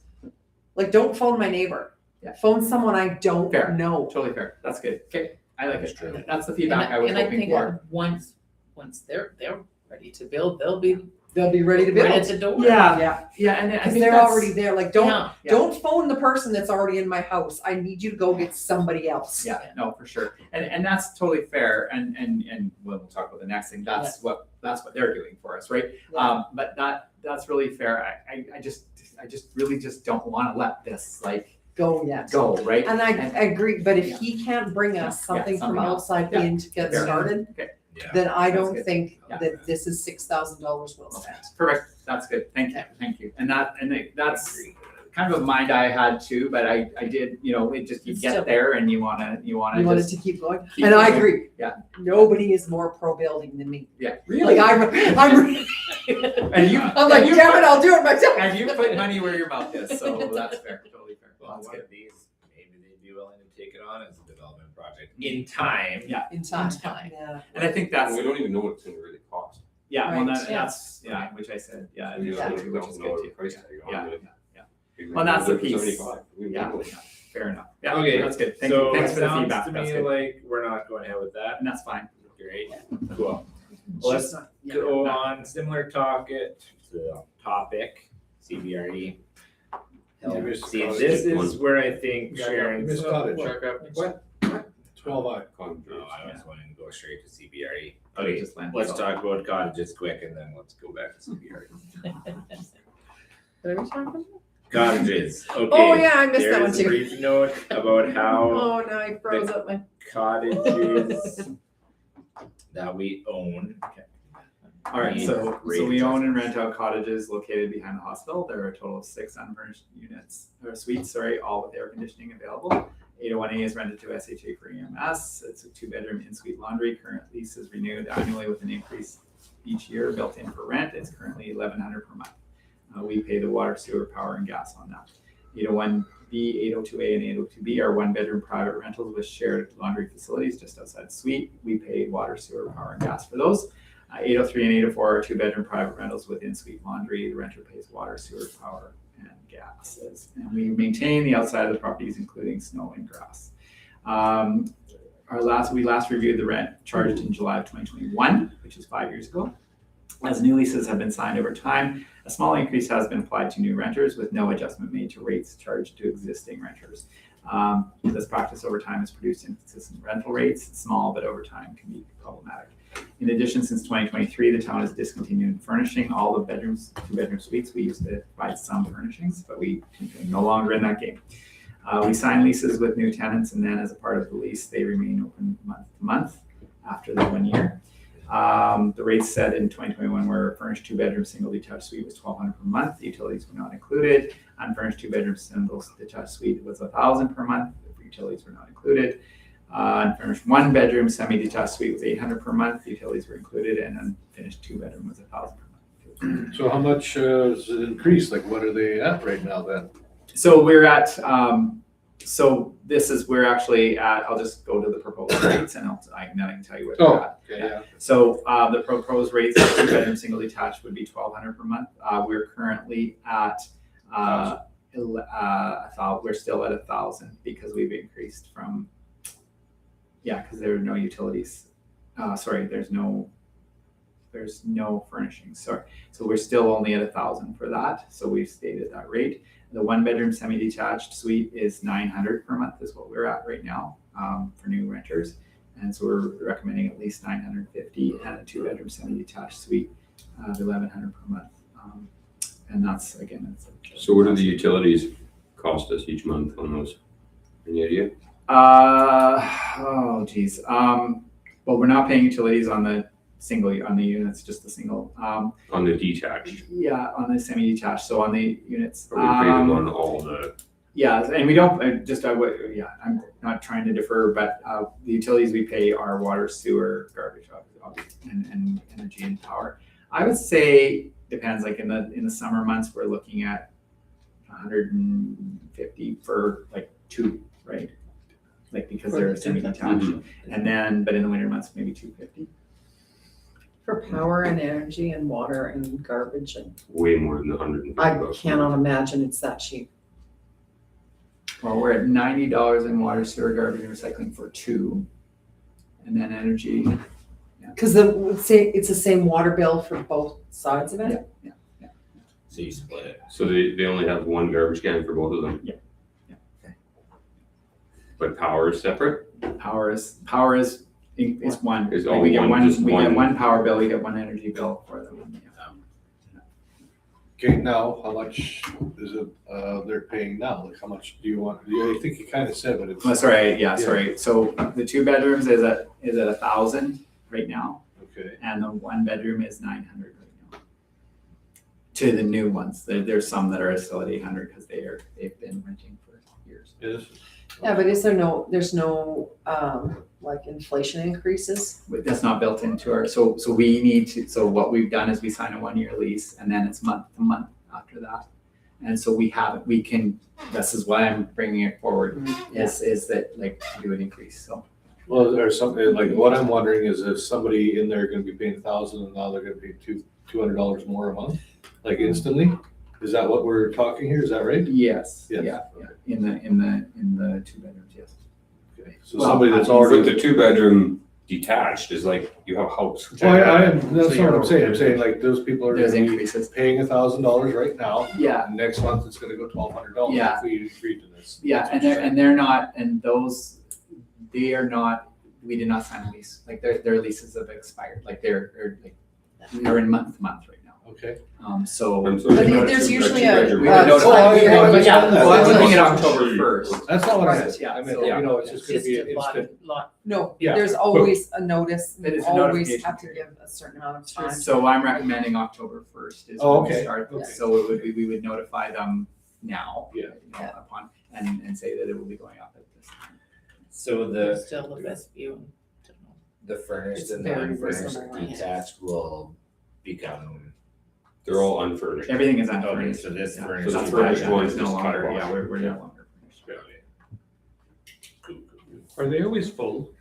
like, don't phone my neighbor. Yeah. Phone someone I don't Fair. know. Totally fair, that's good, okay, I like That's it, true. that's the feedback I was And I hoping think for. once they're ready to build, they'll be They'll be ready to right at build. the door. Yeah, Yeah, and I because think they're that's. already there. Like, don't Yeah. Yeah. don't phone the person that's already in my house. I need you to go get somebody else. Yeah, no, for sure, and that's totally fair, and we'll talk about the next thing, that's what they're doing for us, right? Yeah. But that's really fair, I just really just don't wanna let this like Go yet. go, right? And I agree, but if Yeah. he can't bring us Yeah, something from something else. outside Yeah. in to get Fair. started, Yeah. then I That's don't good. think Yeah. that this is $6,000 well spent. Perfect, that's good, thank you, and that's kind of a mind I had too, but I did, it just, you It's get still- there and you wanna You wanted just to keep going? keep And I going. agree. Yeah. Nobody is more pro-building than me. Yeah, Like, really, I'm and you, I'm like, and you damn put- it, I'll do it myself. and you put money where your mouth is, so that's fair, totally fair. Well, That's one good. of these, maybe they'd be willing to take it on as a development project in time. Yeah. In time. time. Yeah. And I think that's, We don't even know what it's gonna really cost. yeah, well, Right. that's, which I said, yeah, We Yeah. don't which know is the good too. price tag on Yeah, it. yeah, Well, that's the piece. 75. We Yeah, don't know. yeah, fair enough. Yeah, Okay, that's good. Thank so you. Thanks it for the sounds feedback. to That's me good. like we're not going ahead with that. And that's fine. Great, cool. Let's go on, similar topic, CBRE. You missed See, cottage. this is where I think You Sharon's. missed cottage. What? 12I. Con- Oh, I was wanting to go straight to CBRE. But it Okay, just landed let's on- talk about cottages quick and then let's go back to CBRE. What are we talking about? Cottages, okay. Oh, yeah, I missed that one There's a too. brief note about how Oh, no, I froze up my. cottages that we own. All right, need so rate we own and rent out cottages located behind the hospital. There are a total of 6 unfurnished suites, all with air conditioning available. 801A is rented to SHA for EMS. It's a 2-bedroom in-suite laundry. Current lease is renewed annually with an increase each year built in for rent. It's currently $1,100 per month. We pay the water, sewer, power, and gas on that. 801B, 802A, and 802B are 1-bedroom private rentals with shared laundry facilities just outside the suite. We pay water, sewer, power, and gas for those. 803 and 804 are 2-bedroom private rentals with in-suite laundry. The renter pays water, sewer, power, and gas. And we maintain the outside of the properties, including snow and grass. We last reviewed the rent charged in July of 2021, which is 5 years ago. As new leases have been signed over time, a small increase has been applied to new renters with no adjustment made to rates charged to existing renters. This practice over time has produced inconsistent rental rates. It's small, but over time can be problematic. In addition, since 2023, the town has discontinued furnishing all the bedrooms, 2-bedroom suites. We used to provide some furnishings, but we are no longer in that game. We sign leases with new tenants, and then as a part of the lease, they remain open month to month after the 1 year. The rates set in 2021 were furnished 2-bedroom, single detached suite was $1,200 per month. The utilities were not included. Unfurnished 2-bedroom, single detached suite was $1,000 per month. The utilities were not included. Unfurnished 1-bedroom, semi-detached suite was $800 per month. The utilities were included, and unfinished 2-bedroom was $1,000 per month. So how much has it increased? Like, what are they at right now then? So we're at, so this is, we're actually at, I'll just go to the proposed rates and I can tell you what we're at. Okay, yeah. So the proposed rates for 2-bedroom single detached would be $1,200 per month. We're currently at we're still at 1,000 because we've increased from, because there are no utilities. There's no furnishings. Sorry. So we're still only at 1,000 for that. So we've stated that rate. The 1-bedroom semi-detached suite is $900 per month is what we're at right now for new renters. And so we're recommending at least $950, and a 2-bedroom semi-detached suite of $1,100 per month. And that's, again, So what do the utilities cost us each month on those? Any idea? Well, we're not paying utilities on the units, just the single. On the detached? Yeah, on the semi-detached. So on the units. Or we pay them on all the, Yeah, and we don't, I'm not trying to defer, but the utilities we pay are water, sewer, garbage, obviously, and energy and power. I would say, depends, like in the summer months, we're looking at 150 for like 2, right? Like because they're semi-detached. And then, but in the winter months, maybe 250. For power and energy and water and garbage, and way more than the $150. I cannot imagine it's that cheap. Well, we're at $90 in water, sewer, garbage, and recycling for 2. And then energy. Because it's the same water bill for both sides of it? Yeah. So you split it. So they only have one garbage can for both of them? Yeah. But power is separate? Power is one. Is Like all we get one, just we get one? one power bill, we get one energy bill for them. Okay, now, how much is it, they're paying now? Like, how much do you want? I think you kind of said, but it's. Oh, sorry. So the 2 bedrooms is at 1,000 right now, Okay. and the 1 bedroom is 900 right now. To the new ones, there's some that are still at 800 because they've been renting for years. Yeah, but there's no like inflation increases? But that's not built into our, so we need to, so what we've done is we sign a 1-year lease and then it's month to month after that. And so this is why I'm bringing it forward, is that like do an increase, so. Well, there's something, like, what I'm wondering is if somebody in there gonna be paying 1,000 and now they're gonna pay $200 more a month, like instantly? Is that what we're talking here? Is that right? Yes, Yes. yeah, in the 2 bedrooms, yes. Okay. So somebody that's But already. the 2-bedroom detached is like, you have a house. Well, that's So what you're I'm saying. I'm over- saying like those people are There's gonna be increases. paying $1,000 right now. Yeah, And next month it's gonna go $1,200 Yeah. if we agree to this. yeah, and they're not, and those, they are not, we did not sign a lease, like their leases have expired, like they're in month to month right now. Okay. So. I'm sorry, But not there's two- usually two a- bedroom. We would notify- Oh, I understand that. Well, I'm looking at Yeah. October 1st. That's not what I Right, meant. yeah, I meant, so- you know, it's just gonna Just be a an instant. lot. No, Yeah. there's always a notice, It you is a always notification have to period. give a certain amount of time. So I'm recommending October 1st is Oh, when we okay, start. okay. So it would be, we would notify them now. Yeah. Upon, and say that it will be going up at this time. So It's still the best view. the furnished It's and the very unfurnished reasonable, yeah. detached will become. They're all unfurnished. Everything is Okay, unfurnished. so this Yeah. furnished. So the is furnished not- one It's no just longer, cut yeah, off. we're no longer furnished. Are they always full?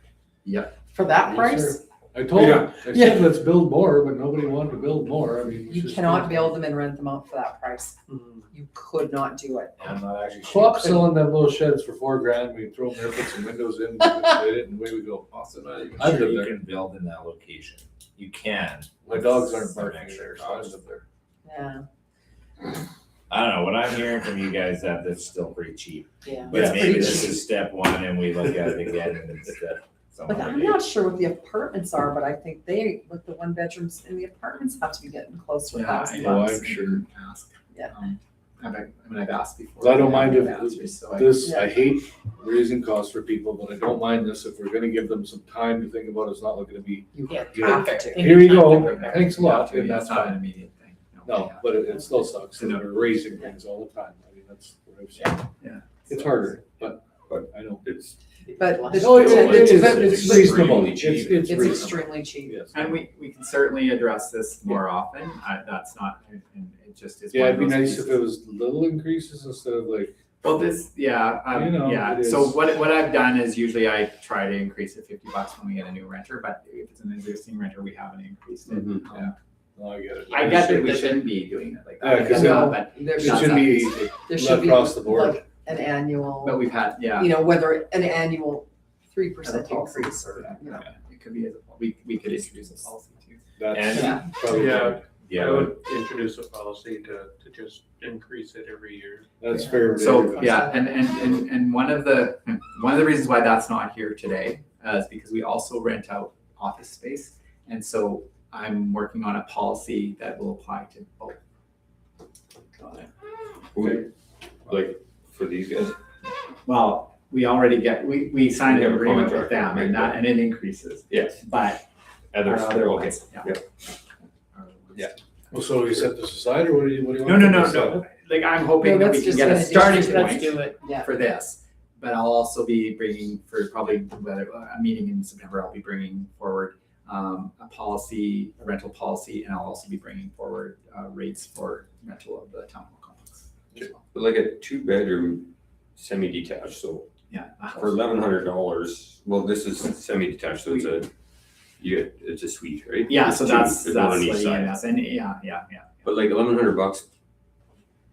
For that Yes, price, I told him, I Yeah. said, let's build more, but nobody wanted to build more. I mean. it's you just- cannot build them and rent them out for that price. You could not do it. I'm not actually sure. Co-op selling them little sheds for $4,000. We throw them there, put some windows in, split it, and away we go. Also not even I've sure lived you there. can build in that location. You can. My dogs aren't Some barking extra there, so I cost. live there. Yeah. I don't know, what I'm hearing from you guys, that that's still pretty cheap. Yeah. But It's maybe pretty this cheap. is step 1 and we look at it again and instead. Like, I'm not sure what the apartments are, but I think with the 1 bedrooms in the apartments have to be getting close to Yeah, $1,000 I know, bucks. I'm sure. Ask. Yeah. I've asked before. I don't mind if Answers, so I- this, I hate raising costs for people, but I don't mind this if we're gonna give them some time to think about it. It's not gonna be, Yeah, you know, perfect. here you go, Time to prepare. thanks a lot, and It's that's not an fine. immediate thing. No, but it still sucks, So and no. we're raising things all the time. I mean, that's what I've seen. Yeah. It's harder, but I know. It's, But Oh, it's reasonable. extremely cheap. It's it's reasonable. extremely cheap. Yes. And we can certainly address this more often. That's not, and it just is. Yeah, one it'd of be those nice if pieces. it was little increases instead of like, Well, this, yeah, You know, yeah. it So is. what I've done is usually I try to increase it $50 when we get a new renter, but if it's an existing renter, we haven't increased it. Mhm. Yeah. oh, I get it. I get that we shouldn't be doing it like Yeah, that. 'cause but There It should, should be there let should be across the board. like an annual, But we've had, yeah. you know, whether an annual 3% As a policy. increase or, you know. It could be, we could introduce a policy too. That's Yeah. probably, Yeah, I would introduce a policy to just increase it every year. that's fair. to So, everybody. yeah, and one of the reasons why that's not here today is because we also rent out office space. And so I'm working on a policy that will apply to both. like, for these guys, Well, we already we signed We an have a agreement with contract, them right, and that, and it increases, yes, but our others, other okay. ones, yeah. Yeah. Our other ones. Yeah. Well, so we set this aside, or what do you No, want? no, to no, set? no, like I'm hoping No, that that's we can just get a gonna starting just- Let's point do it. Yeah. for this. But I'll also be bringing for probably whether a meeting in September, I'll be bringing forward a policy, a rental policy, and I'll also be bringing forward rates for rental of the town hall complex as well. But like a 2-bedroom semi-detached, so Yeah. for $1,100, well, this is semi-detached, so it's a suite, right? Yeah, It's so two, that's there's one what on each side. EMS, and yeah. But like $1,100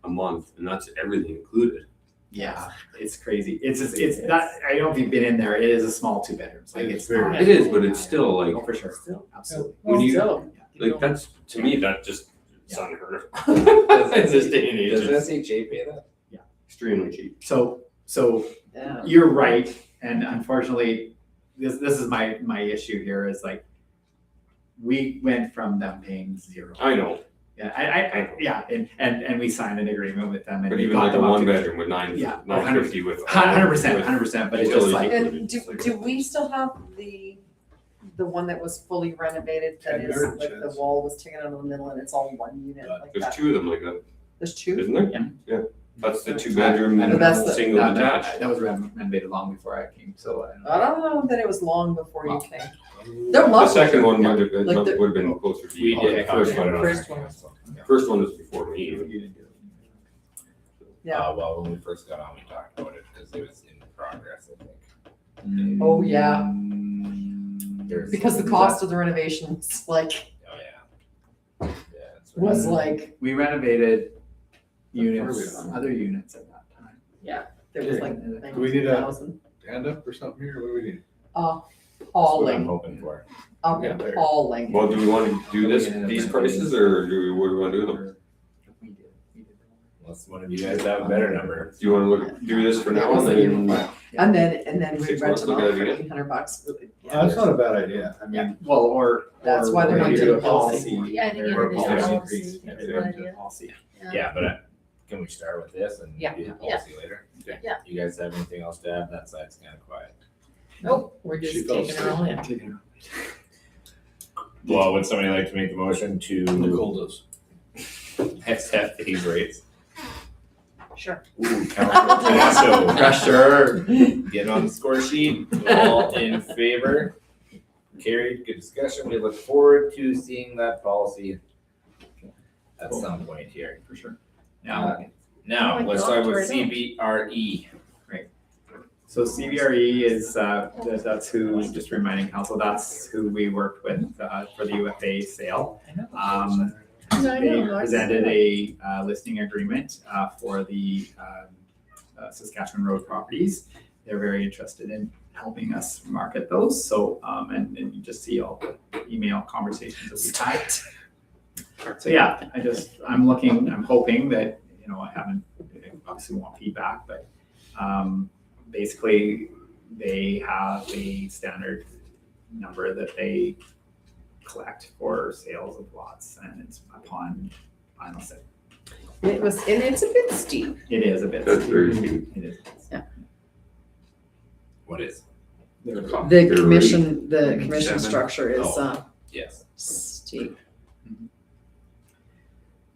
a month, and that's everything included. Yeah, it's crazy. It's not, I don't know if you've been in there, it is a small 2 bedrooms, like It's it's very- not. It is, but it's still like, Oh, for sure, absolutely. when you, So, like, that's, to me, that just, it's Yeah. unheard of. In this day and age, Does it's SHA pay that? extremely cheap. So Yeah. you're right, and unfortunately, this is my issue here is like, we went from them paying 0. I know, Yeah, I yeah, and we signed an agreement with them and but we even got like a them up to 1-bedroom with Yeah, 950 with. 100%, but it's just Utilities like, included. And It's like- do we still have the one that was fully renovated, that is, Tenure like the chance. wall was taken out of the middle and it's all one unit like There's that? 2 of them like that, There's two? isn't there? Yeah. That's the 2-bedroom, I don't That's the- single that, detached. that was renovated long before I came, so I don't know. I don't know that it was long before you Well, came. They're The lovely. second one might have been, Like the- would have been closer to We you. did The first talk one. about it on First our one. council. First one was before me. You didn't do it. Yeah. Well, when we first got on, we talked about it because it was in progress, I think. Oh, yeah. There's- Because the cost of the renovations, like, Oh, yeah. Yeah. that's right. was like, We renovated That's units, far beyond. other units at that time. there was Okay. like Do we need a- 19,000. Hand up or something here, what do we need? That's what I'm Appalling, hoping for. Yeah, there. appalling. Well, do we want to do this, these prices, or what do we want to do with them? We did. Unless one of you guys have a better number. Do you want to look, do this for now, and then, And then we 6 rent months, them look out at it for again? $800. That's not a bad idea, I mean, Well, or. That's why they're or not we doing do a policy. Yeah, I think or it is policy policy. increase. That's a Yeah, good do a idea. policy. Yeah, but can we start with this and Yeah. do the Yeah. policy later? Okay. Yeah. You guys have anything else to add? That side's kind of quiet. Nope, we're She just fell taking her all in. Well, would somebody like to make the motion to Nicole does. accept these rates? Sure. Ooh, Councilor Pressure. get on the score sheet. All in favor? Carried. Good discussion. We look forward to seeing that policy at some point here. For sure. Yeah. Now, Oh my let's God, talk about right on. CBRE. So CBRE is, that's who, just reminding council, that's who we worked with for the UFA sale. They presented a listing agreement for the Saskatchewan Road properties. They're very interested in helping us market those, so, and you just see all the email conversations that we've had. So yeah, I'm hoping that, I haven't, obviously want feedback, but basically, they have a standard number that they collect for sales of lots, and it's upon final It was, and it's a bit steep. It is a bit. That's steep. very steep. It is. What is? The commission Seven. structure is, Yes. steep.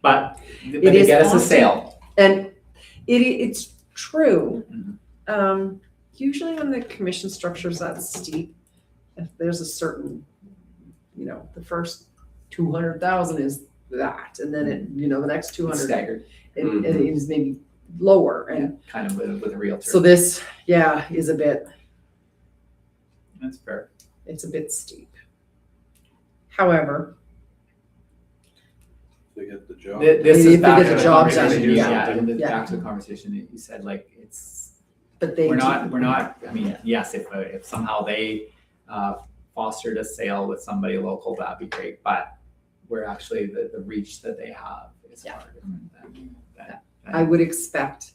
But It they is get us a awesome. sale. And it's true. Mhm. Usually when the commission structure's that steep, if there's a certain, the first 200,000 is that, and then it, the next It's 200, staggered, it is maybe lower. And kind of with a realtor. so this, is a bit, That's fair. it's a bit steep. They get the job. This If is they back get to the the job done, conversation, yeah, yeah. back to the conversation that you said, like, it's, But they we're not, I mean, yes, if somehow they fostered a sale with somebody local, that'd be great, but we're actually, the reach that they have is Yeah. harder than that. I would expect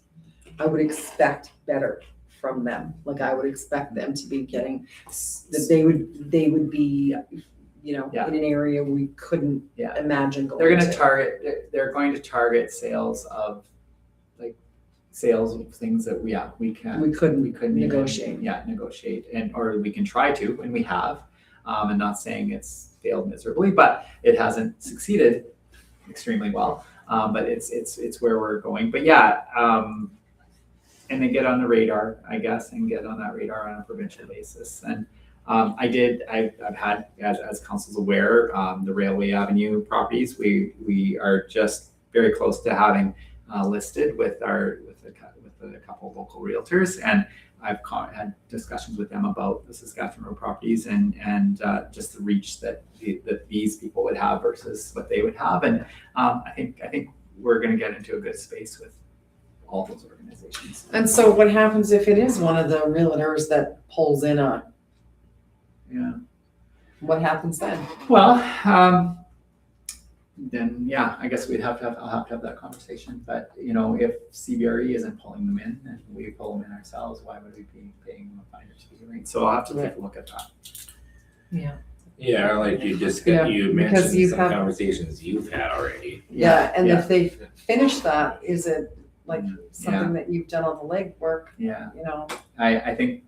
better from them. Like I would expect them to be getting, that they would be, Yeah. in an area we couldn't Yeah. imagine going They're gonna to. target, they're going to target sales of things that we can't. We couldn't We couldn't even, negotiate. negotiate, or we can try to, and we have. And not saying it's failed miserably, but it hasn't succeeded extremely well. But it's where we're going. But and they get on the radar, I guess, and get on that radar on a provincial basis. And I've had, as council's aware, the Railway Avenue properties, we are just very close to having listed with a couple of local realtors, and I've had discussions with them about the Saskatchewan Road properties and just the reach that these people would have versus what they would have, and I think we're going to get into a good space with all those organizations. And so what happens if it is one of the realtors that pulls in what happens then? Well, then I guess I'll have to have that conversation. But if CBRE isn't pulling them in and we pull them in ourselves, why would we be paying them a fine or two? Right? So I'll have to take a look at that. Yeah, like you just Yeah, you because mentioned you've some had- conversations you've had already. Yeah, and yeah. if they finish that, is it like something that you've done on the legwork, Yeah, you know? I think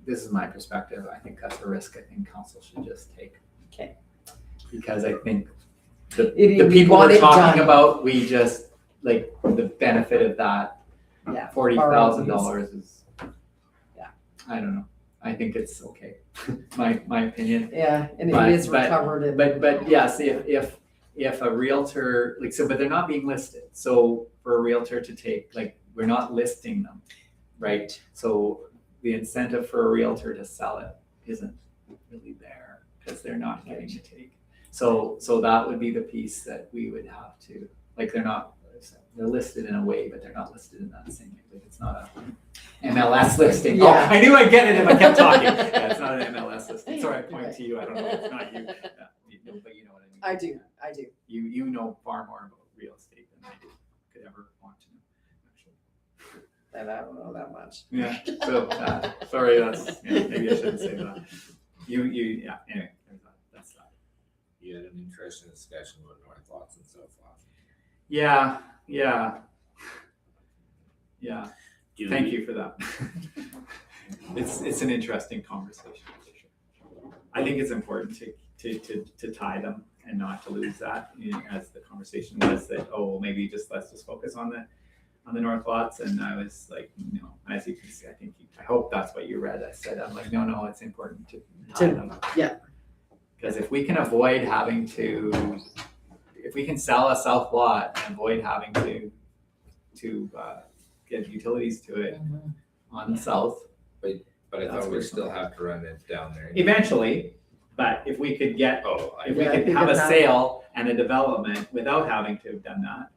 this is my perspective. I think that's a risk I think council should just take. Okay. Because I think It- the we people want we're it talking done. about, we just like the benefit of that. Yeah, $40,000 is. Yeah. I don't know. I think it's okay. my opinion. Yeah, and But- it is recovered and. But yes, if a realtor, but they're not being listed. So for a realtor to take, we're not listing them, right? So the incentive for a realtor to sell it isn't really there because they're not getting to take. So that would be the piece that we would have to, they're listed in a way, but they're not listed in that same way. It's not a MLS listing. Yeah. Oh, I knew I'd get it if I kept talking. Yeah, it's not an MLS listing. Sorry, I point Right. to you. I don't know. It's not you. But you know what I mean. I do. You know far more about real estate than I could ever want to know. Actually. And I don't know that much. Yeah. So sorry, maybe I shouldn't say that. Anyway, that's that. You had an interesting discussion with North Lots and South Lots. Yeah. Thank you for that. It's an interesting conversation for sure. I think it's important to tie them and not to lose that. As the conversation was that, maybe let's just focus on the North Lots, and I was like, as you can see, I hope that's what you read. I said, I'm like, no, it's important to tie them. Yeah. Because if we can avoid having to, if we can sell a south lot and avoid having to get utilities to it on the south. But I That's thought we where still some- have to run it down there. Eventually, but if we could get, if we Yeah, could if have a it had- sale and a development without having to have done that,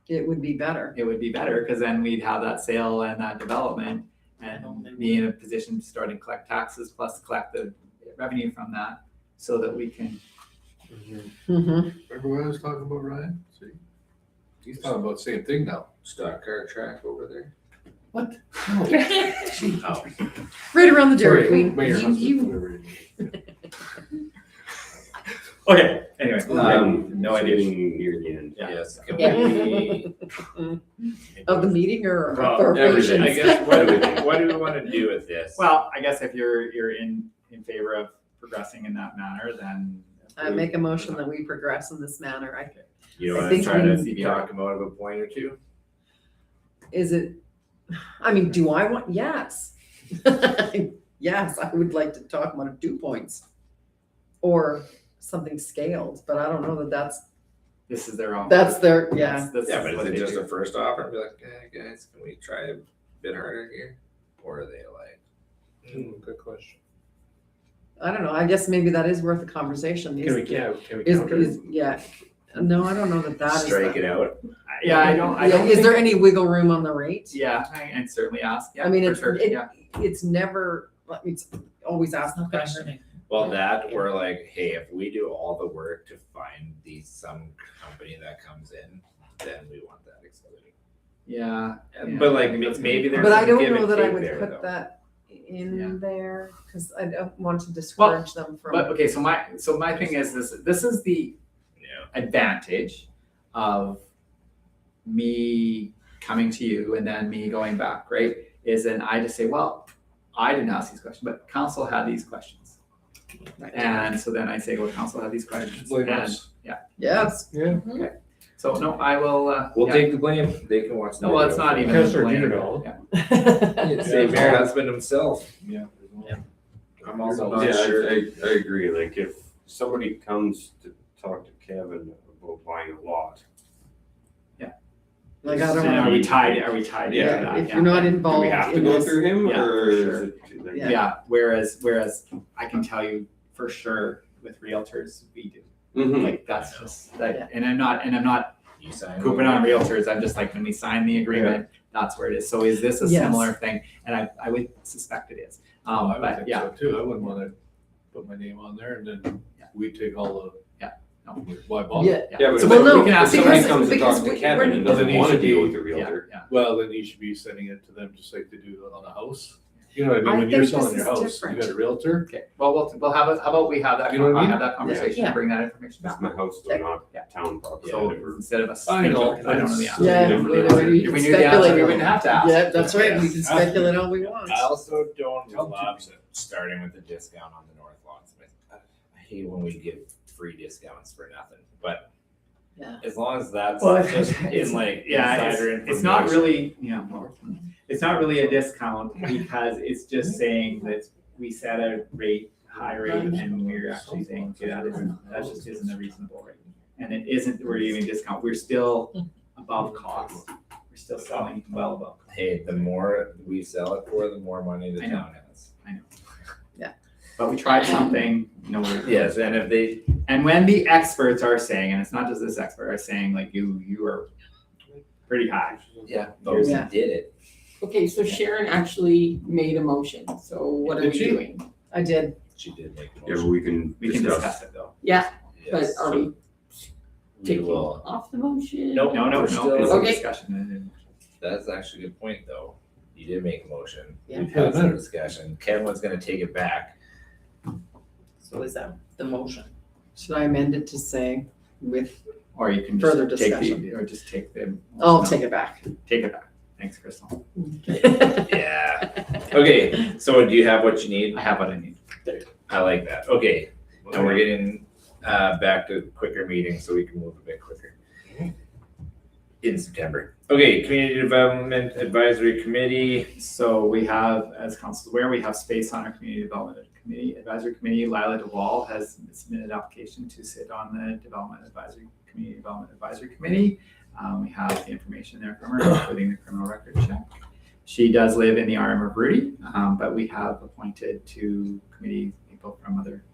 It would be better. it would be better, because then we'd have that sale and that development and be in a position to start and collect taxes plus collect the revenue from that so that we can. Mm-hmm. Remember what I was talking about, Ryan? See? He's talking about the same thing now. Stock car track over there. What? Oh. Right around the Dairy Sorry, Queen. Mayor You- Hudson, you- whatever it is. Okay, Anyway, no idea. Getting near the end. Yeah. Yes, can Yeah. we? Of the meeting or Well, our everything. I patients? guess, what do we wanna do with this? Well, I guess if you're in favor of progressing in that manner, then. I make a motion that we progress in this manner. You I wanna think try we- to talk him out of a point or two? Is it, I mean, do I want, yes. Yes, I would like to talk about 2 points. Or something scaled, but I don't know that This is their offer. that's their, yeah. That's Yeah, but is what it they just do. a first offer and be like, hey, guys, can we try a bit harder here? Or are they like? Good question. I don't know, I guess maybe that is worth a conversation. Can we Is, counter? yeah, no, I don't know that is. Strike it out? Yeah, I don't Yeah, is think- there any wiggle room on the rate? Yeah, I can certainly ask, yeah, I mean, for sure, yeah. it's never, it's always asked the Not gonna question. hurt me. Well, that or like, hey, if we do all the work to find some company that comes in, then we want that excluded. Yeah. But like, maybe there's But I some don't give know and that I take would there, put though. that Yeah. in there, cause I don't want to discourage them from. But, okay, so my thing is this is the Yeah. advantage of me coming to you and then me going back, right? Is then I just say, well, I didn't ask these questions, but council had these questions. And so then I say, well, council had these questions. Blame And us. Yes, Yeah. so no, I will, We'll yeah. take the blame. They can watch. the No, well, it's video not for even. Councillor blame. Dieterdahl. Yeah. Save your husband himself. Yeah. I'm also not Yeah, sure. I agree, like if somebody comes to talk to Kevin about buying a lot. like I And don't are know, we tied into Yeah, that? if you're not Do involved we have to in go this. through him Yeah, or for is sure. it? like- Yeah. Yeah, whereas I can tell you for sure with realtors, we do. Mhm. Like that's just Yeah. that, and I'm not You sign. cooping on realtors. I'm just like, when we sign the agreement, that's where it is. So is this a Yes. similar thing? And I would suspect it is. I would But think yeah, so too. I wouldn't wanna put my name on there and then Yeah. we take all the. Yeah. No. Why bother? Yeah, Yeah, but So Well, no, we can ask because- somebody comes to because talk to we- Kevin we're- and doesn't Then he want to should deal be- with the yeah, realtor. yeah. Well, then you should be sending it to them just like they do on a house. You know what I mean? I When you're think selling this your is house, different. you got a realtor. Okay. Well, we'll have how about we have that You know what I mean? have that conversation Yeah. and bring that information That's back. my house, though, not Yeah. town property. So Never- instead of us, I know, because I don't know the answer. Yeah, Different. we- If we knew the answer, speculate. we wouldn't have to ask. Yeah, that's right, we Yeah. can speculate all we want. I also don't Tell love people. starting with a discount on the north lots. I hate when we give free discounts for nothing, but Yeah. as long as that's Well, just it's- in like Yeah, insider it's not information. really, it's not really a discount because it's just saying that we set a rate, high rate, and we're actually saying, okay, that just isn't a reasonable rate. And it isn't, we're giving a discount, we're still above cost, we're still selling well above. Hey, the more we sell it for, the more money the I know. town has. But we tried something, Yes, and if they, and when the experts are saying, and it's not just this expert, are saying like you are pretty high. yeah, those Yeah. that did it. Okay, so Sharon actually made a motion, so what are Did we she? doing? I did. She did make a Yeah, but motion. we can We can discuss. discuss it though. Yeah, but Yes. are we We taking will. off the motion? Nope. No, We're it's still- a Okay. discussion. That's actually a good point, though. You did make a motion. Yeah. We've had some discussion. Kevin was gonna take it back. So is that the motion? Should I amend it to say with, Or you can Further just take discussion. the, or just take the. I'll no, take it back. Take it back. Thanks, Crystal. Yeah. Okay, so do you have what you need? I have what I need. I like that. Okay, and we're getting back to quicker meetings so we can move a bit quicker. In September. Okay, Community Development Advisory Committee. So we have, as council is aware, we have space on our Community Development Committee, Advisory Committee. Lila DeWall has submitted an application to sit on the Community Development Advisory Committee. We have the information there from her, including the criminal record check. She does live in the RM of Rudy, but we have appointed two committee people from other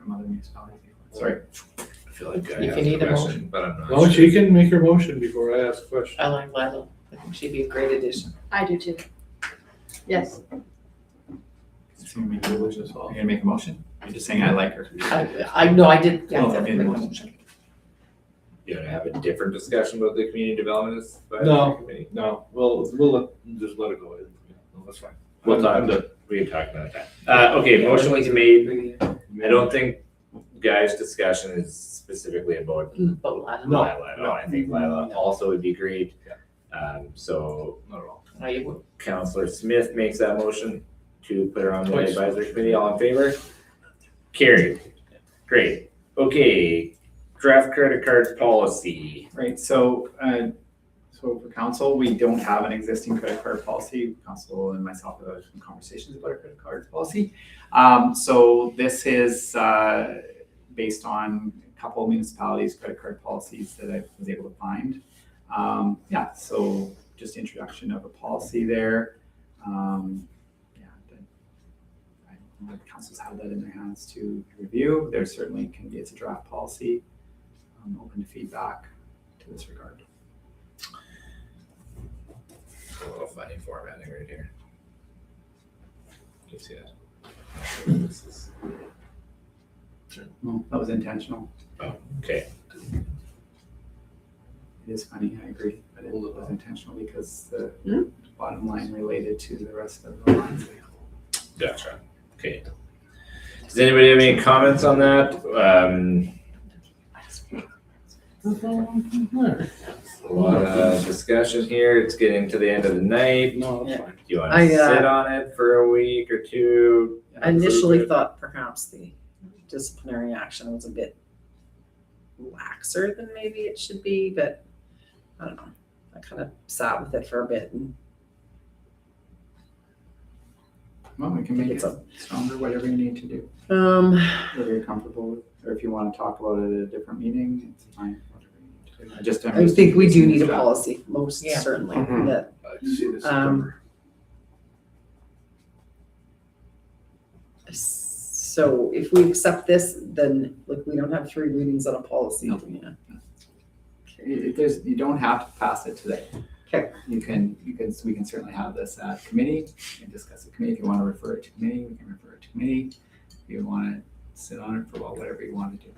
municipalities. Sorry. I feel like I If have you need a question, motion. but I'm not Well, sure. she can make her motion before I ask a question. I like Lila. I think she'd be a great addition. I do too. Yes. So you're gonna make a motion? You're just saying I like her. I know, I did, yeah, Oh, I did okay. make a motion. You want to have a different discussion about the Community Development Advisory No. Committee? No, we'll just let it go. No, that's fine. We'll talk, we can talk about that. Okay, motion was made. I don't think guys' discussion is specifically about But Lila, Lila. No, I think Lila also would be great. So Not at all. I would, Counselor Smith makes that motion to put her on the Twice. advisory committee. All in favor? Carried. Great. Okay, draft credit card policy. Right, so, so for council, we don't have an existing credit card policy. Council and myself have had some conversations about a credit card policy. So this is, based on a couple of municipalities' credit card policies that I was able to find. Yeah, so just introduction of a policy there. Yeah, I know the council's had that in their hands to review. There certainly can be, it's a draft policy. I'm open to feedback to this regard. A little funny formatting right here. You see that? This is- No, that was intentional. Okay, It is funny, I agree, but it was intentional because the bottom line related to the rest of the lines. gotcha. Okay. Does anybody have any comments on that? A lot of discussion here. It's getting to the end of the night. No, that's Yeah. fine. Do you want I, to sit on it for a week or two? I initially Approve it? thought perhaps the disciplinary action was a bit laxer than maybe it should be, but I don't know. I kind of sat with it for a bit and Well, we can make it It's a- stronger, whatever you need to do, whatever you're comfortable with, or if you want to talk about it at a different meeting, it's fine, whatever you need to do. I think we do need a draft. policy, most Yeah. certainly, Mhm. that I'd like to see this Um, September. so if we accept this, then like we don't have 3 readings on a policy. No. Yeah. You don't have to pass it today. Okay. We can certainly have this at committee, we can discuss it committee, if you want to refer it to committee, we can refer it to committee. If you want to sit on it for whatever you want to do.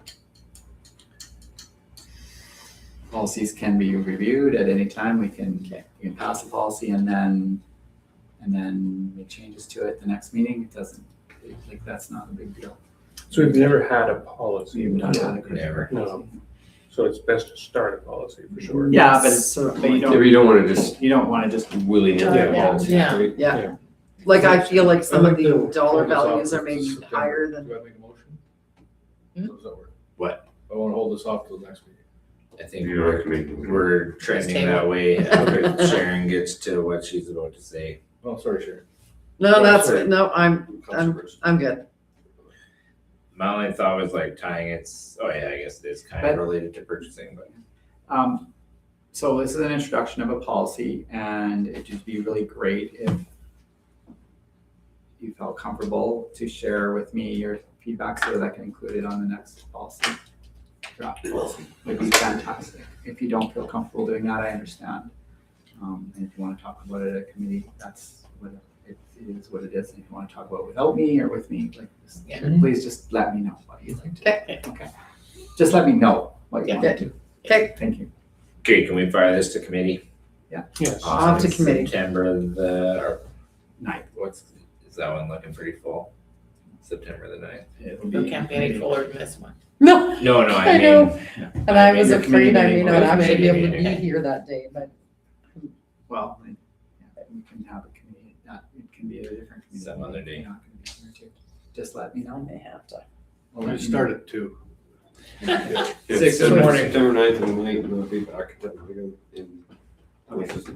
Policies can be reviewed at any time, we can pass a policy and then make changes to it the next meeting, it doesn't, like, that's not a big deal. So we've never had a policy. We've not had a credit Never. card policy. No. So it's best to start a policy for sure. Yeah, but Certainly. you Maybe you don't wanna just you don't want to just willy-nilly Yeah. policy, Yeah. right? Yeah, like I feel like some I'd of like the to dollar hold this off values are till maybe September. higher than. Do I make a motion? Hmm? How does that work? What? I want to hold this off till the next meeting. I think You don't have to make. we're trending table. that way after Sharon gets to what she's about to say. Oh, sorry, Sharon. No, Oh, that's, sorry. no, I'm Council first. good. My only thought was like tying oh yeah, I guess it is kind of But- related to purchasing, but So this is an introduction of a policy, and it'd just be really great if you felt comfortable to share with me your feedback so that I can include it on the next policy. Draft policy would be fantastic. If you don't feel comfortable doing that, I understand. And if you want to talk about it at committee, that's what it is what it is. And if you want to talk about it without me or with me, like, Yeah. please just let me know what you'd like to do. Okay. Okay. Just let me know what you Yeah. want to do. Okay, Thank you. okay, can we fire this to committee? Yes. Off to committee. September or Ninth. is that one looking pretty full? September the 9th. It'll It be. can't be any fuller than this one. no, No, I I know. mean. and I was Your committee afraid I may meeting not was actually be able to committee be meeting. here that day, but Well, we can have a committee, it can be a different committee. Some other day. You're not gonna be here too. Just let me I know. may have to. I'll I let you know. started too. Six in the morning. September 9th and late, and I'll be back in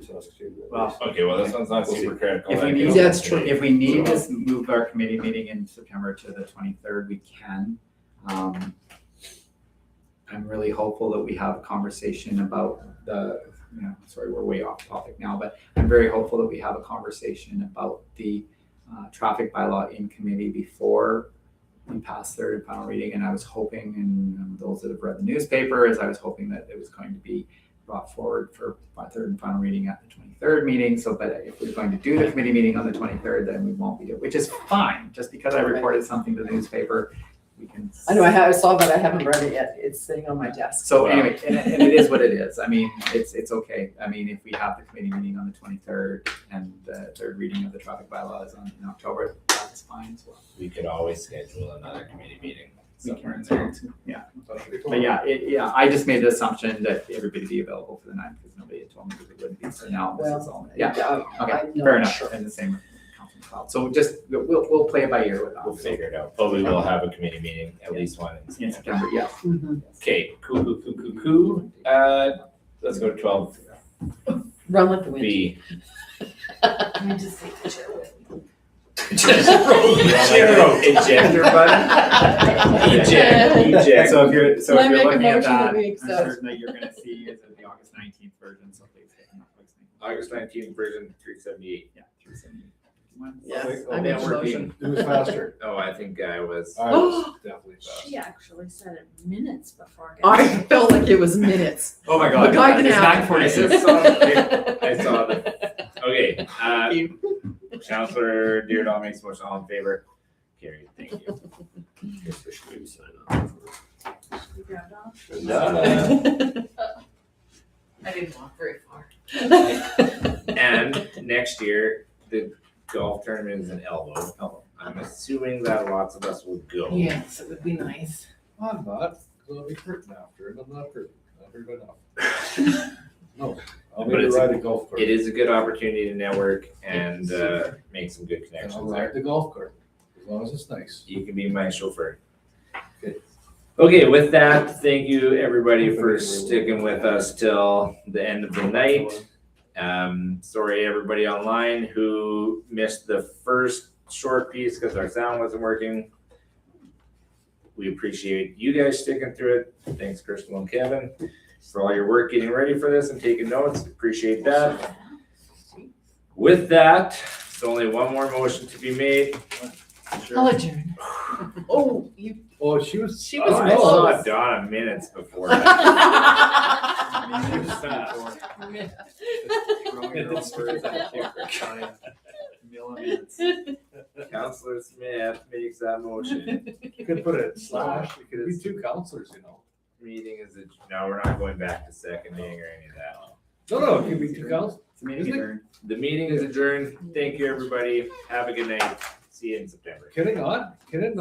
Saskatoon. Well, Okay, well, this one's not super critical. If we I need, guess. That's true. if we need to move our committee meeting in September to the 23rd, we can. I'm really hopeful that we have a conversation about sorry, we're way off topic now, but I'm very hopeful that we have a conversation about the traffic bylaw in committee before we pass third and final reading. And I was hoping, and those that have read the newspaper, I was hoping that it was going to be brought forward for third and final reading at the 23rd meeting. So, but if we're going to do the committee meeting on the 23rd, then we won't be, which is fine. Just because I reported something to the newspaper, we can. I know, I saw that, I haven't read it yet, it's sitting on my desk. So anyway, and it is what it is. I mean, it's okay. I mean, if we have the committee meeting on the 23rd and the third reading of the traffic bylaw is in October, that's fine as well. We could always schedule another committee meeting. somewhere in can, there. yeah. But yeah, I just made the assumption that everybody be available for the 9th because nobody had told me that they wouldn't be. So now this is all, yeah, okay, I'm fair not enough. sure. And the same with Councilman Cloud. So just, we'll play it by ear with that. We'll figure it out, but we will have a committee meeting, at least one in In September, yes. Mhm. Okay, cool. Let's go to 12B. Run like the wind. Let me just take the chair with me. Ejector button? Eject. So if you're Can I make a looking at motion that that, we I'm accept? certain that you're gonna see is the August 19th version, so please hit Netflix. August 19th version, 378. Yeah, 371. Yes, Oh, I make a that working? motion. It was faster. Oh, I think I was. I was definitely faster. She actually said it minutes before. I felt like it was minutes. Oh my The god, guy can it's have- 9:46. I saw that. Okay, Counselor Deardahl makes a motion, all in favor? Carried, thank you. Guess I should maybe sign up for I didn't walk very far. And next year, the golf tournament is in Elbow. I'm assuming that lots of us will go. Yes, it would be nice. I'm not, because I'll be hurting after, and I'm not hurt enough. No, I'll But maybe it's- ride a golf cart. It is a good opportunity to network and make some good And I'll connections ride there. the golf cart, as long as it's nice. You can be my chauffeur. Okay. Okay, with that, thank you everybody for sticking with us till the end of the night. Sorry everybody online who missed the first short piece because our sound wasn't working. We appreciate you guys sticking through it. Thanks Crystal and Kevin for all your work getting ready for this and taking notes. Appreciate that. With that, there's only one more motion to be made. I'll adjourn. Oh, you, Oh, she was. she was I saw close. Donna minutes before. Counselor Smith makes that motion. You could put a slash, it could be two counselors, you know. Meeting is, no, we're not going back to seconding or any of that. No, it could be two counselors. The meeting is adjourned. Thank you, everybody. Have a good night. See you in September. Can it not? Can it not?